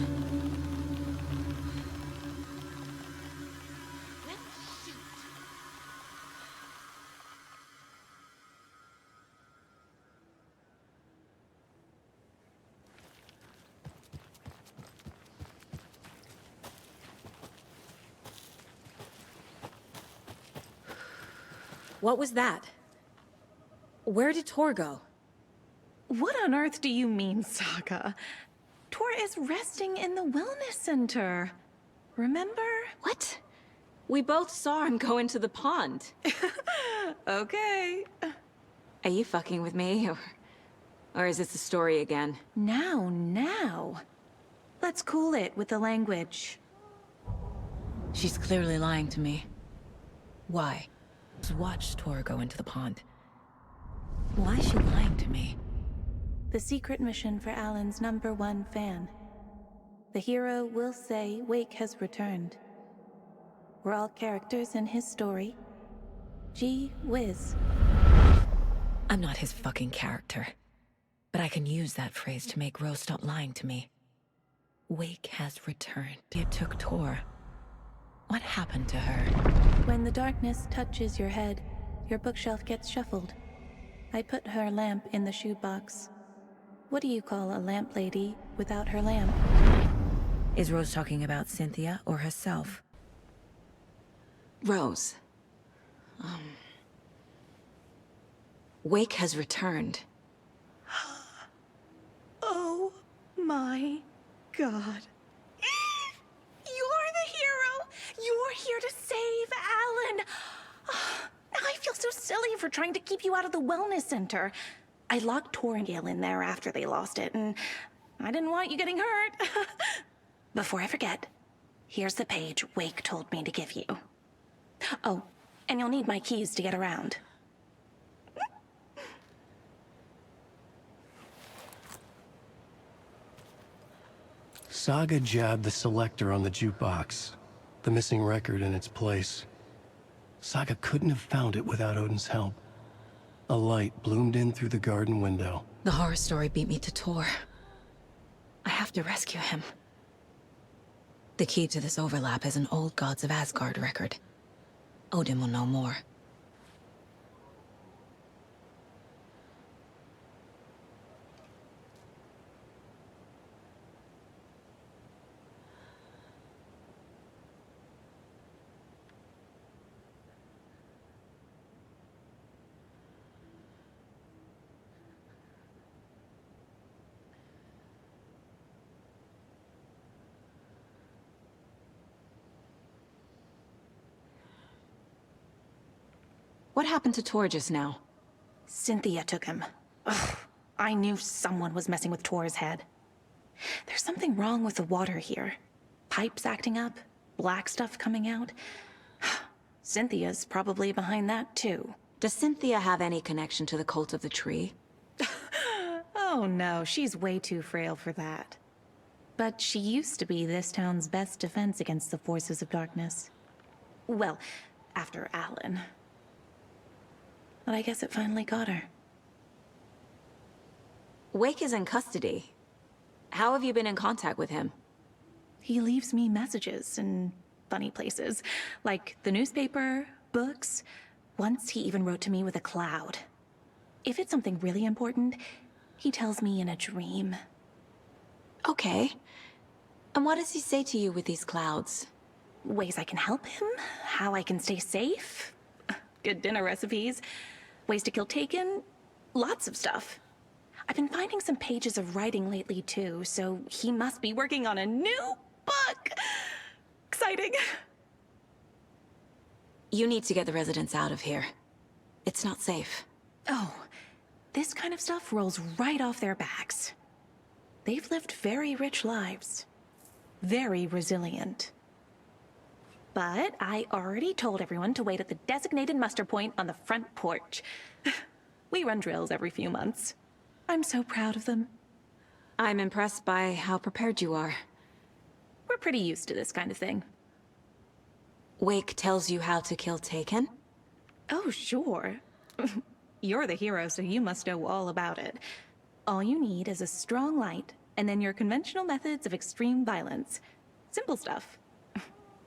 What was that? Where did Tor go? What on earth do you mean, Saga? Tor is resting in the wellness center. Remember? What? We both saw him go into the pond. Okay. Are you fucking with me, or is this a story again? Now. Let's cool it with the language. She's clearly lying to me. Why? Watched Tor go into the pond. Why is she lying to me? The secret mission for Alan's #1 fan. The hero will say Wake has returned. We're all characters in his story. Gee whiz. I'm not his fucking character. But I can use that phrase to make Rose stop lying to me. Wake has returned. It took Tor. What happened to her? When the darkness touches your head, your bookshelf gets shuffled. I put her lamp in the shoebox. What do you call a lamp lady without her lamp? Is Rose talking about Cynthia or herself? Rose. Wake has returned. Oh my God. You're the hero! You're here to save Alan! I feel so silly for trying to keep you out of the wellness center. I locked Tor and Gale in there after they lost it, and I didn't want you getting hurt. Before I forget, here's the page Wake told me to give you. Oh, and you'll need my keys to get around. Saga jabbed the selector on the jukebox, the missing record in its place. Saga couldn't have found it without Odin's help. A light bloomed in through the garden window. The horror story beat me to Tor. I have to rescue him. The key to this overlap is an old Gods of Asgard record. Odin will know more. What happened to Tor just now? Cynthia took him. Ugh, I knew someone was messing with Tor's head. There's something wrong with the water here. Pipes acting up, black stuff coming out. Cynthia's probably behind that too. Does Cynthia have any connection to the cult of the tree? Oh no, she's way too frail for that. But she used to be this town's best defense against the forces of darkness. Well, after Alan. But I guess it finally got her. Wake is in custody. How have you been in contact with him? He leaves me messages in funny places, like the newspaper, books. Once he even wrote to me with a cloud. If it's something really important, he tells me in a dream. Okay. And what does he say to you with these clouds? Ways I can help him, how I can stay safe, good dinner recipes, ways to kill Taken, lots of stuff. I've been finding some pages of writing lately too, so he must be working on a new book. Exciting. You need to get the residents out of here. It's not safe. Oh, this kind of stuff rolls right off their backs. They've lived very rich lives. very resilient. But I already told everyone to wait at the designated muster point on the front porch. We run drills every few months. I'm so proud of them. I'm impressed by how prepared you are. We're pretty used to this kind of thing. Wake tells you how to kill Taken? Oh, sure. You're the hero, so you must know all about it. All you need is a strong light, and then your conventional methods of extreme violence. Simple stuff.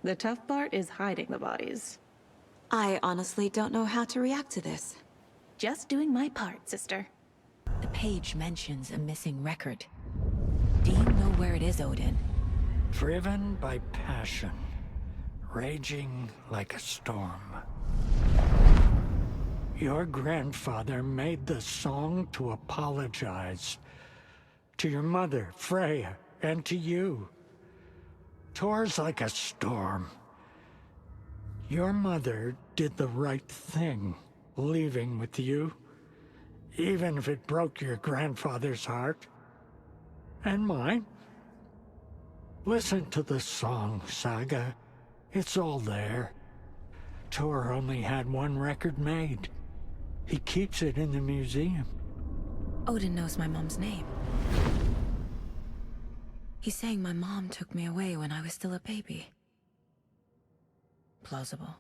The tough part is hiding the bodies. I honestly don't know how to react to this. Just doing my part, sister. The page mentions a missing record. Do you know where it is, Odin? Driven by passion, raging like a storm. Your grandfather made the song to apologize. To your mother, Freya, and to you. Tor's like a storm. Your mother did the right thing, leaving with you. Even if it broke your grandfather's heart. And mine. Listen to the song, Saga. It's all there. Tor only had one record made. He keeps it in the museum. Odin knows my mom's name. He's saying my mom took me away when I was still a baby. Plausible.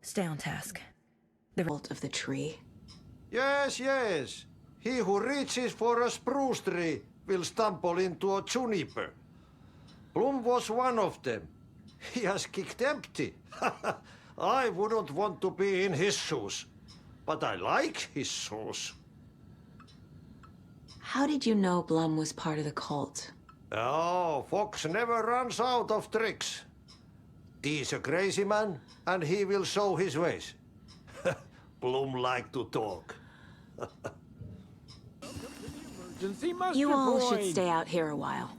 Stay on task. The result of the tree. Yes, yes. He who reaches for a spruce tree will stumble into a juniper. Bloom was one of them. He has kicked empty. I wouldn't want to be in his shoes. But I like his shoes. How did you know Blum was part of the cult? Oh, Fox never runs out of tricks. He's a crazy man, and he will show his ways. Bloom like to talk. You all should stay out here a while.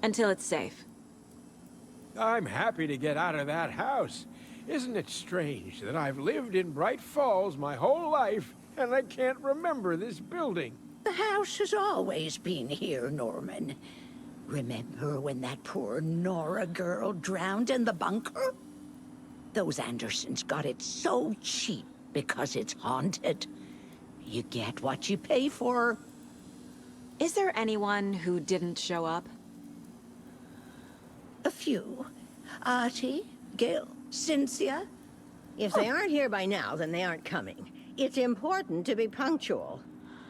Until it's safe. I'm happy to get out of that house. Isn't it strange that I've lived in Bright Falls my whole life, and I can't remember this building? The house has always been here, Norman. Remember when that poor Nora girl drowned in the bunker? Those Andersons got it so cheap because it's haunted. You get what you pay for. Is there anyone who didn't show up? A few. Artie, Gil, Cynthia. If they aren't here by now, then they aren't coming. It's important to be punctual.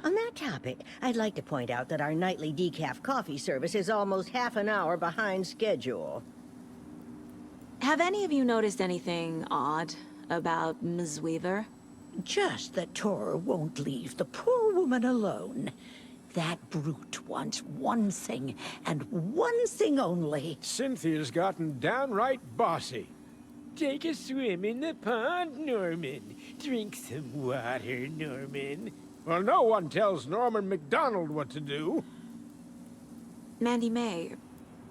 On that topic, I'd like to point out that our nightly decaf coffee service is almost half an hour behind schedule. Have any of you noticed anything odd about Ms. Weaver? Just that Tor won't leave the poor woman alone. That brute wants one thing, and one thing only. Cynthia's gotten downright bossy. Take a swim in the pond, Norman. Drink some water, Norman. Well, no one tells Norman MacDonald what to do. Mandy May,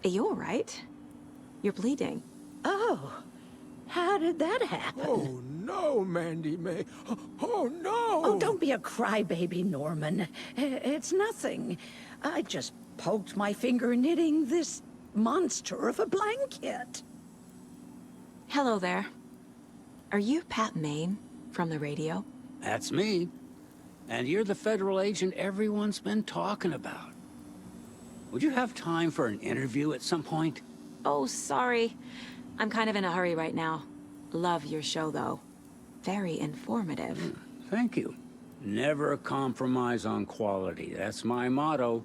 are you all right? You're bleeding. Oh, how did that happen? Oh, no, Mandy May. Oh, no! Oh, don't be a crybaby, Norman. It's nothing. I just poked my finger knitting this monster of a blanket. Hello there. Are you Pat Maine from the radio? That's me. And you're the federal agent everyone's been talking about. Would you have time for an interview at some point? Oh, sorry. I'm kind of in a hurry right now. Love your show, though. Very informative. Thank you. Never compromise on quality. That's my motto.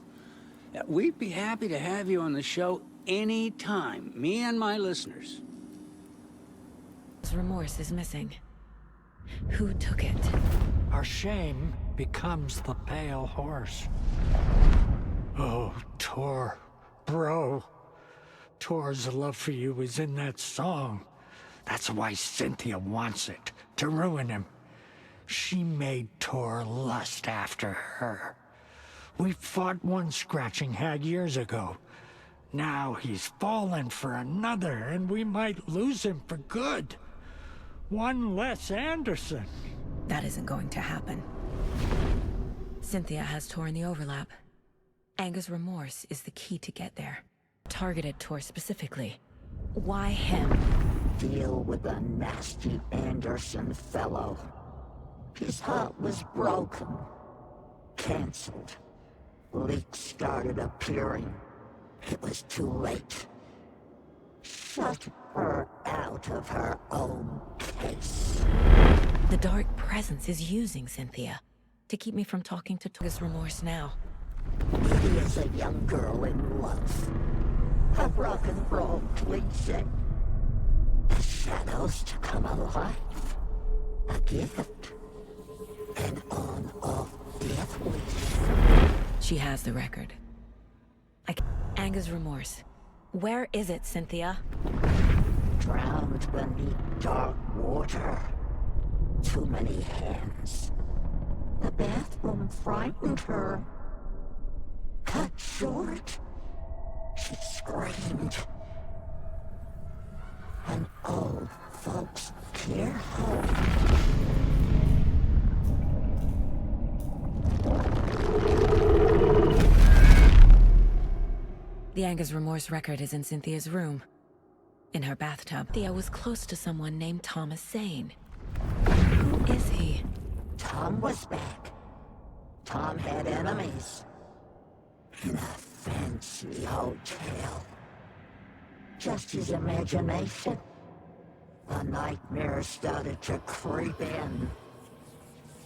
We'd be happy to have you on the show anytime, me and my listeners. Remorse is missing. Who took it? Our shame becomes the pale horse. Oh, Tor, bro. Tor's love for you is in that song. That's why Cynthia wants it, to ruin him. She made Tor lust after her. We fought one scratching hag years ago. Now he's fallen for another, and we might lose him for good. One less Anderson. That isn't going to happen. Cynthia has Tor in the overlap. Anger's remorse is the key to get there. Targeted Tor specifically. Why him? Deal with the nasty Anderson fellow. His heart was broken. Cancelled. Leaks started appearing. It was too late. Shut her out of her own case. The dark presence is using Cynthia to keep me from talking to Tor's remorse now. Lydia's a young girl in love. A rock and roll cliche. The shadows to come alive. A gift. An on-off death wish. She has the record. Anger's remorse. Where is it, Cynthia? Drowned beneath dark water. Too many hands. The bathroom frightened her. Cut short. She screamed. An old folks' care home. The Anger's remorse record is in Cynthia's room. In her bathtub. Cynthia was close to someone named Thomas Zane. Who is he? Tom was back. Tom had enemies. In a fancy hotel. Just his imagination. The nightmare started to creep in.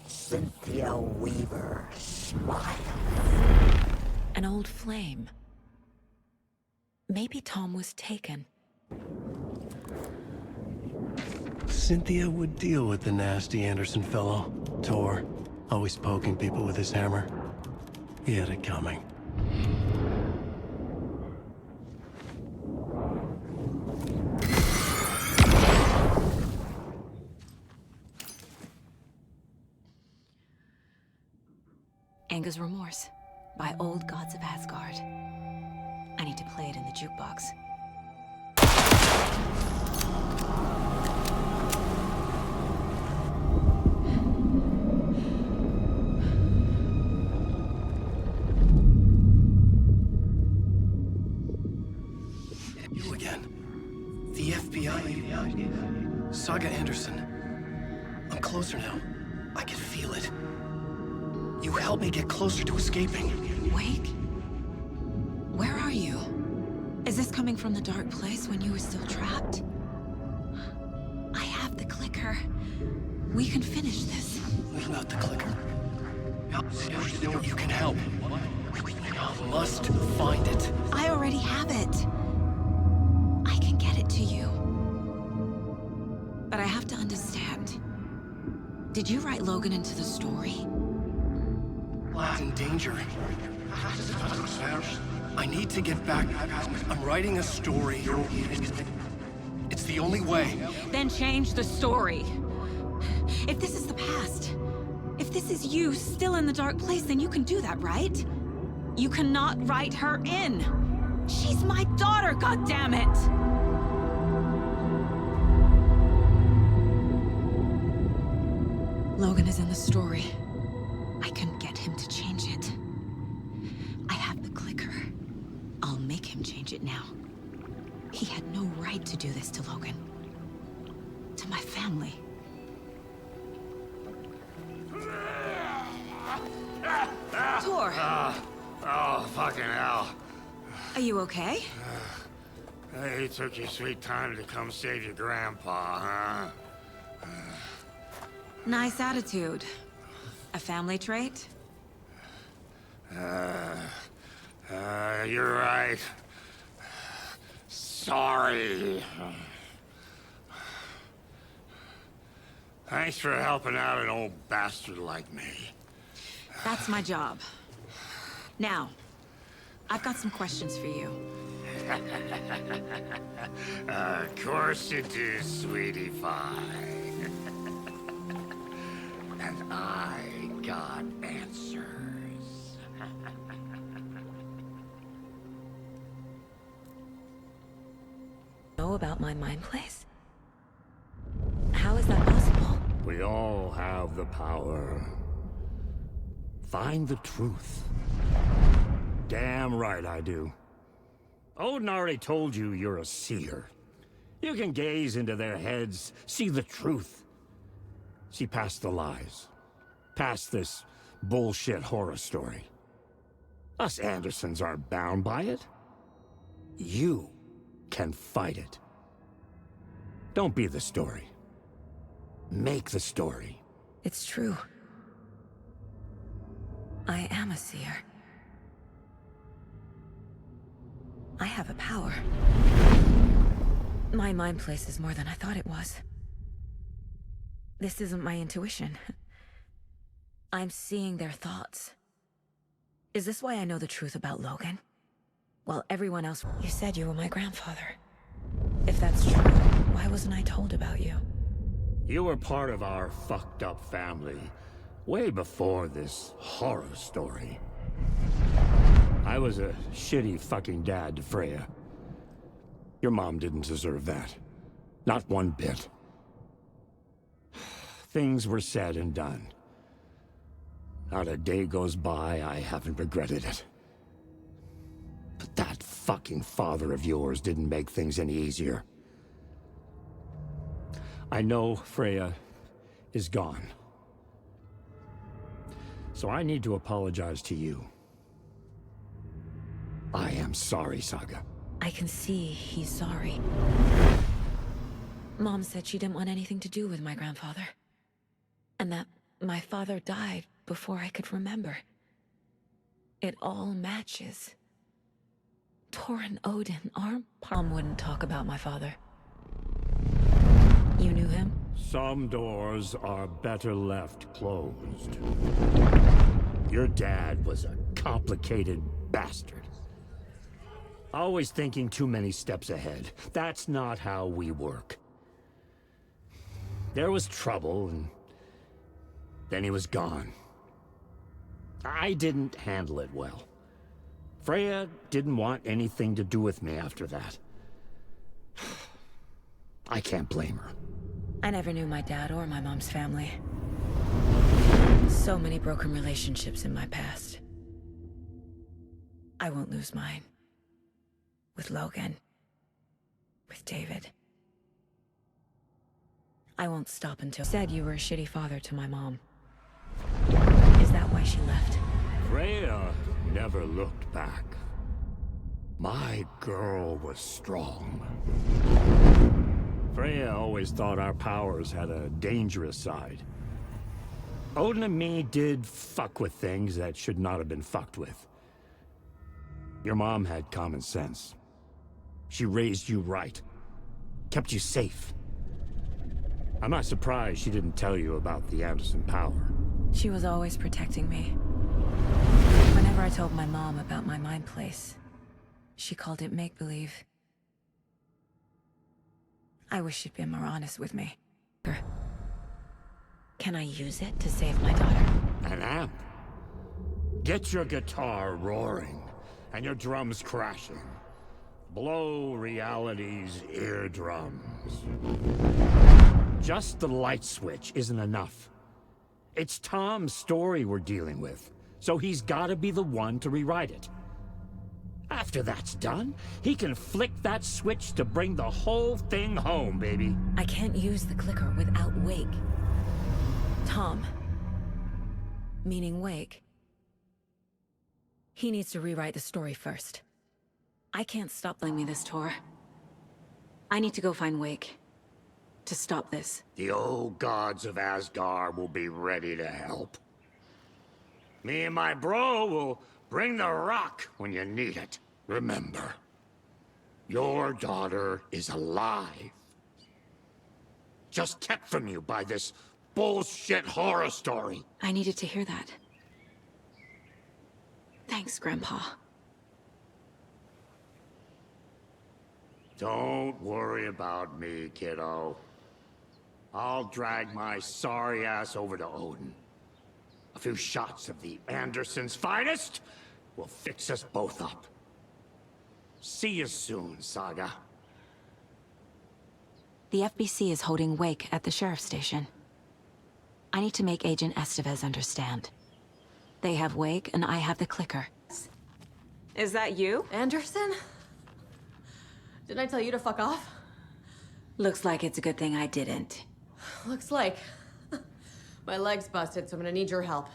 Cynthia Weaver smiled. An old flame. Maybe Tom was taken. Cynthia would deal with the nasty Anderson fellow. Tor, always poking people with his hammer. He had it coming. Anger's Remorse by Old Gods of Asgard. I need to play it in the jukebox. You again. The FBI. Saga Anderson. I'm closer now. I can feel it. You helped me get closer to escaping. Wake? Where are you? Is this coming from the dark place when you were still trapped? I have the clicker. We can finish this. Without the clicker. You can help. We must find it. I already have it. I can get it to you. But I have to understand. Did you write Logan into the story? In danger. I need to get back. I'm writing a story. It's the only way. Then change the story. If this is the past, if this is you still in the dark place, then you can do that, right? You cannot write her in. She's my daughter, goddammit! Logan is in the story. I can get him to change it. I have the clicker. I'll make him change it now. He had no right to do this to Logan. To my family. Tor! Oh, fucking hell. Are you okay? You took your sweet time to come save your grandpa, huh? Nice attitude. A family trait? You're right. Sorry. Thanks for helping out an old bastard like me. That's my job. Now, I've got some questions for you. Of course you do, sweetie pie. And I got answers. Know about my mind place? How is that possible? We all have the power. Find the truth. Damn right I do. Odin already told you you're a seer. You can gaze into their heads, see the truth. See past the lies. Past this bullshit horror story. Us Andersons aren't bound by it. You can fight it. Don't be the story. Make the story. It's true. I am a seer. I have a power. My mind place is more than I thought it was. This isn't my intuition. I'm seeing their thoughts. Is this why I know the truth about Logan? While everyone else... You said you were my grandfather. If that's true, why wasn't I told about you? You were part of our fucked up family, way before this horror story. I was a shitty fucking dad to Freya. Your mom didn't deserve that. Not one bit. Things were said and done. Not a day goes by I haven't regretted it. But that fucking father of yours didn't make things any easier. I know Freya is gone. So I need to apologize to you. I am sorry, Saga. I can see he's sorry. Mom said she didn't want anything to do with my grandfather. And that my father died before I could remember. It all matches. Tor and Odin aren't... Mom wouldn't talk about my father. You knew him? Some doors are better left closed. Your dad was a complicated bastard. Always thinking too many steps ahead. That's not how we work. There was trouble, and then he was gone. I didn't handle it well. Freya didn't want anything to do with me after that. I can't blame her. I never knew my dad or my mom's family. So many broken relationships in my past. I won't lose mine. With Logan. With David. I won't stop until... Said you were a shitty father to my mom. Is that why she left? Freya never looked back. My girl was strong. Freya always thought our powers had a dangerous side. Odin and me did fuck with things that should not have been fucked with. Your mom had common sense. She raised you right. Kept you safe. I'm not surprised she didn't tell you about the Anderson power. She was always protecting me. Whenever I told my mom about my mind place, she called it make-believe. I wish she'd been more honest with me. Can I use it to save my daughter? An amp. Get your guitar roaring and your drums crashing. Blow reality's eardrums. Just the light switch isn't enough. It's Tom's story we're dealing with, so he's gotta be the one to rewrite it. After that's done, he can flick that switch to bring the whole thing home, baby. I can't use the clicker without Wake. Tom, meaning Wake, he needs to rewrite the story first. I can't stop playing me this tour. I need to go find Wake. To stop this. The old gods of Asgard will be ready to help. Me and my bro will bring the rock when you need it. Remember, your daughter is alive. Just kept from you by this bullshit horror story. I needed to hear that. Thanks, Grandpa. Don't worry about me, kiddo. I'll drag my sorry ass over to Odin. A few shots of the Andersons' finest will fix us both up. See you soon, Saga. The FBC is holding Wake at the sheriff's station. I need to make Agent Estevez understand. They have Wake, and I have the clicker. Is that you? Anderson? Didn't I tell you to fuck off? Looks like it's a good thing I didn't. Looks like. My leg's busted, so I'm gonna need your help.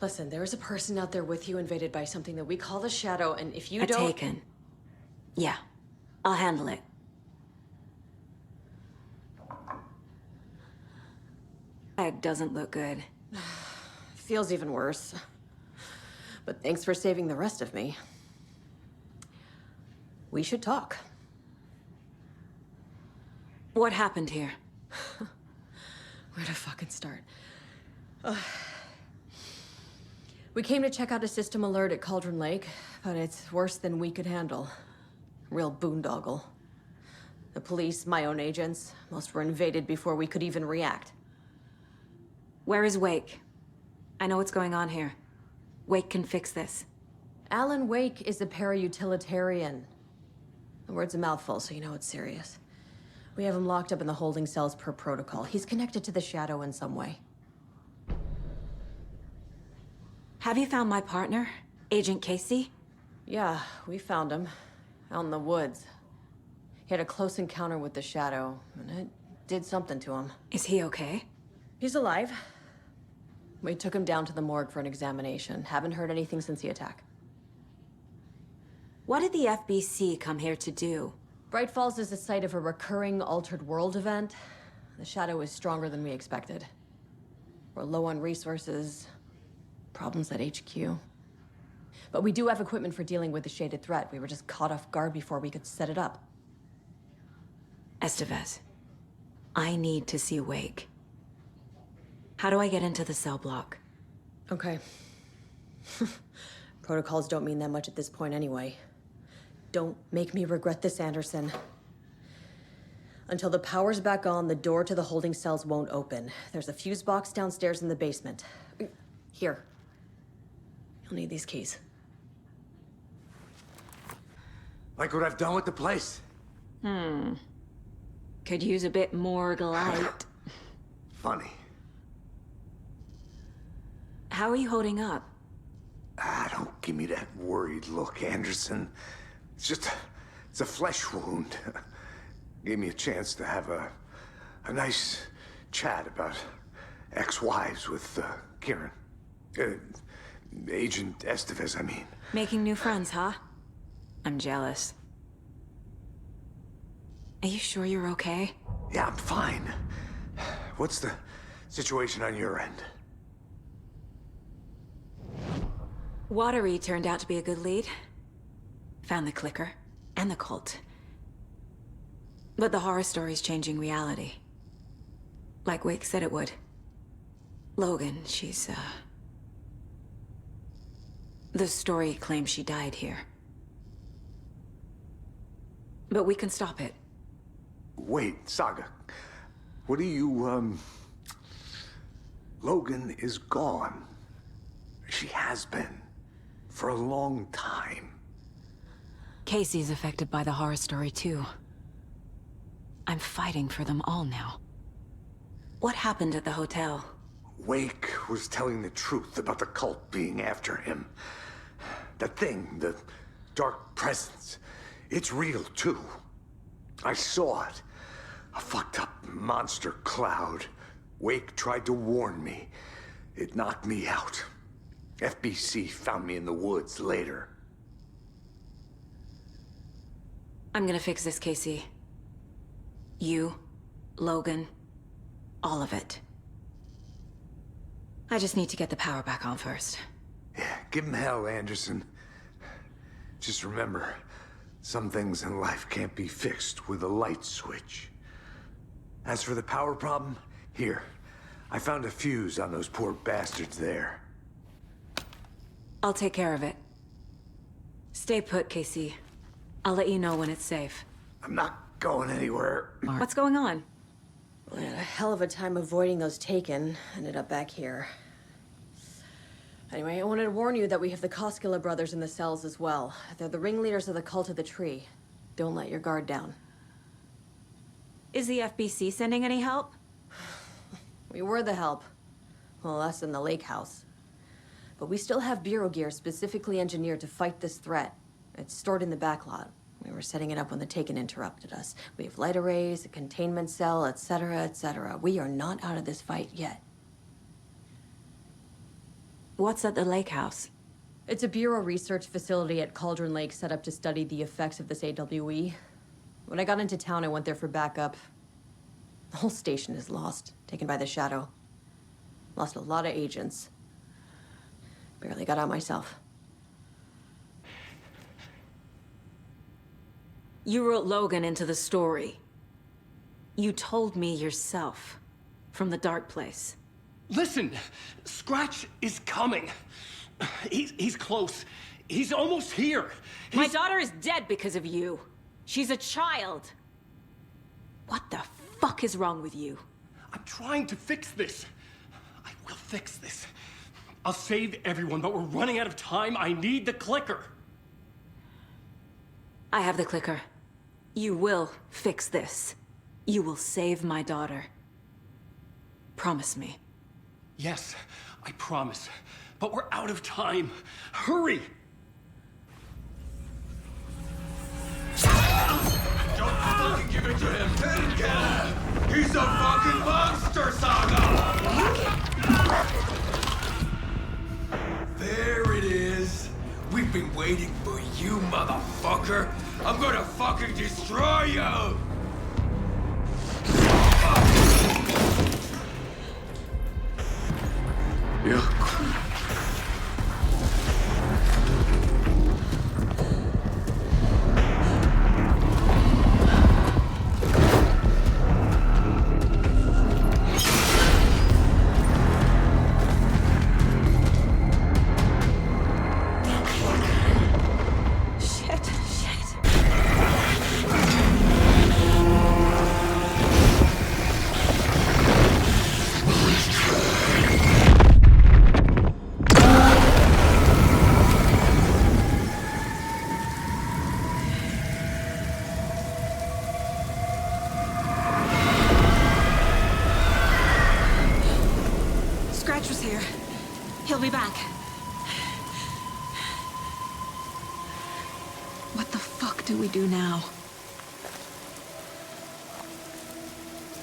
Listen, there is a person out there with you invaded by something that we call the Shadow, and if you don't... Taken. Yeah, I'll handle it. Leg doesn't look good. Feels even worse. But thanks for saving the rest of me. We should talk. What happened here? Where to fucking start? We came to check out a system alert at Cauldron Lake, but it's worse than we could handle. Real boondoggle. The police, my own agents, most were invaded before we could even react. Where is Wake? I know what's going on here. Wake can fix this. Alan Wake is a para-utilitarian. The word's a mouthful, so you know it's serious. We have him locked up in the holding cells per protocol. He's connected to the Shadow in some way. Have you found my partner, Agent Casey? Yeah, we found him. Out in the woods. He had a close encounter with the Shadow, and it did something to him. Is he okay? He's alive. We took him down to the morgue for an examination. Haven't heard anything since the attack. What did the FBC come here to do? Bright Falls is the site of a recurring altered world event. The Shadow is stronger than we expected. We're low on resources. Problems at HQ. But we do have equipment for dealing with the shaded threat. We were just caught off guard before we could set it up. Estevez, I need to see Wake. How do I get into the cell block? Okay. Protocols don't mean that much at this point anyway. Don't make me regret this, Anderson. Until the power's back on, the door to the holding cells won't open. There's a fuse box downstairs in the basement. Here. You'll need these keys. Like what I've done with the place? Could use a bit more light. Funny. How are you holding up? Don't give me that worried look, Anderson. It's a flesh wound. Gave me a chance to have a nice chat about ex-wives with Kieran. Agent Estevez, I mean. Making new friends, huh? I'm jealous. Are you sure you're okay? Yeah, I'm fine. What's the situation on your end? Watery turned out to be a good lead. Found the clicker and the cult. But the horror story's changing reality. Like Wake said it would. Logan, she's, the story claims she died here. But we can stop it. Wait, Saga. What do you, Logan is gone. She has been. For a long time. Casey's affected by the horror story, too. I'm fighting for them all now. What happened at the hotel? Wake was telling the truth about the cult being after him. The thing, the dark presence, it's real, too. I saw it. A fucked up monster cloud. Wake tried to warn me. It knocked me out. FBC found me in the woods later. I'm gonna fix this, Casey. You, Logan, all of it. I just need to get the power back on first. Yeah, give him hell, Anderson. Just remember, some things in life can't be fixed with a light switch. As for the power problem, here. I found a fuse on those poor bastards there. I'll take care of it. Stay put, Casey. I'll let you know when it's safe. I'm not going anywhere. What's going on? We had a hell of a time avoiding those taken. Ended up back here. Anyway, I wanted to warn you that we have the Koskela brothers in the cells as well. They're the ringleaders of the cult of the tree. Don't let your guard down. Is the FBC sending any help? We were the help. Well, us in the lake house. But we still have Bureau gear specifically engineered to fight this threat. It's stored in the backlot. We were setting it up when the Taken interrupted us. We have light arrays, a containment cell, etc., etc. We are not out of this fight yet. What's at the lake house? It's a Bureau research facility at Cauldron Lake set up to study the effects of this AWE. When I got into town, I went there for backup. The whole station is lost, taken by the Shadow. Lost a lot of agents. Barely got out myself. You wrote Logan into the story. You told me yourself. From the dark place. Listen! Scratch is coming. He's close. He's almost here. My daughter is dead because of you. She's a child. What the fuck is wrong with you? I'm trying to fix this. I will fix this. I'll save everyone, but we're running out of time. I need the clicker. I have the clicker. You will fix this. You will save my daughter. Promise me. Yes, I promise. But we're out of time. Hurry! Don't fucking give it to him! He's a fucking monster, Saga! There it is! We've been waiting for you, motherfucker! I'm gonna fucking destroy you! Yeah. He'll be back. What the fuck do we do now?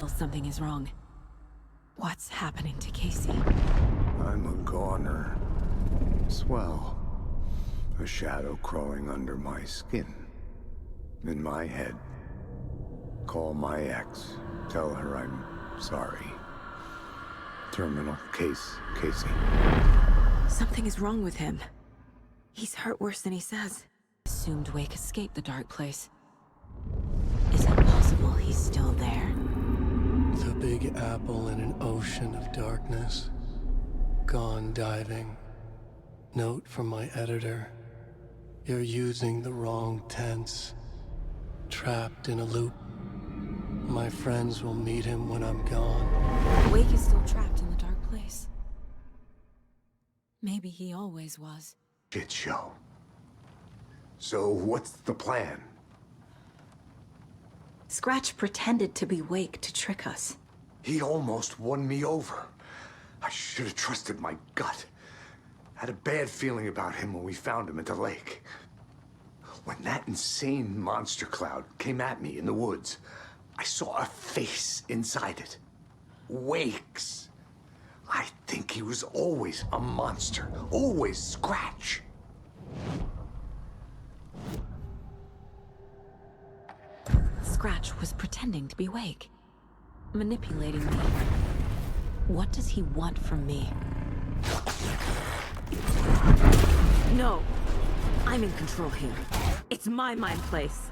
Something is wrong. What's happening to Casey? I'm a goner. Swell. A shadow crawling under my skin. In my head. Call my ex. Tell her I'm sorry. Terminal case, Casey. Something is wrong with him. He's hurt worse than he says. Assumed Wake escaped the dark place. Is it possible he's still there? The Big Apple in an ocean of darkness. Gone diving. Note from my editor. You're using the wrong tense. Trapped in a loop. My friends will meet him when I'm gone. Wake is still trapped in the dark place. Maybe he always was. Shit show. So what's the plan? Scratch pretended to be Wake to trick us. He almost won me over. I should have trusted my gut. Had a bad feeling about him when we found him at the lake. When that insane monster cloud came at me in the woods, I saw a face inside it. Wake's. I think he was always a monster. Always Scratch. Scratch was pretending to be Wake. Manipulating me. What does he want from me? No. I'm in control here. It's my mind place.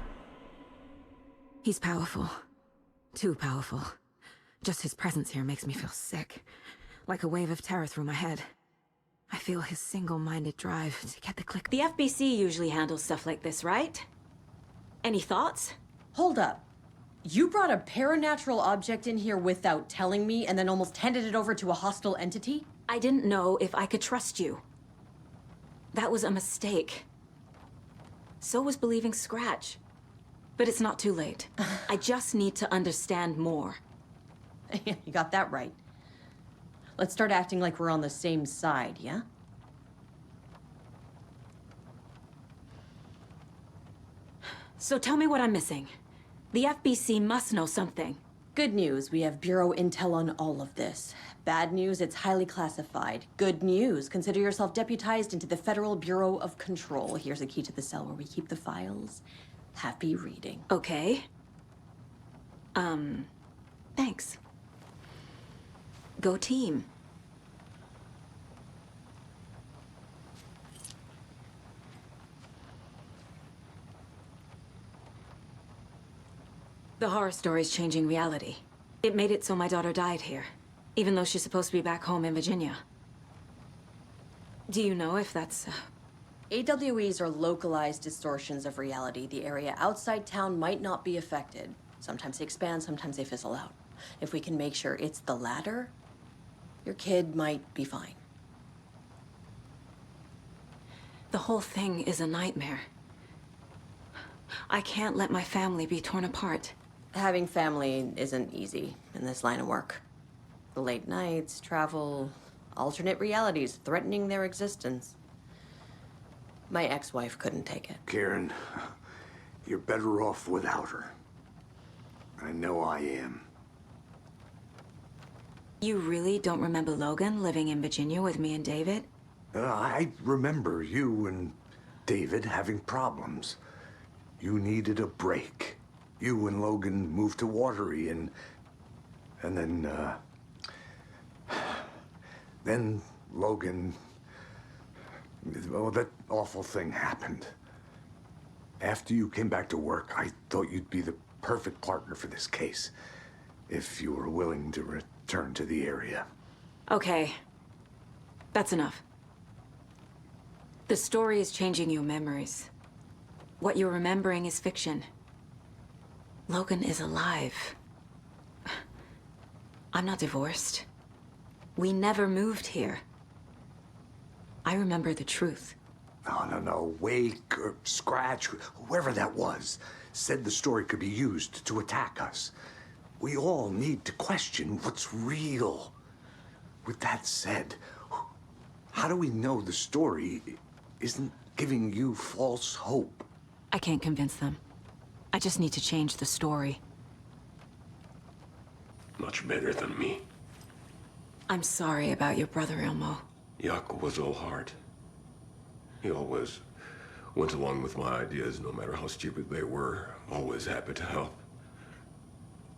He's powerful. Too powerful. Just his presence here makes me feel sick. Like a wave of terror through my head. I feel his single-minded drive to get the click. The FBC usually handles stuff like this, right? Any thoughts? Hold up. You brought a paranatural object in here without telling me and then almost handed it over to a hostile entity? I didn't know if I could trust you. That was a mistake. So was believing Scratch. But it's not too late. I just need to understand more. You got that right. Let's start acting like we're on the same side, yeah? So tell me what I'm missing. The FBC must know something. Good news, we have Bureau intel on all of this. Bad news, it's highly classified. Good news, consider yourself deputized into the Federal Bureau of Control. Here's a key to the cell where we keep the files. Happy reading. Okay. Thanks. Go team. The horror story's changing reality. It made it so my daughter died here, even though she's supposed to be back home in Virginia. Do you know if that's... AWEs are localized distortions of reality. The area outside town might not be affected. Sometimes they expand, sometimes they fizzle out. If we can make sure it's the latter, your kid might be fine. The whole thing is a nightmare. I can't let my family be torn apart. Having family isn't easy in this line of work. The late nights, travel, alternate realities threatening their existence. My ex-wife couldn't take it. Karen, you're better off without her. I know I am. You really don't remember Logan living in Virginia with me and David? I remember you and David having problems. You needed a break. You and Logan moved to Watery and then Logan, well, that awful thing happened. After you came back to work, I thought you'd be the perfect partner for this case, if you were willing to return to the area. Okay. That's enough. The story is changing your memories. What you're remembering is fiction. Logan is alive. I'm not divorced. We never moved here. I remember the truth. No. Wake or Scratch, whoever that was, said the story could be used to attack us. We all need to question what's real. With that said, how do we know the story isn't giving you false hope? I can't convince them. I just need to change the story. Much better than me. I'm sorry about your brother, Elmo. Jaakko was all heart. He always went along with my ideas, no matter how stupid they were. Always happy to help.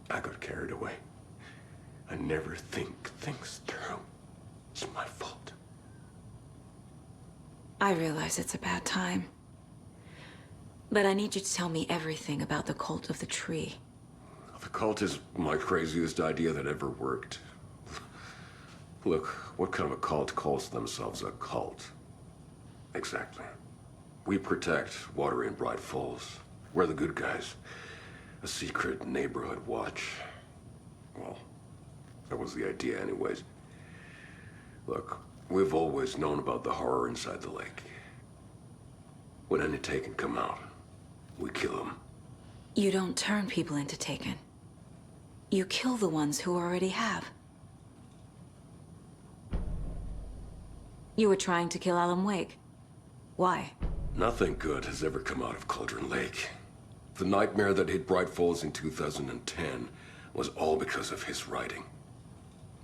I got carried away. I never think things through. It's my fault. I realize it's a bad time. But I need you to tell me everything about the cult of the tree. The cult is my craziest idea that ever worked. Look, what kind of a cult calls themselves a cult? Exactly. We protect Watery and Bright Falls. We're the good guys. A secret neighborhood watch. Well, that was the idea anyways. Look, we've always known about the horror inside the lake. When any Taken come out, we kill them. You don't turn people into Taken. You kill the ones who already have. You were trying to kill Alan Wake. Why? Nothing good has ever come out of Cauldron Lake. The nightmare that hit Bright Falls in 2010 was all because of his writing.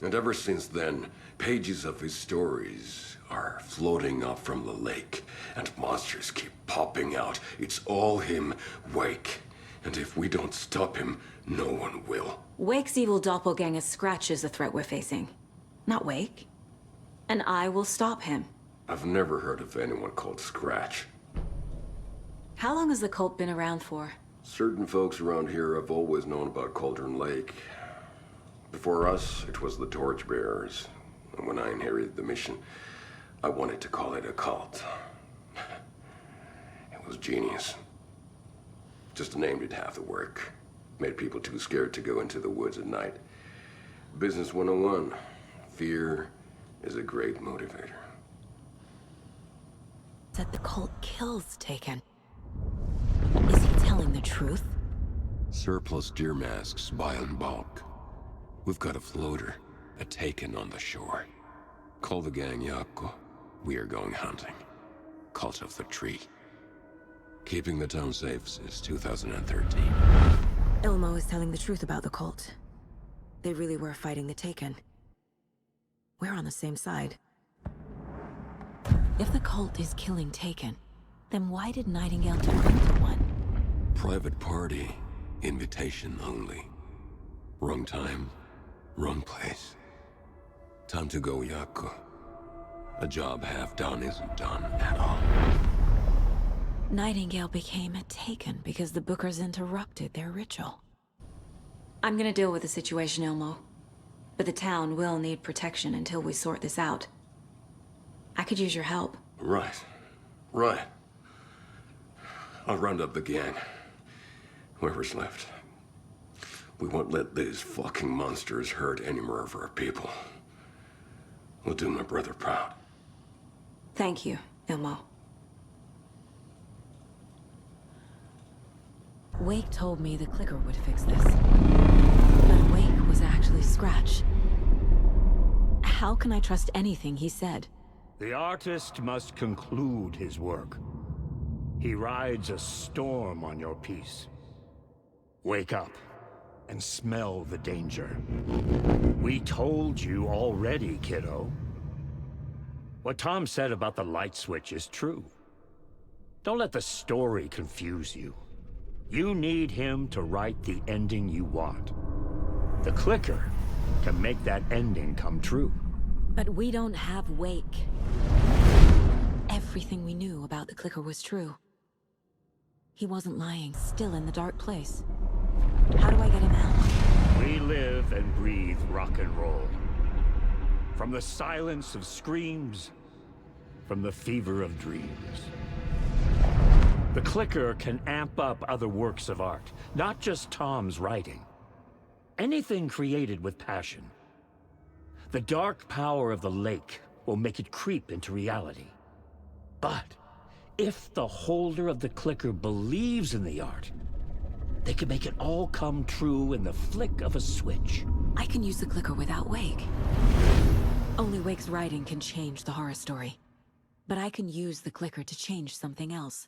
And ever since then, pages of his stories are floating up from the lake, and monsters keep popping out. It's all him, Wake. And if we don't stop him, no one will. Wake's evil doppelganger Scratch is the threat we're facing, not Wake. And I will stop him. I've never heard of anyone called Scratch. How long has the cult been around for? Certain folks around here have always known about Cauldron Lake. Before us, it was the Torchbearers. And when I inherited the mission, I wanted to call it a cult. It was genius. Just a name did half the work. Made people too scared to go into the woods at night. Business 101. Fear is a great motivator. Said the cult kills Taken. Is he telling the truth? Surplus deer masks buy in bulk. We've got a floater, a Taken on the shore. Call the gang Jaakko. We are going hunting. Cult of the tree. Keeping the town safe since 2013. Ilmo is telling the truth about the cult. They really were fighting the Taken. We're on the same side. If the cult is killing Taken, then why did Nightingale turn into one? Private party. Invitation only. Wrong time, wrong place. Time to go, Yaku. A job half done isn't done at all. Nightingale became a Taken because the Bookers interrupted their ritual. I'm gonna deal with the situation, Ilmo. But the town will need protection until we sort this out. I could use your help. Right. Right. I'll round up the gang. Whoever's left. We won't let these fucking monsters hurt any more of our people. We'll do my brother proud. Thank you, Ilmo. Wake told me the clicker would fix this. But Wake was actually Scratch. How can I trust anything he said? The artist must conclude his work. He rides a storm on your peace. Wake up and smell the danger. We told you already, kiddo. What Tom said about the light switch is true. Don't let the story confuse you. You need him to write the ending you want. The clicker can make that ending come true. But we don't have Wake. Everything we knew about the clicker was true. He wasn't lying, still in the dark place. How do I get him out? We live and breathe rock and roll. From the silence of screams, from the fever of dreams. The clicker can amp up other works of art, not just Tom's writing. Anything created with passion. The dark power of the lake will make it creep into reality. But if the holder of the clicker believes in the art, they can make it all come true in the flick of a switch. I can use the clicker without Wake. Only Wake's writing can change the horror story. But I can use the clicker to change something else.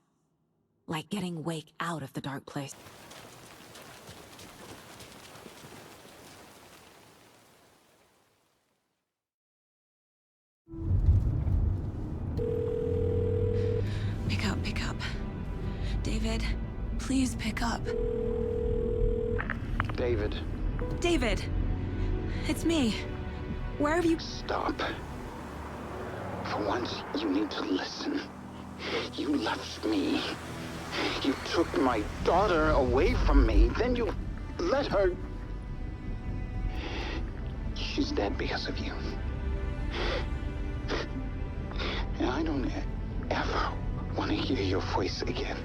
Like getting Wake out of the dark place. Pick up. David, please pick up. David. David! It's me. Where have you... Stop. For once, you need to listen. You left me. You took my daughter away from me. Then you let her... She's dead because of you. And I don't ever want to hear your voice again.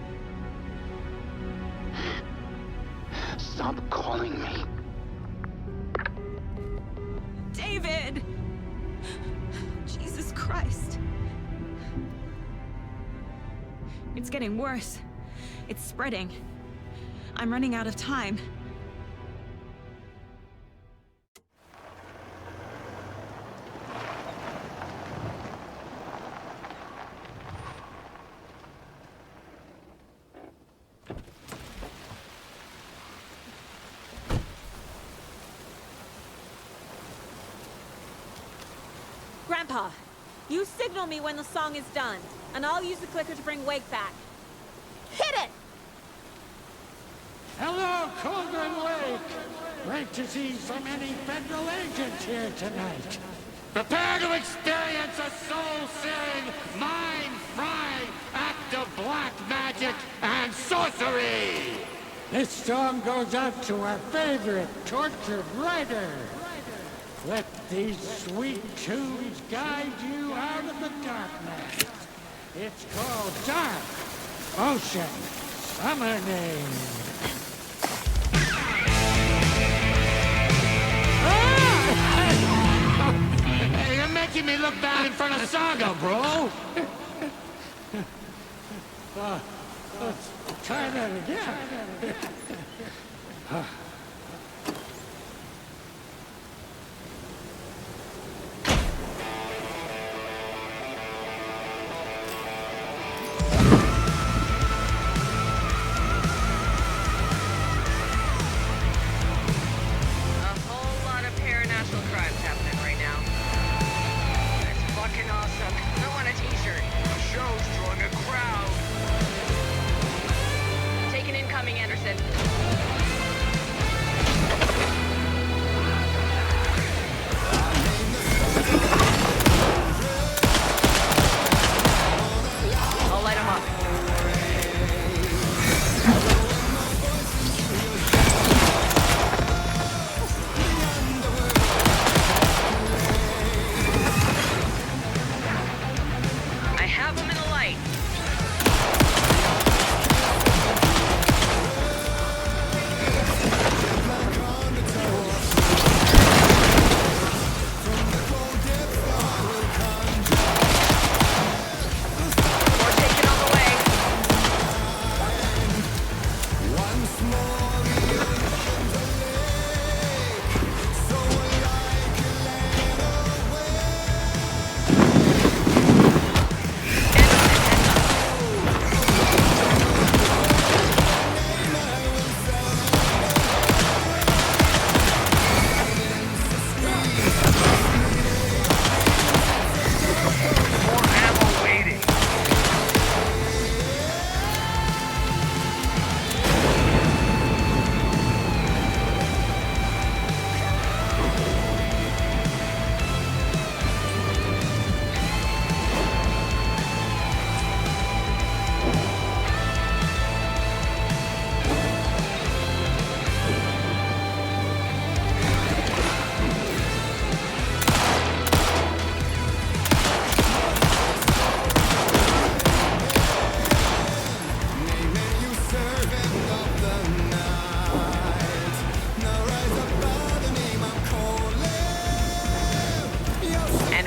Stop calling me. David! Jesus Christ. It's getting worse. It's spreading. I'm running out of time. Grandpa, you signal me when the song is done, and I'll use the clicker to bring Wake back. Hit it! Hello, Cauldron Lake! Great to see so many federal agents here tonight. Prepare to experience a soul-searing, mind-frying act of black magic and sorcery! This song goes out to our favorite tortured writer. Let these sweet tunes guide you out of the darkness. It's called Dark Ocean Summoning. Hey, you're making me look bad in front of Saga, bro! Let's try that again.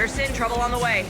Anderson, trouble on the way.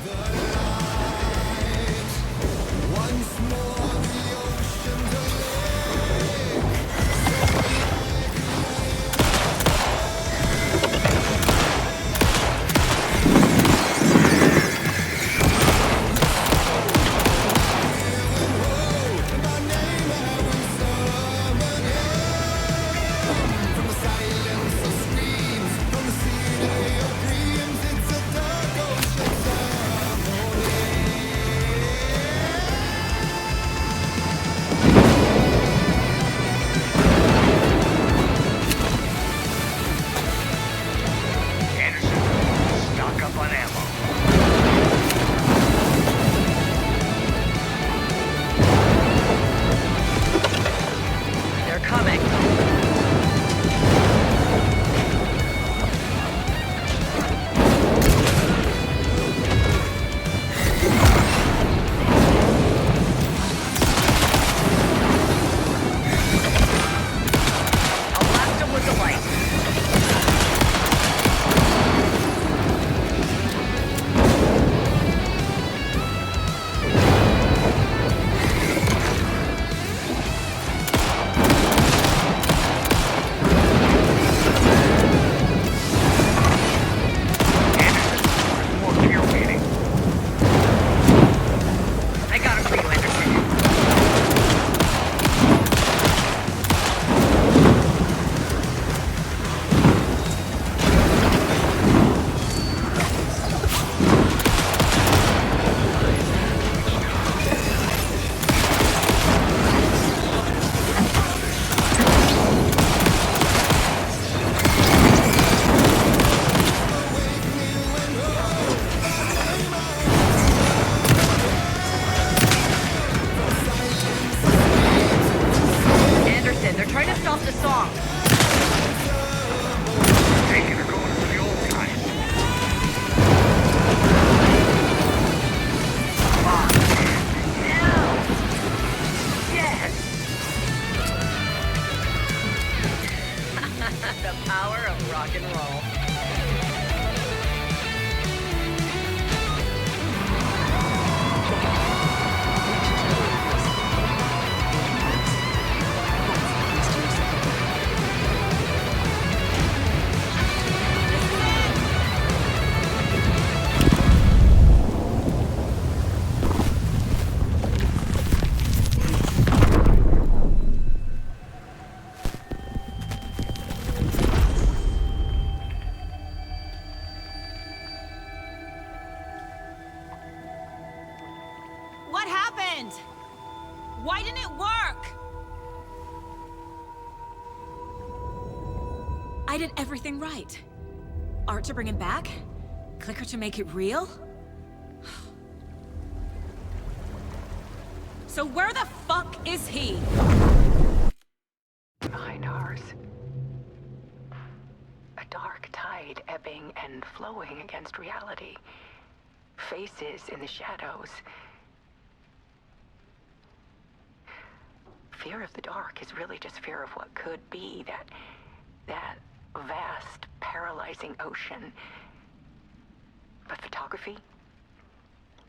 Why didn't it work? I did everything right. Art to bring him back? Clicker to make it real? So where the fuck is he? Behind ours. A dark tide ebbing and flowing against reality. Faces in the shadows. Fear of the dark is really just fear of what could be, that vast, paralyzing ocean. But photography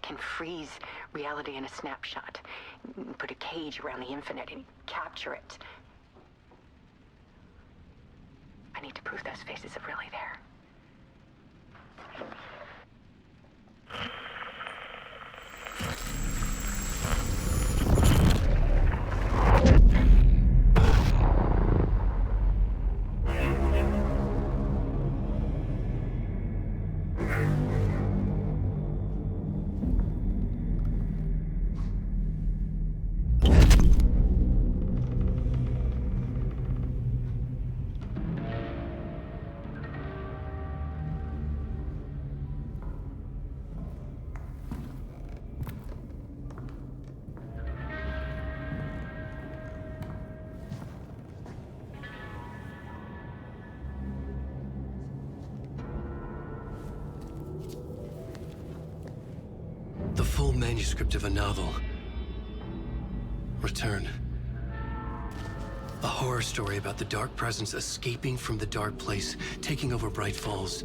can freeze reality in a snapshot. Put a cage around the infinite and capture it. I need to prove those faces are really there. The full manuscript of a novel. Return. A horror story about the dark presence escaping from the dark place, taking over Bright Falls.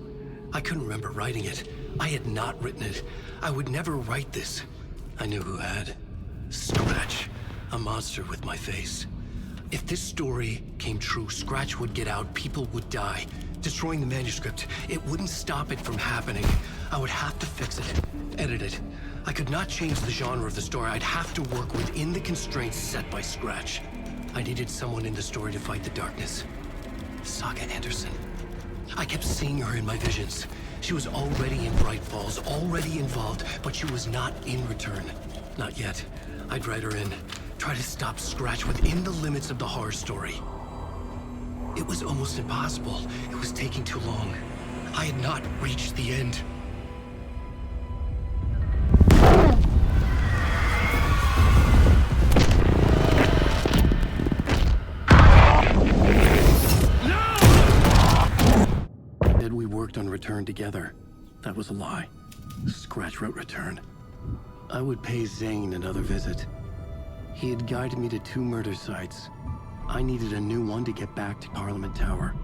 I couldn't remember writing it. I had not written it. I would never write this. I knew who had. Scratch. A monster with my face. If this story came true, Scratch would get out, people would die. Destroying the manuscript, it wouldn't stop it from happening. I would have to fix it, edit it. I could not change the genre of the story. I'd have to work within the constraints set by Scratch. I needed someone in the story to fight the darkness. Saga Anderson. I kept seeing her in my visions. She was already in Bright Falls, already involved, but she was not in Return. Not yet. I'd write her in. Try to stop Scratch within the limits of the horror story. It was almost impossible. It was taking too long. I had not reached the end. Said we worked on Return together. That was a lie. Scratch wrote Return. I would pay Zane another visit. He had guided me to 2 murder sites. I needed a new one to get back to Parliament Tower.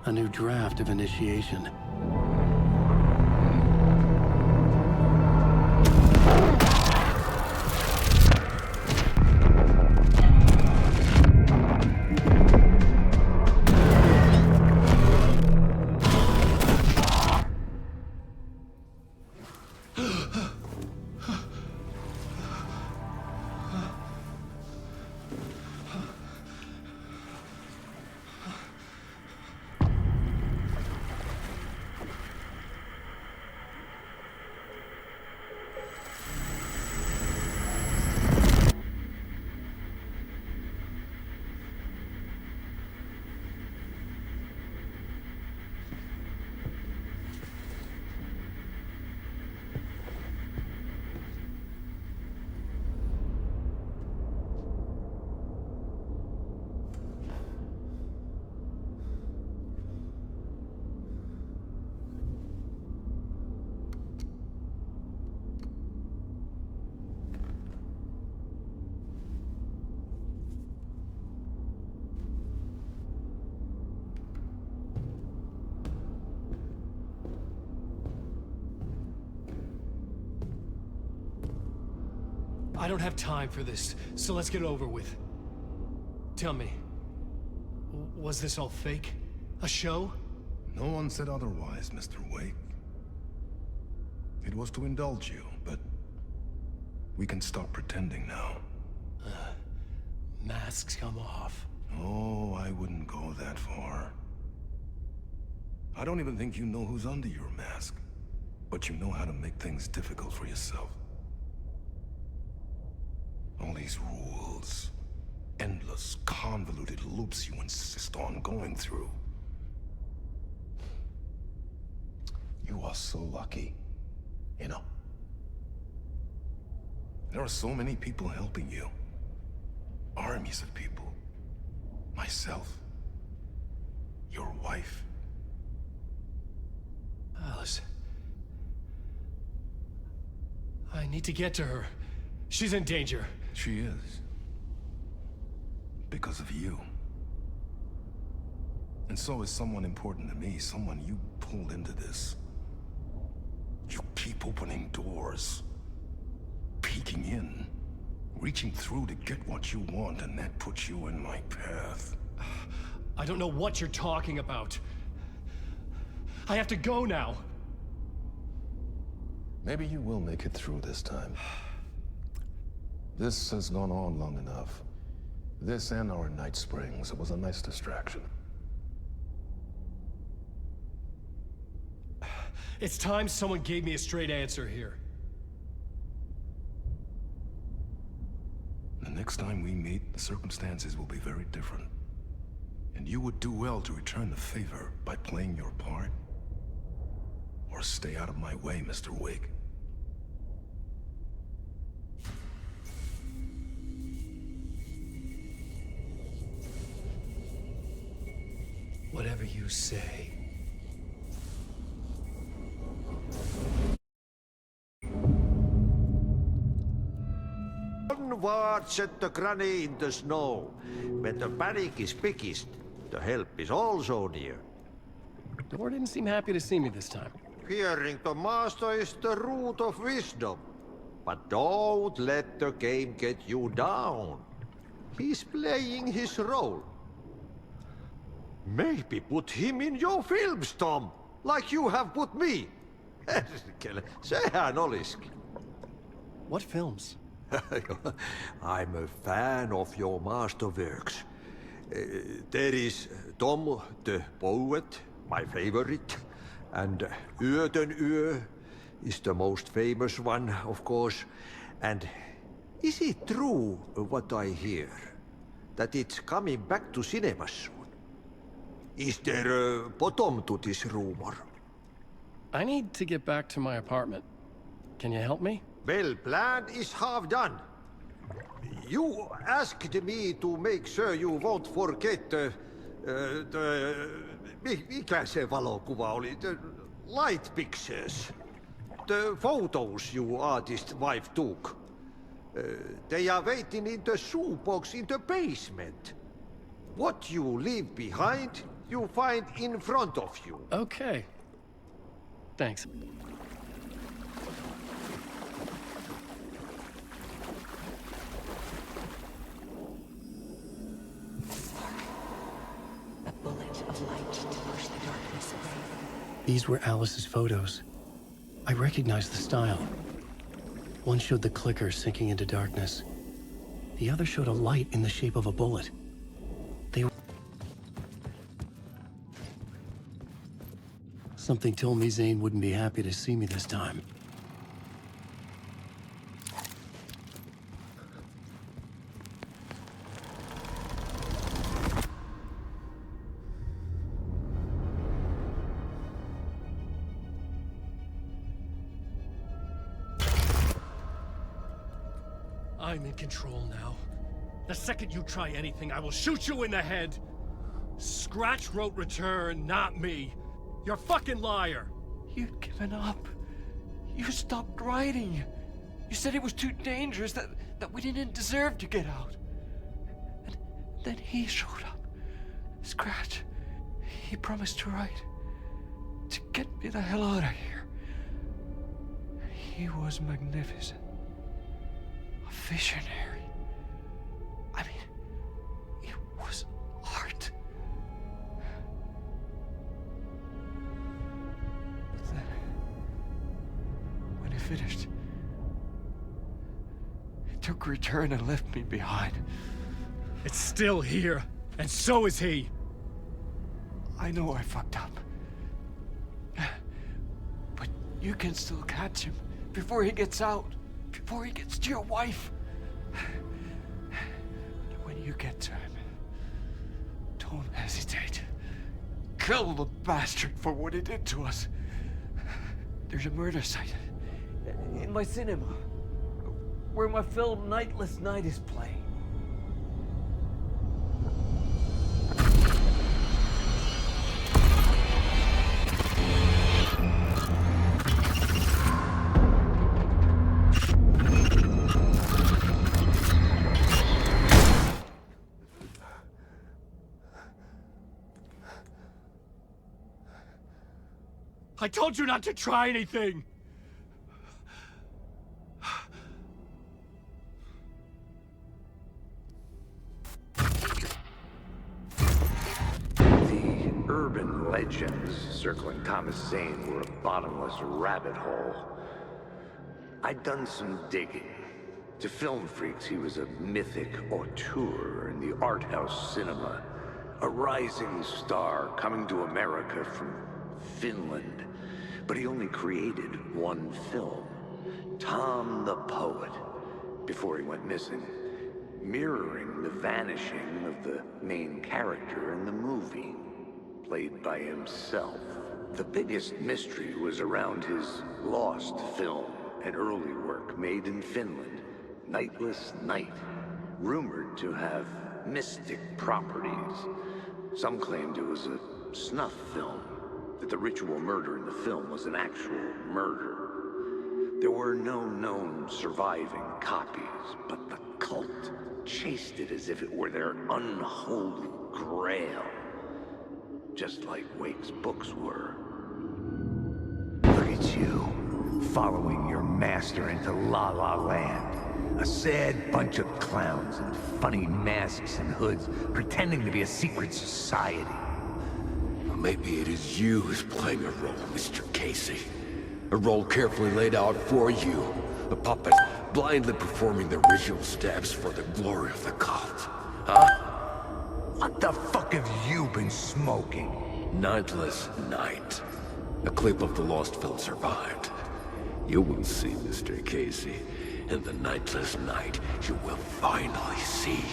A new draft of initiation. I don't have time for this, so let's get it over with. Tell me, was this all fake? A show? No one said otherwise, Mr. Wake. It was to indulge you, but we can stop pretending now. Masks come off. Oh, I wouldn't go that far. I don't even think you know who's under your mask, but you know how to make things difficult for yourself. All these rules, endless, convoluted loops you insist on going through. You are so lucky, you know. There are so many people helping you. Armies of people. Myself. Your wife. Alice. I need to get to her. She's in danger. She is. Because of you. And so is someone important to me, someone you pulled into this. You keep opening doors. Peeking in. Reaching through to get what you want, and that puts you in my path. I don't know what you're talking about. I have to go now. Maybe you will make it through this time. This has gone on long enough. This and our Night Springs was a nice distraction. It's time someone gave me a straight answer here. The next time we meet, the circumstances will be very different. And you would do well to return the favor by playing your part. Or stay out of my way, Mr. Wake. Whatever you say. One word set the granny in the snow. When the panic is biggest, the help is also near. Door didn't seem happy to see me this time. Fearing the master is the root of wisdom. But don't let the game get you down. He's playing his role. Maybe put him in your films, Tom, like you have put me. Sehän olisikin. What films? I'm a fan of your masterworks. There is Tom the Poet, my favorite, and Yöden Yö is the most famous one, of course. And is it true what I hear, that it's coming back to cinemas soon? Is there a bottom to this rumor? I need to get back to my apartment. Can you help me? Well, plan is half done. You asked me to make sure you won't forget mikä se valokuva oli? The light pictures. The photos you artist wife took. They are waiting in the shoebox in the basement. What you leave behind, you find in front of you. Okay. Thanks. A bullet of light to push the darkness away. These were Alice's photos. I recognized the style. One showed the clicker sinking into darkness. The other showed a light in the shape of a bullet. Something told me Zane wouldn't be happy to see me this time. I'm in control now. The second you try anything, I will shoot you in the head. Scratch wrote return, not me. You're a fucking liar. You'd given up. You stopped writing. You said it was too dangerous, that we didn't deserve to get out. And then he showed up. Scratch. He promised to write. To get me the hell out of here. He was magnificent. A visionary. I mean, it was art. Then, when he finished, he took return and left me behind. It's still here, and so is he. I know I fucked up. But you can still catch him before he gets out, before he gets to your wife. When you get to him, don't hesitate. Kill the bastard for what he did to us. There's a murder site in my cinema where my film Nightless Night is playing. I told you not to try anything! urban legends circling Thomas Zane were a bottomless rabbit hole. I'd done some digging. To film freaks, he was a mythic auteur in the art house cinema. A rising star coming to America from Finland. But he only created one film, Tom the Poet, before he went missing, mirroring the vanishing of the main character in the movie, played by himself. The biggest mystery was around his lost film, an early work made in Finland, Nightless Night, rumored to have mystic properties. Some claimed it was a snuff film, that the ritual murder in the film was an actual murder. There were no known surviving copies, but the cult chased it as if it were their unholy grail, just like Wake's books were. Look at you, following your master into La La Land. A sad bunch of clowns in funny masks and hoods, pretending to be a secret society. Maybe it is you who's playing a role, Mr. Casey. A role carefully laid out for you. A puppet blindly performing the ritual steps for the glory of the cult. Huh? What the fuck have you been smoking? Nightless Night. A clip of the lost film survived. You will see, Mr. Casey. In the Nightless Night, you will finally see.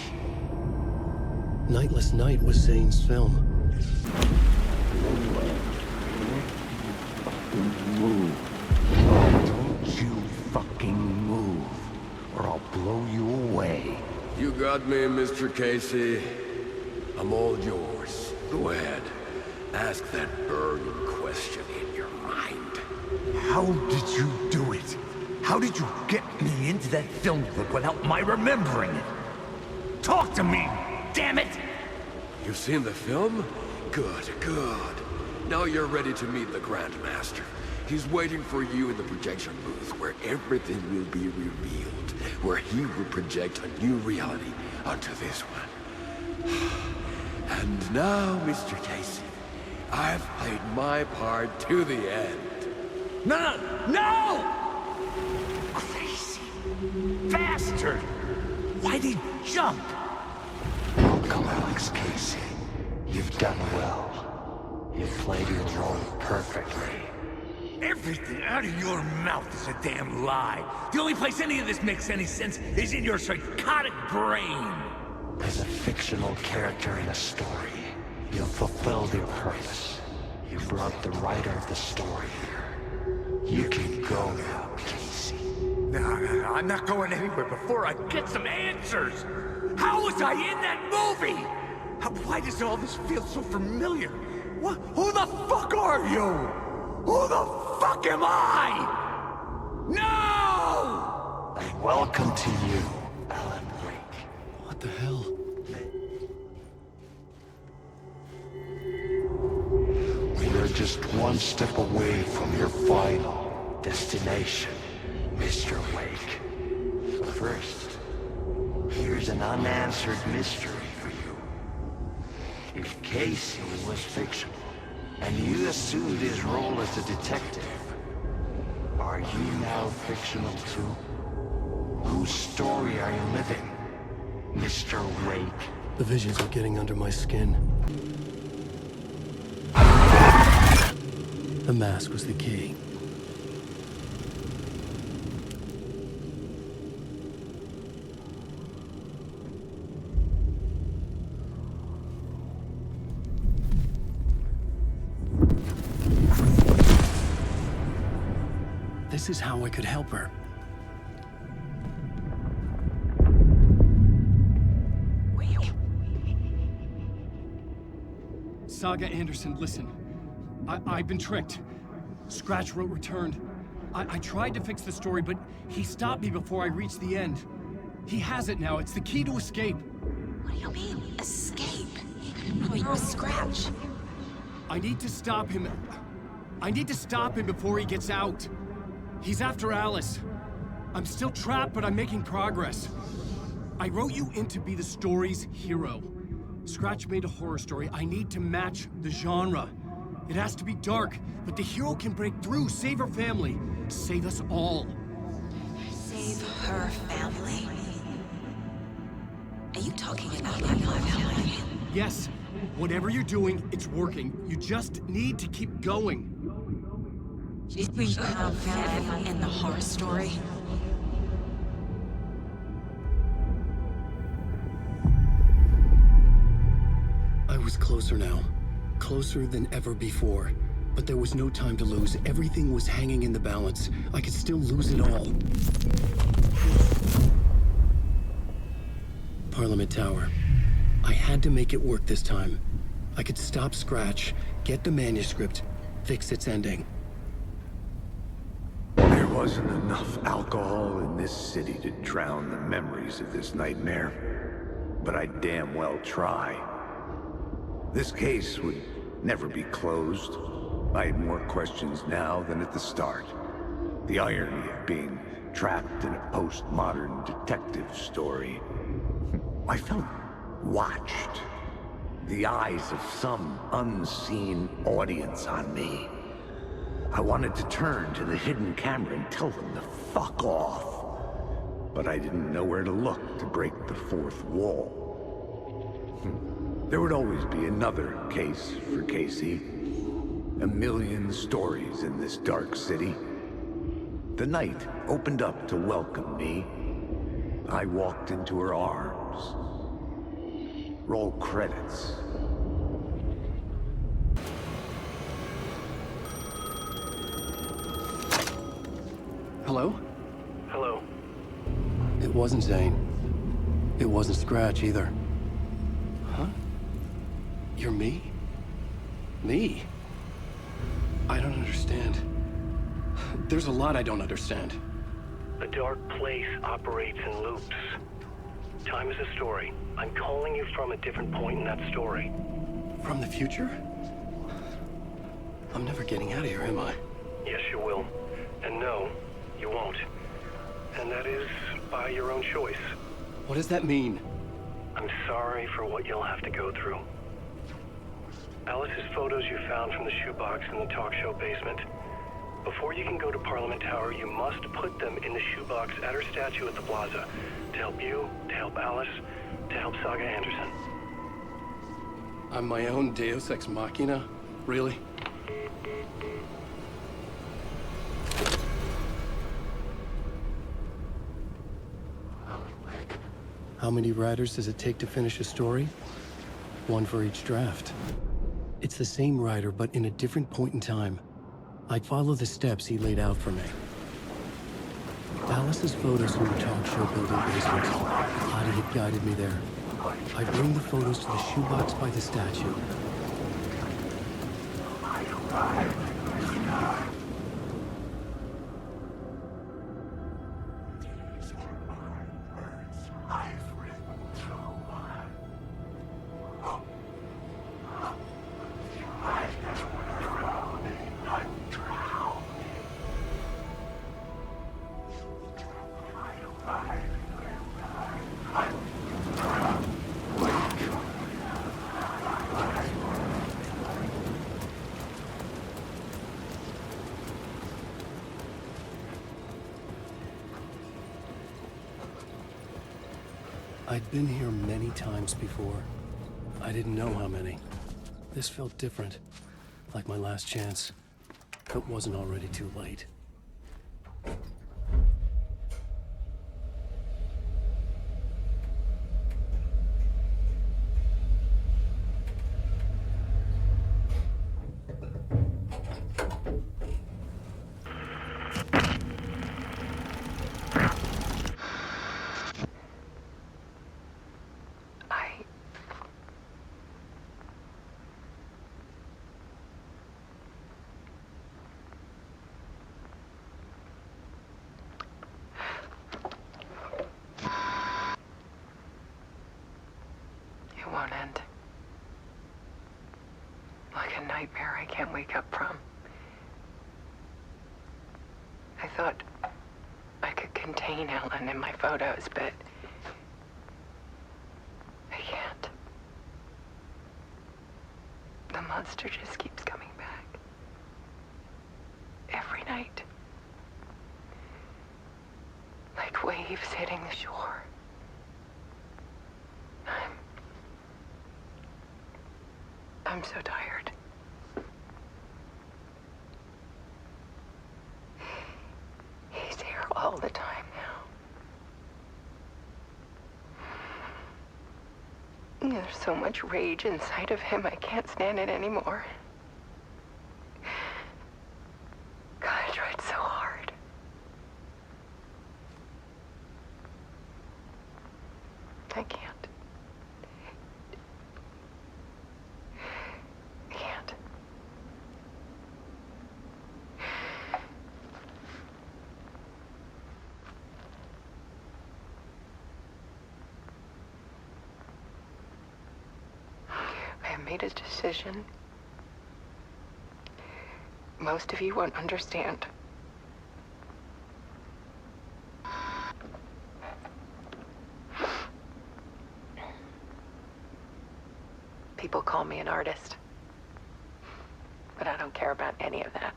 Nightless Night was Zane's film. Move. Don't you fucking move, or I'll blow you away. You got me, Mr. Casey. I'm all yours. Go ahead. Ask that burning question in your mind. How did you do it? How did you get me into that film clip without my remembering it? Talk to me, damn it! You've seen the film? Good, good. Now you're ready to meet the Grand Master. He's waiting for you in the projection booth where everything will be revealed, where he will project a new reality onto this one. And now, Mr. Casey, I've played my part to the end. No! Crazy bastard! Why'd he jump? Welcome, Alex Casey. You've done well. You've played your role perfectly. Everything out of your mouth is a damn lie. The only place any of this makes any sense is in your psychotic brain. As a fictional character in a story, you've fulfilled your purpose. You brought the writer of the story here. You can go now, Casey. No, I'm not going anywhere before I get some answers. How was I in that movie? Why does all this feel so familiar? What? Who the fuck are you? Who the fuck am I? No! And welcome to you, Alan Wake. What the hell? We're just one step away from your final destination, Mr. Wake. First, here's an unanswered mystery for you. If Casey was fictional, and you assumed his role as a detective, are you now fictional too? Whose story are you living, Mr. Wake? The visions are getting under my skin. The mask was the key. This is how I could help her. Saga Anderson, listen. I've been tricked. Scratch wrote returned. I tried to fix the story, but he stopped me before I reached the end. He has it now. It's the key to escape. What do you mean, escape? Oh, you're a Scratch. I need to stop him. I need to stop him before he gets out. He's after Alice. I'm still trapped, but I'm making progress. I wrote you in to be the story's hero. Scratch made a horror story. I need to match the genre. It has to be dark, but the hero can break through, save her family, save us all. Save her family? Are you talking about my family? Yes. Whatever you're doing, it's working. You just need to keep going. Did we become family in the horror story? I was closer now. Closer than ever before. But there was no time to lose. Everything was hanging in the balance. I could still lose it all. Parliament Tower. I had to make it work this time. I could stop Scratch, get the manuscript, fix its ending. There wasn't enough alcohol in this city to drown the memories of this nightmare. But I'd damn well try. This case would never be closed. I had more questions now than at the start. The irony of being trapped in a postmodern detective story. I felt watched. The eyes of some unseen audience on me. I wanted to turn to the hidden camera and tell them to fuck off. But I didn't know where to look to break the fourth wall. There would always be another case for Casey. A million stories in this dark city. The night opened up to welcome me. I walked into her arms. Roll credits. Hello? Hello. It wasn't Zane. It wasn't Scratch either. Huh? You're me? Me? I don't understand. There's a lot I don't understand. The dark place operates in loops. Time is a story. I'm calling you from a different point in that story. From the future? I'm never getting out of here, am I? Yes, you will. And no, you won't. And that is by your own choice. What does that mean? I'm sorry for what you'll have to go through. Alice's photos you found from the shoebox in the talk show basement. Before you can go to Parliament Tower, you must put them in the shoebox at her statue at the plaza. To help you, to help Alice, to help Saga Anderson. I'm my own Deus Ex Machina? Really? How many writers does it take to finish a story? One for each draft. It's the same writer, but in a different point in time. I'd follow the steps he laid out for me. Alice's photos from the talk show building basement. Lottie had guided me there. I bring the photos to the shoebox by the statue. I'd been here many times before. I didn't know how many. This felt different, like my last chance. It wasn't already too late. It won't end. Like a nightmare I can't wake up from. I thought I could contain Ellen in my photos, but I can't. monster just keeps coming back. Every night. Like waves hitting the shore. I'm so tired. He's here all the time now. There's so much rage inside of him, I can't stand it anymore. God, I tried so hard. I can't. I can't. I have made a decision. Most of you won't understand. People call me an artist, but I don't care about any of that.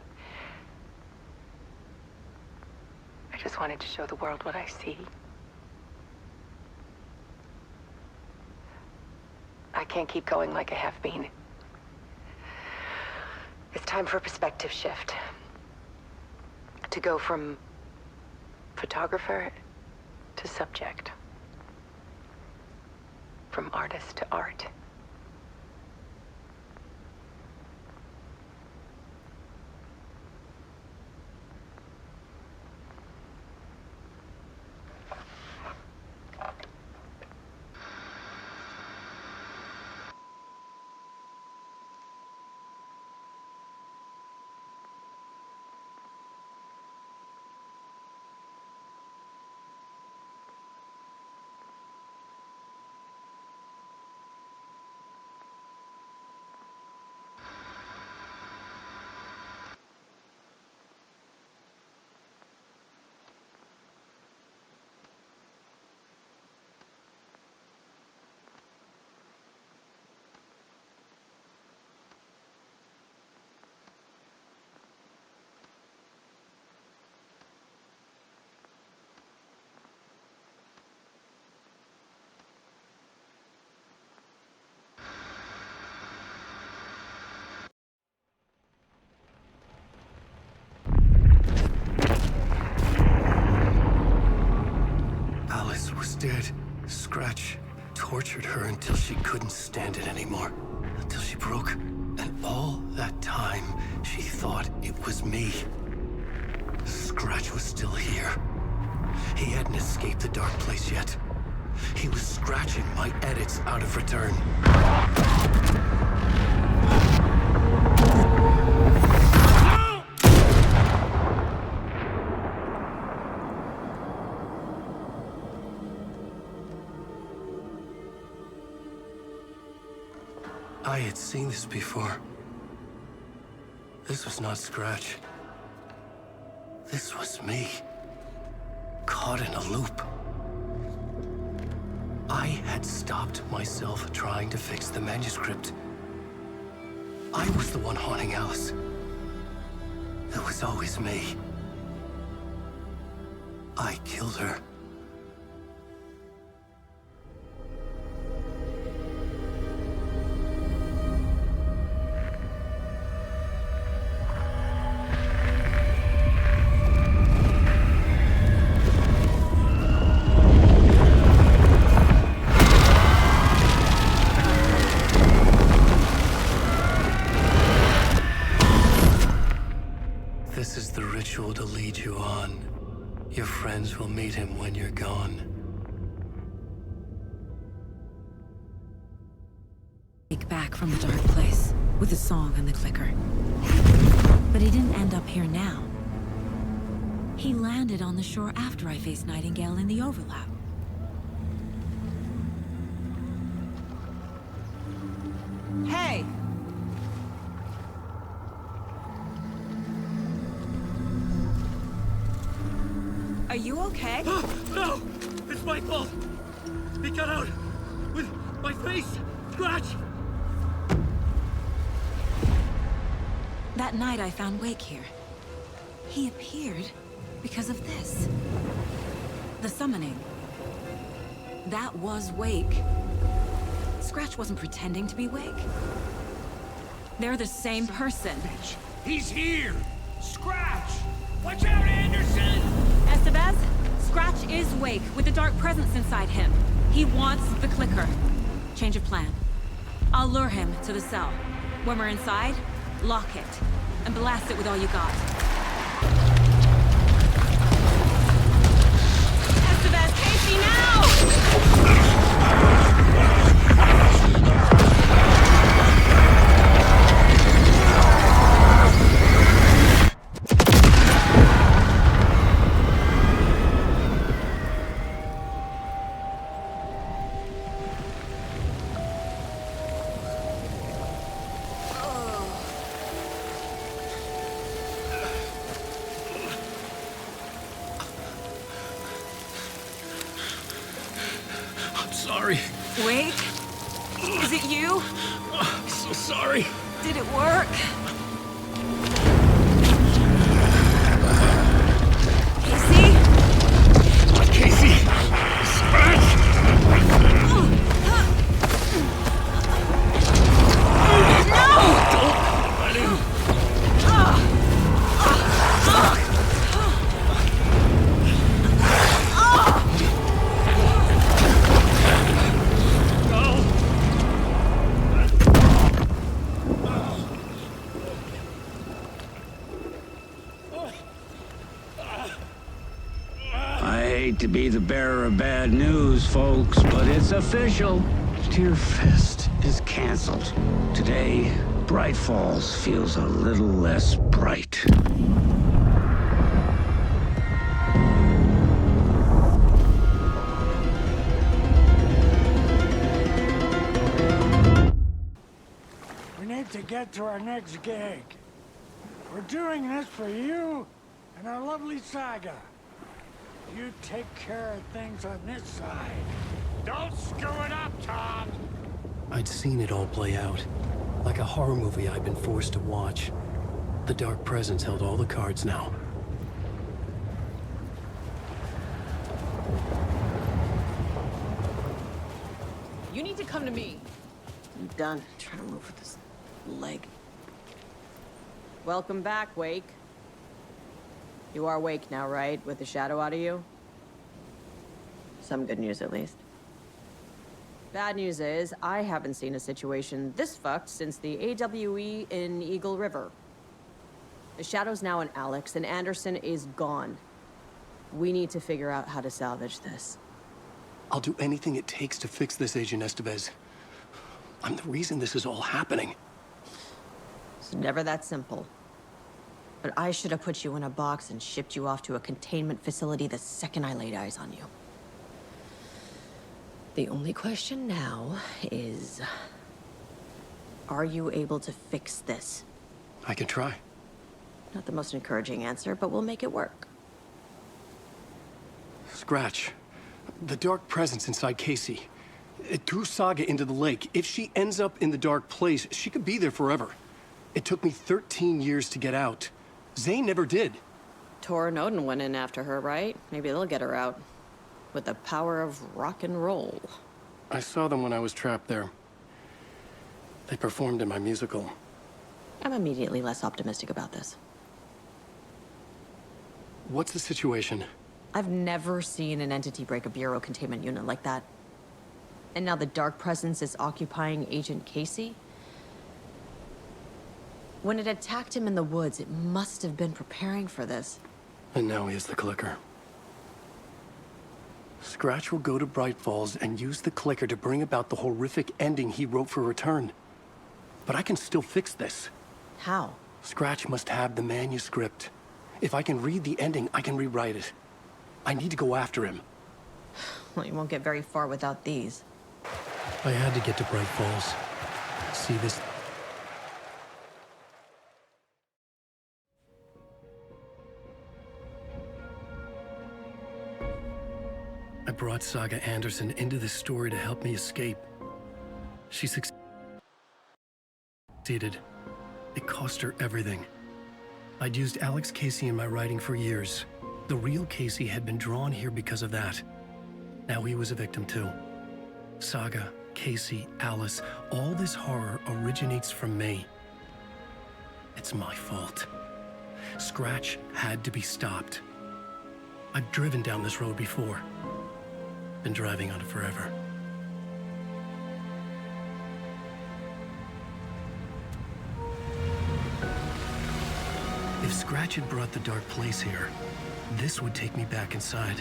I just wanted to show the world what I see. I can't keep going like I have been. It's time for a perspective shift. To go from photographer to subject. From artist to art. Dead. Scratch tortured her until she couldn't stand it anymore. Until she broke. And all that time, she thought it was me. Scratch was still here. He hadn't escaped the dark place yet. He was scratching my edits out of return. I had seen this before. This was not Scratch. This was me. Caught in a loop. I had stopped myself trying to fix the manuscript. I was the one haunting Alice. It was always me. I killed her. This is the ritual to lead you on. Your friends will meet him when you're gone. Back from the dark place with the song and the clicker. But he didn't end up here now. He landed on the shore after I faced Nightingale in the overlap. Hey! Are you okay? No! It's my fault! He got out with my face! Scratch! That night I found Wake here. He appeared because of this. The summoning. That was Wake. Scratch wasn't pretending to be Wake. They're the same person. He's here! Scratch! Watch out, Anderson! Estevez, Scratch is Wake with the dark presence inside him. He wants the clicker. Change of plan. I'll lure him to the cell. When we're inside, lock it and blast it with all you got. Estevez, Casey, now! Sorry. Wake? Is it you? I'm so sorry. Did it work? Casey? Casey! Scratch! To be the bearer of bad news, folks, but it's official. Tear Fest is canceled. Today, Bright Falls feels a little less bright. We need to get to our next gig. We're doing this for you and our lovely saga. You take care of things on this side. Don't screw it up, Tom! I'd seen it all play out. Like a horror movie I'd been forced to watch. The Dark Presence held all the cards now. You need to come to me. I'm done trying to move with this leg. Welcome back, Wake. You are Wake now, right? With the shadow out of you? Some good news, at least. Bad news is, I haven't seen a situation this fucked since the AWE in Eagle River. The shadow's now in Alex, and Anderson is gone. We need to figure out how to salvage this. I'll do anything it takes to fix this, Agent Estevez. I'm the reason this is all happening. It's never that simple. But I should have put you in a box and shipped you off to a containment facility the second I laid eyes on you. The only question now is... are you able to fix this? I can try. Not the most encouraging answer, but we'll make it work. Scratch. The Dark Presence inside Casey. It threw Saga into the lake. If she ends up in the dark place, she could be there forever. It took me 13 years to get out. Zane never did. Tor and Odin went in after her, right? Maybe they'll get her out. With the power of rock and roll. I saw them when I was trapped there. They performed in my musical. I'm immediately less optimistic about this. What's the situation? I've never seen an entity break a bureau containment unit like that. And now the Dark Presence is occupying Agent Casey? When it attacked him in the woods, it must have been preparing for this. And now he has the clicker. Scratch will go to Bright Falls and use the clicker to bring about the horrific ending he wrote for Return. But I can still fix this. How? Scratch must have the manuscript. If I can read the ending, I can rewrite it. I need to go after him. Well, you won't get very far without these. I had to get to Bright Falls. See this? I brought Saga Anderson into this story to help me escape. She succeeded. It cost her everything. I'd used Alex Casey in my writing for years. The real Casey had been drawn here because of that. Now he was a victim too. Saga, Casey, Alice, all this horror originates from me. It's my fault. Scratch had to be stopped. I've driven down this road before. Been driving on it forever. If Scratch had brought the dark place here, this would take me back inside.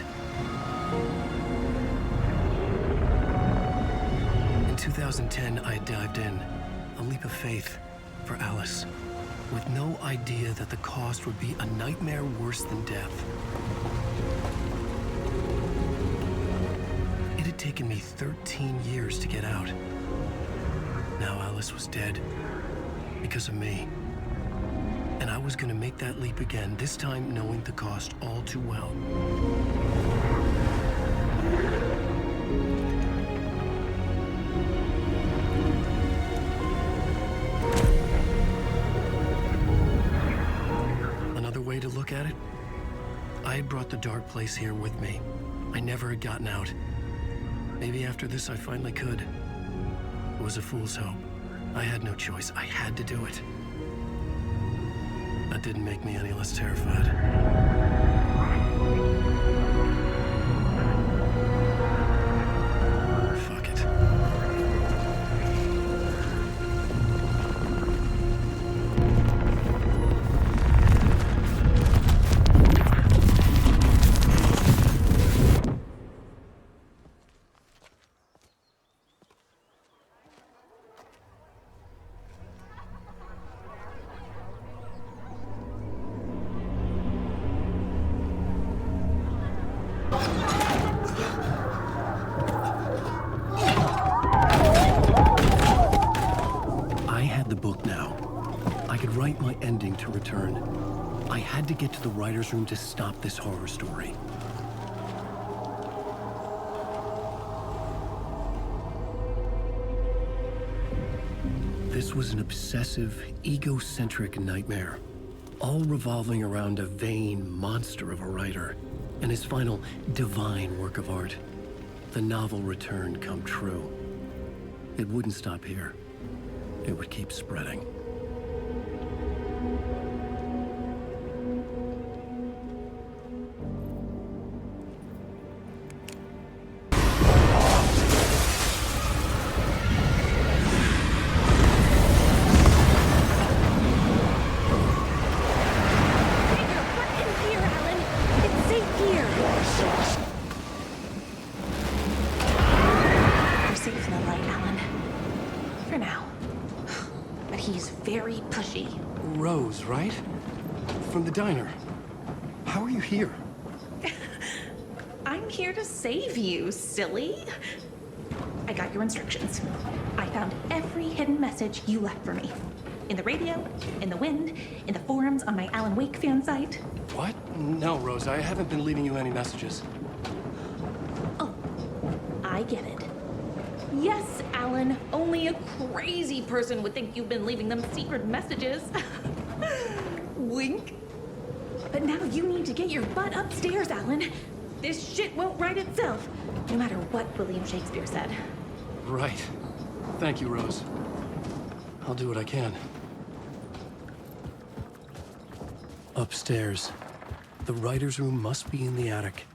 In 2010, I had dived in, a leap of faith for Alice, with no idea that the cost would be a nightmare worse than death. It had taken me 13 years to get out. Now Alice was dead, because of me. And I was gonna make that leap again, this time knowing the cost all too well. Another way to look at it, I had brought the dark place here with me. I never had gotten out. Maybe after this I finally could. It was a fool's hope. I had no choice. I had to do it. That didn't make me any less terrified. Fuck it. To return. I had to get to the writer's room to stop this horror story. This was an obsessive, egocentric nightmare, all revolving around a vain monster of a writer and his final divine work of art, the novel Return come true. It wouldn't stop here. It would keep spreading. Right? From the diner. How are you here? I'm here to save you, silly. I got your instructions. I found every hidden message you left for me. In the radio, in the wind, in the forums on my Alan Wake fan site. What? No, Rose, I haven't been leaving you any messages. Oh, I get it. Yes, Alan, only a crazy person would think you've been leaving them secret messages. Wink. But now you need to get your butt upstairs, Alan. This shit won't write itself, no matter what William Shakespeare said. Right. Thank you, Rose. I'll do what I can. Upstairs. The writer's room must be in the attic.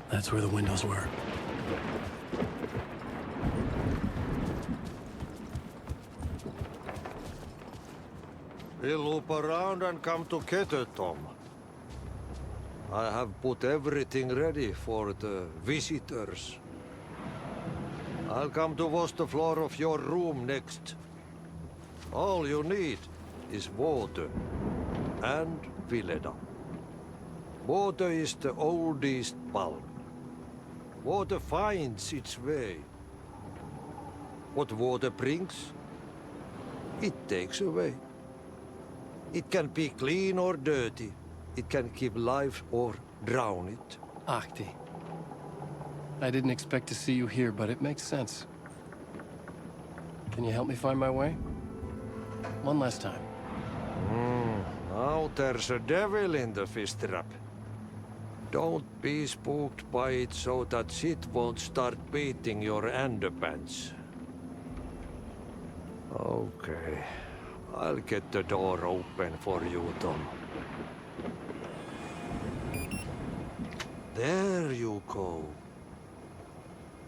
That's where the windows were. We'll loop around and come together, Tom. I have put everything ready for the visitors. I'll come to wash the floor of your room next. All you need is water and Vileda. Water is the oldest bulb. Water finds its way. What water brings, it takes away. It can be clean or dirty. It can keep life or drown it. Ahti. I didn't expect to see you here, but it makes sense. Can you help me find my way? One last time. Now there's a devil in the fish trap. Don't be spooked by it so that shit won't start beating your underpants. Okay. I'll get the door open for you, Tom. There you go.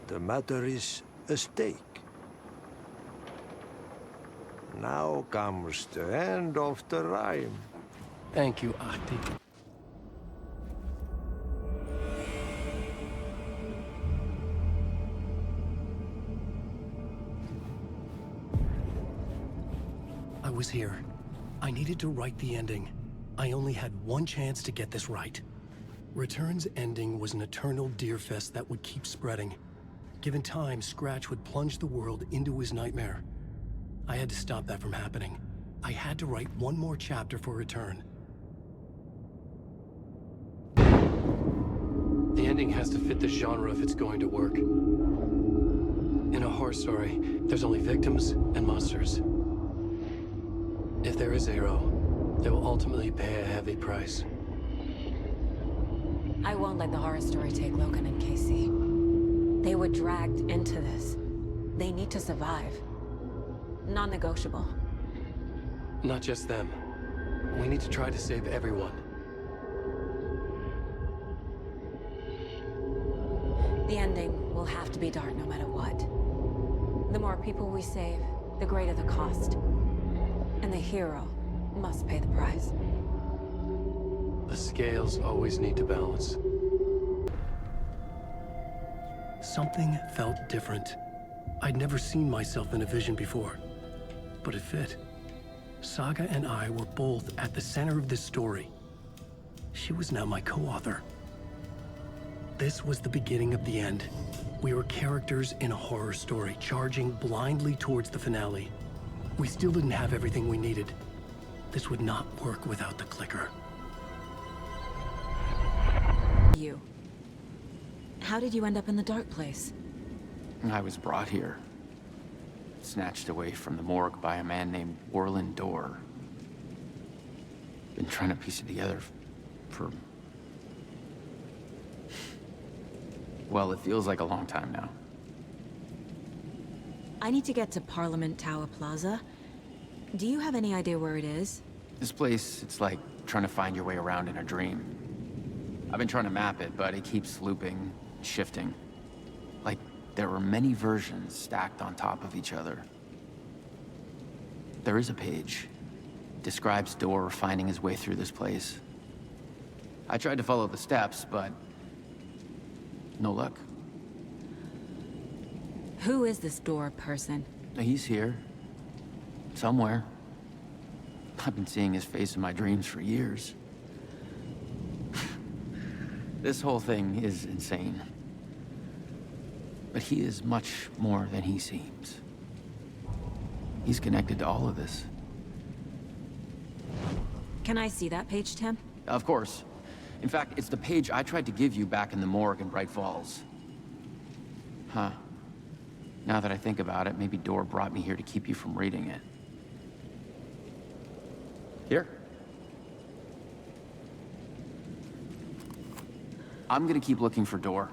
The matter is a steak. Now comes the end of the rhyme. Thank you, Ahti. I was here. I needed to write the ending. I only had one chance to get this right. Return's ending was an eternal deerfest that would keep spreading. Given time, Scratch would plunge the world into his nightmare. I had to stop that from happening. I had to write one more chapter for Return. The ending has to fit the genre if it's going to work. In a horror story, there's only victims and monsters. If there is a hero, they will ultimately pay a heavy price. I won't let the horror story take Logan and Casey. They were dragged into this. They need to survive. Non-negotiable. Not just them. We need to try to save everyone. The ending will have to be dark no matter what. The more people we save, the greater the cost. And the hero must pay the price. The scales always need to balance. Something felt different. I'd never seen myself in a vision before, but it fit. Saga and I were both at the center of this story. She was now my co-author. This was the beginning of the end. We were characters in a horror story, charging blindly towards the finale. We still didn't have everything we needed. This would not work without the clicker. You. How did you end up in the dark place? I was brought here. Snatched away from the morgue by a man named Orland Dorr. Been trying to piece it together for... well, it feels like a long time now. I need to get to Parliament Tower Plaza. Do you have any idea where it is? This place, it's like trying to find your way around in a dream. I've been trying to map it, but it keeps looping, shifting. Like there were many versions stacked on top of each other. There is a page. It describes Dorr finding his way through this place. I tried to follow the steps, but no luck. Who is this Dorr person? He's here. Somewhere. I've been seeing his face in my dreams for years. This whole thing is insane. But he is much more than he seems. He's connected to all of this. Can I see that page, Tim? Of course. In fact, it's the page I tried to give you back in the morgue in Bright Falls. Huh. Now that I think about it, maybe Dorr brought me here to keep you from reading it. Here. I'm gonna keep looking for Dorr.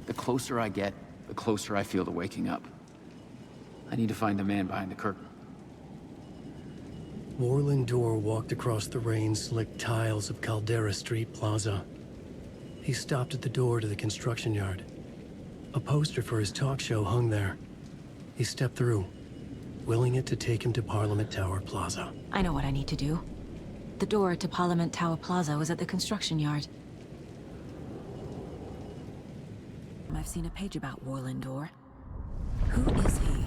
The closer I get, the closer I feel to waking up. I need to find the man behind the curtain. Orland Dorr walked across the rain-slicked tiles of Caldera Street Plaza. He stopped at the door to the construction yard. A poster for his talk show hung there. He stepped through, willing it to take him to Parliament Tower Plaza. I know what I need to do. The door to Parliament Tower Plaza was at the construction yard. I've seen a page about Orland Dorr. Who is he?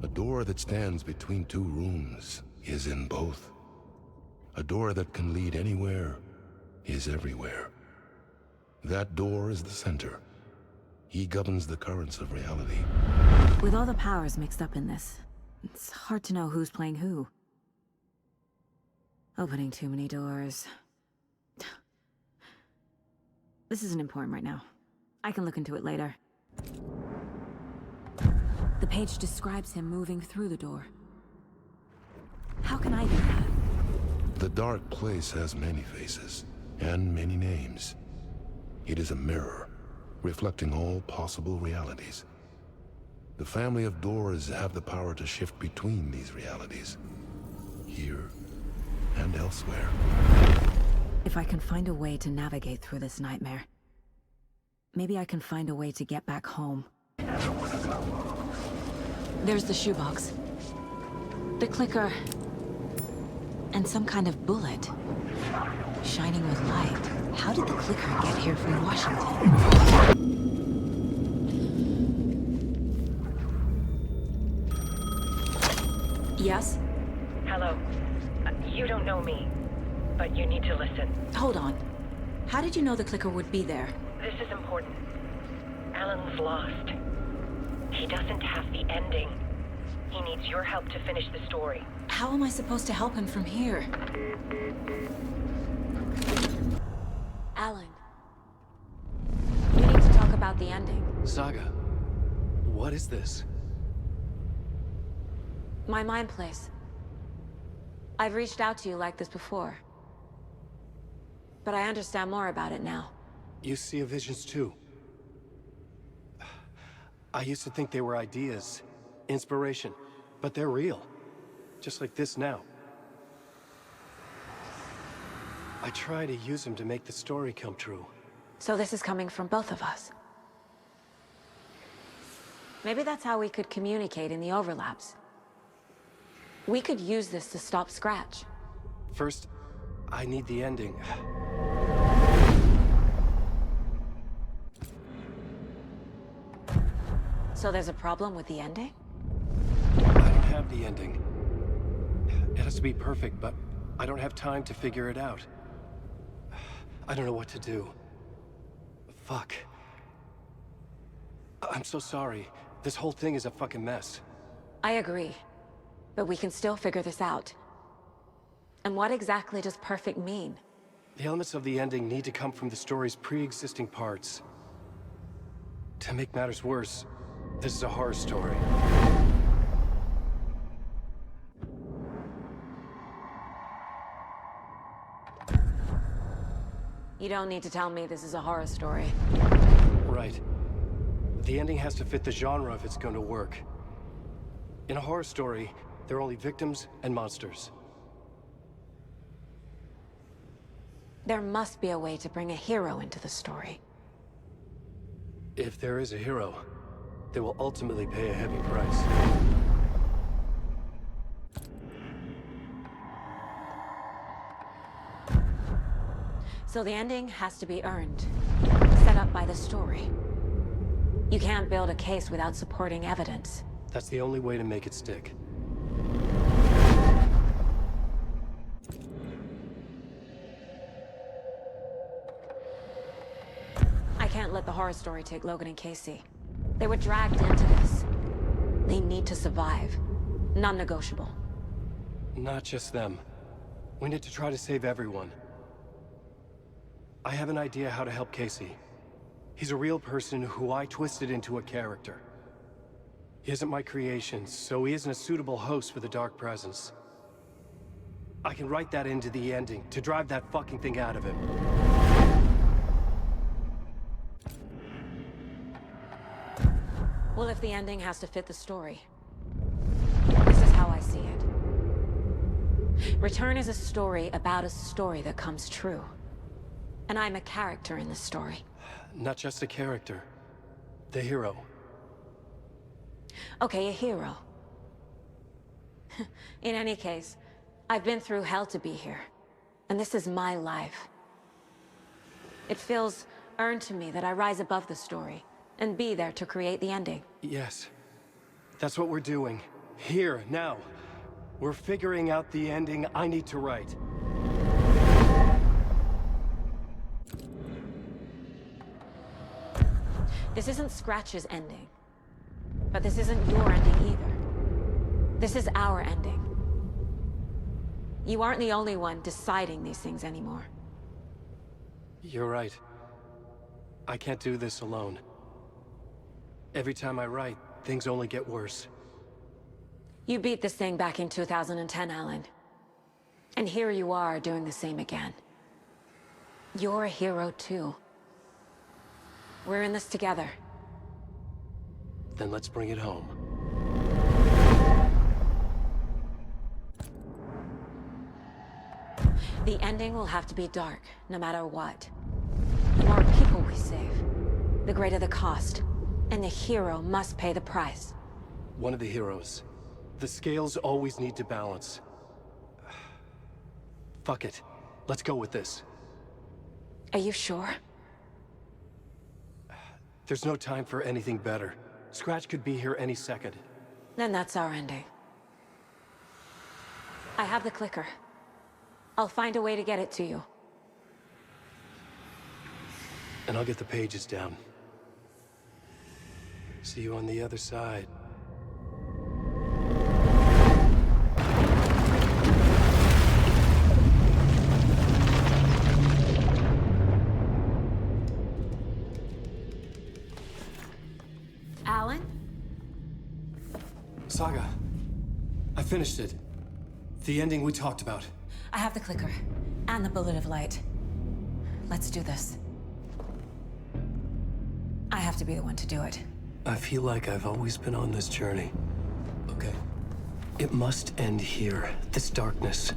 A door that stands between two rooms is in both. A door that can lead anywhere is everywhere. That door is the center. He governs the currents of reality. With all the powers mixed up in this, it's hard to know who's playing who. Opening too many doors. This isn't important right now. I can look into it later. The page describes him moving through the door. How can I do that? The dark place has many faces, and many names. It is a mirror, reflecting all possible realities. The family of doors have the power to shift between these realities, here and elsewhere. If I can find a way to navigate through this nightmare, maybe I can find a way to get back home. There's the shoebox. The clicker. And some kind of bullet. Shining with light. How did the clicker get here from Washington? Yes? Hello. You don't know me, but you need to listen. Hold on. How did you know the clicker would be there? This is important. Alan's lost. He doesn't have the ending. He needs your help to finish the story. How am I supposed to help him from here? Alan. We need to talk about the ending. Saga, what is this? My mind place. I've reached out to you like this before. But I understand more about it now. You see visions too. I used to think they were ideas, inspiration, but they're real. Just like this now. I try to use them to make the story come true. So this is coming from both of us. Maybe that's how we could communicate in the overlaps. We could use this to stop Scratch. First, I need the ending. So there's a problem with the ending? I don't have the ending. It has to be perfect, but I don't have time to figure it out. I don't know what to do. Fuck. I'm so sorry. This whole thing is a fucking mess. I agree. But we can still figure this out. And what exactly does perfect mean? The elements of the ending need to come from the story's pre-existing parts. To make matters worse, this is a horror story. You don't need to tell me this is a horror story. Right. The ending has to fit the genre if it's going to work. In a horror story, there are only victims and monsters. There must be a way to bring a hero into the story. If there is a hero, they will ultimately pay a heavy price. So the ending has to be earned, set up by the story. You can't build a case without supporting evidence. That's the only way to make it stick. I can't let the horror story take Logan and Casey. They were dragged into this. They need to survive. Non-negotiable. Not just them. We need to try to save everyone. I have an idea how to help Casey. He's a real person who I twisted into a character. He isn't my creation, so he isn't a suitable host for the Dark Presence. I can write that into the ending to drive that fucking thing out of him. Well, if the ending has to fit the story, this is how I see it. Return is a story about a story that comes true. And I'm a character in this story. Not just a character. The hero. Okay, a hero. In any case, I've been through hell to be here. And this is my life. It feels earned to me that I rise above the story and be there to create the ending. Yes. That's what we're doing. Here, now. We're figuring out the ending I need to write. This isn't Scratch's ending. But this isn't your ending either. This is our ending. You aren't the only one deciding these things anymore. You're right. I can't do this alone. Every time I write, things only get worse. You beat this thing back in 2010, Alan. And here you are doing the same again. You're a hero too. We're in this together. Then let's bring it home. The ending will have to be dark, no matter what. The more people we save, the greater the cost. And the hero must pay the price. One of the heroes. The scales always need to balance. Fuck it. Let's go with this. Are you sure? There's no time for anything better. Scratch could be here any second. Then that's our ending. I have the clicker. I'll find a way to get it to you. And I'll get the pages down. See you on the other side. Alan? Saga, I finished it. The ending we talked about. I have the clicker. And the bullet of light. Let's do this. I have to be the one to do it. I feel like I've always been on this journey. Okay. It must end here. This darkness.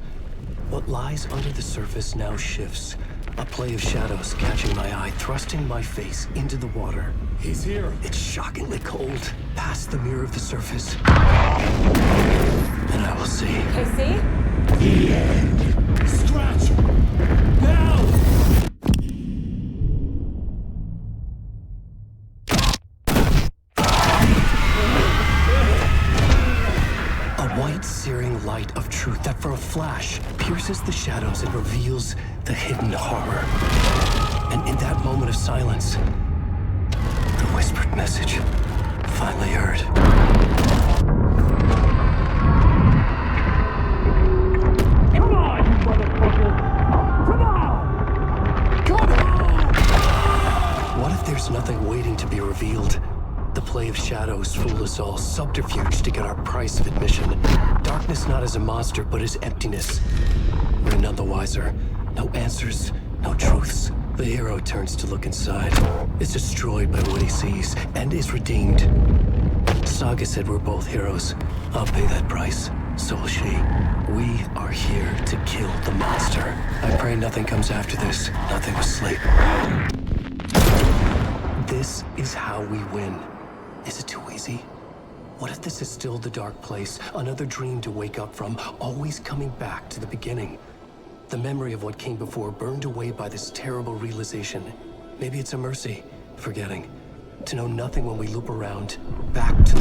What lies under the surface now shifts. A play of shadows catching my eye, thrusting my face into the water. He's here. It's shockingly cold. Past the mirror of the surface. And I will see. KC? The end. Scratch! Now! A white, searing light of truth that for a flash pierces the shadows and reveals the hidden horror. And in that moment of silence, the whispered message finally heard. Come on, you motherfucker! Come on! Come on! What if there's nothing waiting to be revealed? The play of shadows fool us all, subterfuge to get our price of admission. Darkness not as a monster, but as emptiness. We're none the wiser. No answers, no truths. The hero turns to look inside, is destroyed by what he sees, and is redeemed. Saga said we're both heroes. I'll pay that price. So will she. We are here to kill the monster. I pray nothing comes after this. Nothing but sleep. This is how we win. Is it too easy? What if this is still the dark place? Another dream to wake up from, always coming back to the beginning. The memory of what came before burned away by this terrible realization. Maybe it's a mercy, forgetting. To know nothing when we loop around, back to...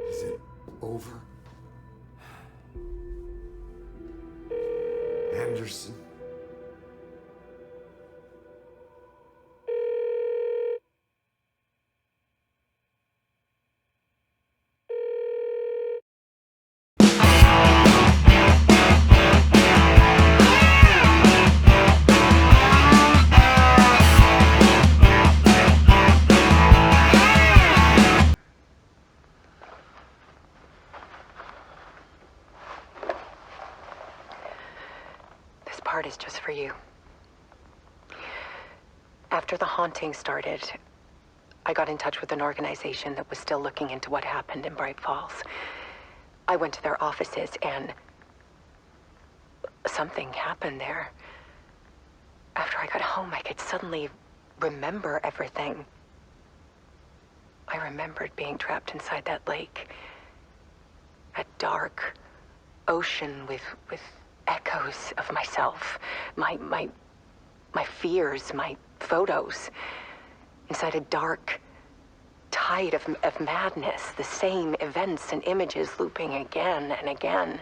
Is it over? Anderson? Part is just for you. After the haunting started, I got in touch with an organization that was still looking into what happened in Bright Falls. I went to their offices and something happened there. After I got home, I could suddenly remember everything. I remembered being trapped inside that lake. A dark ocean with echoes of myself, my fears, my photos, inside a dark tide of madness, the same events and images looping again and again.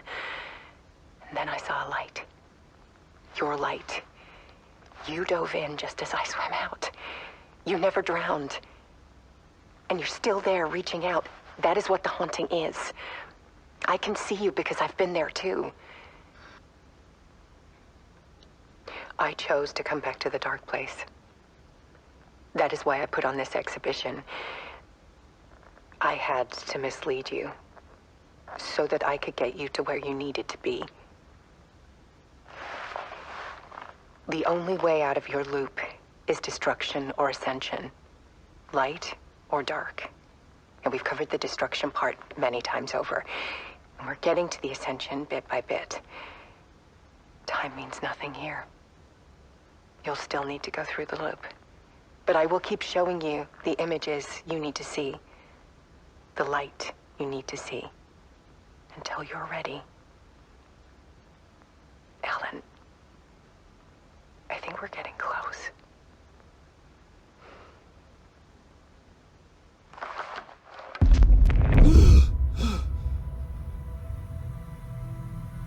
And then I saw a light, your light, You dove in just as I swam out. You never drowned. And you're still there reaching out. That is what the haunting is. I can see you because I've been there too. I chose to come back to the dark place. That is why I put on this exhibition. I had to mislead you, so that I could get you to where you needed to be. The only way out of your loop is destruction or ascension, light or dark. And we've covered the destruction part many times over. And we're getting to the ascension bit by bit. Time means nothing here. You'll still need to go through the loop. But I will keep showing you the images you need to see, the light you need to see, until you're ready. Alan, I think we're getting close.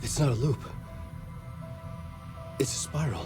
It's not a loop. It's a spiral.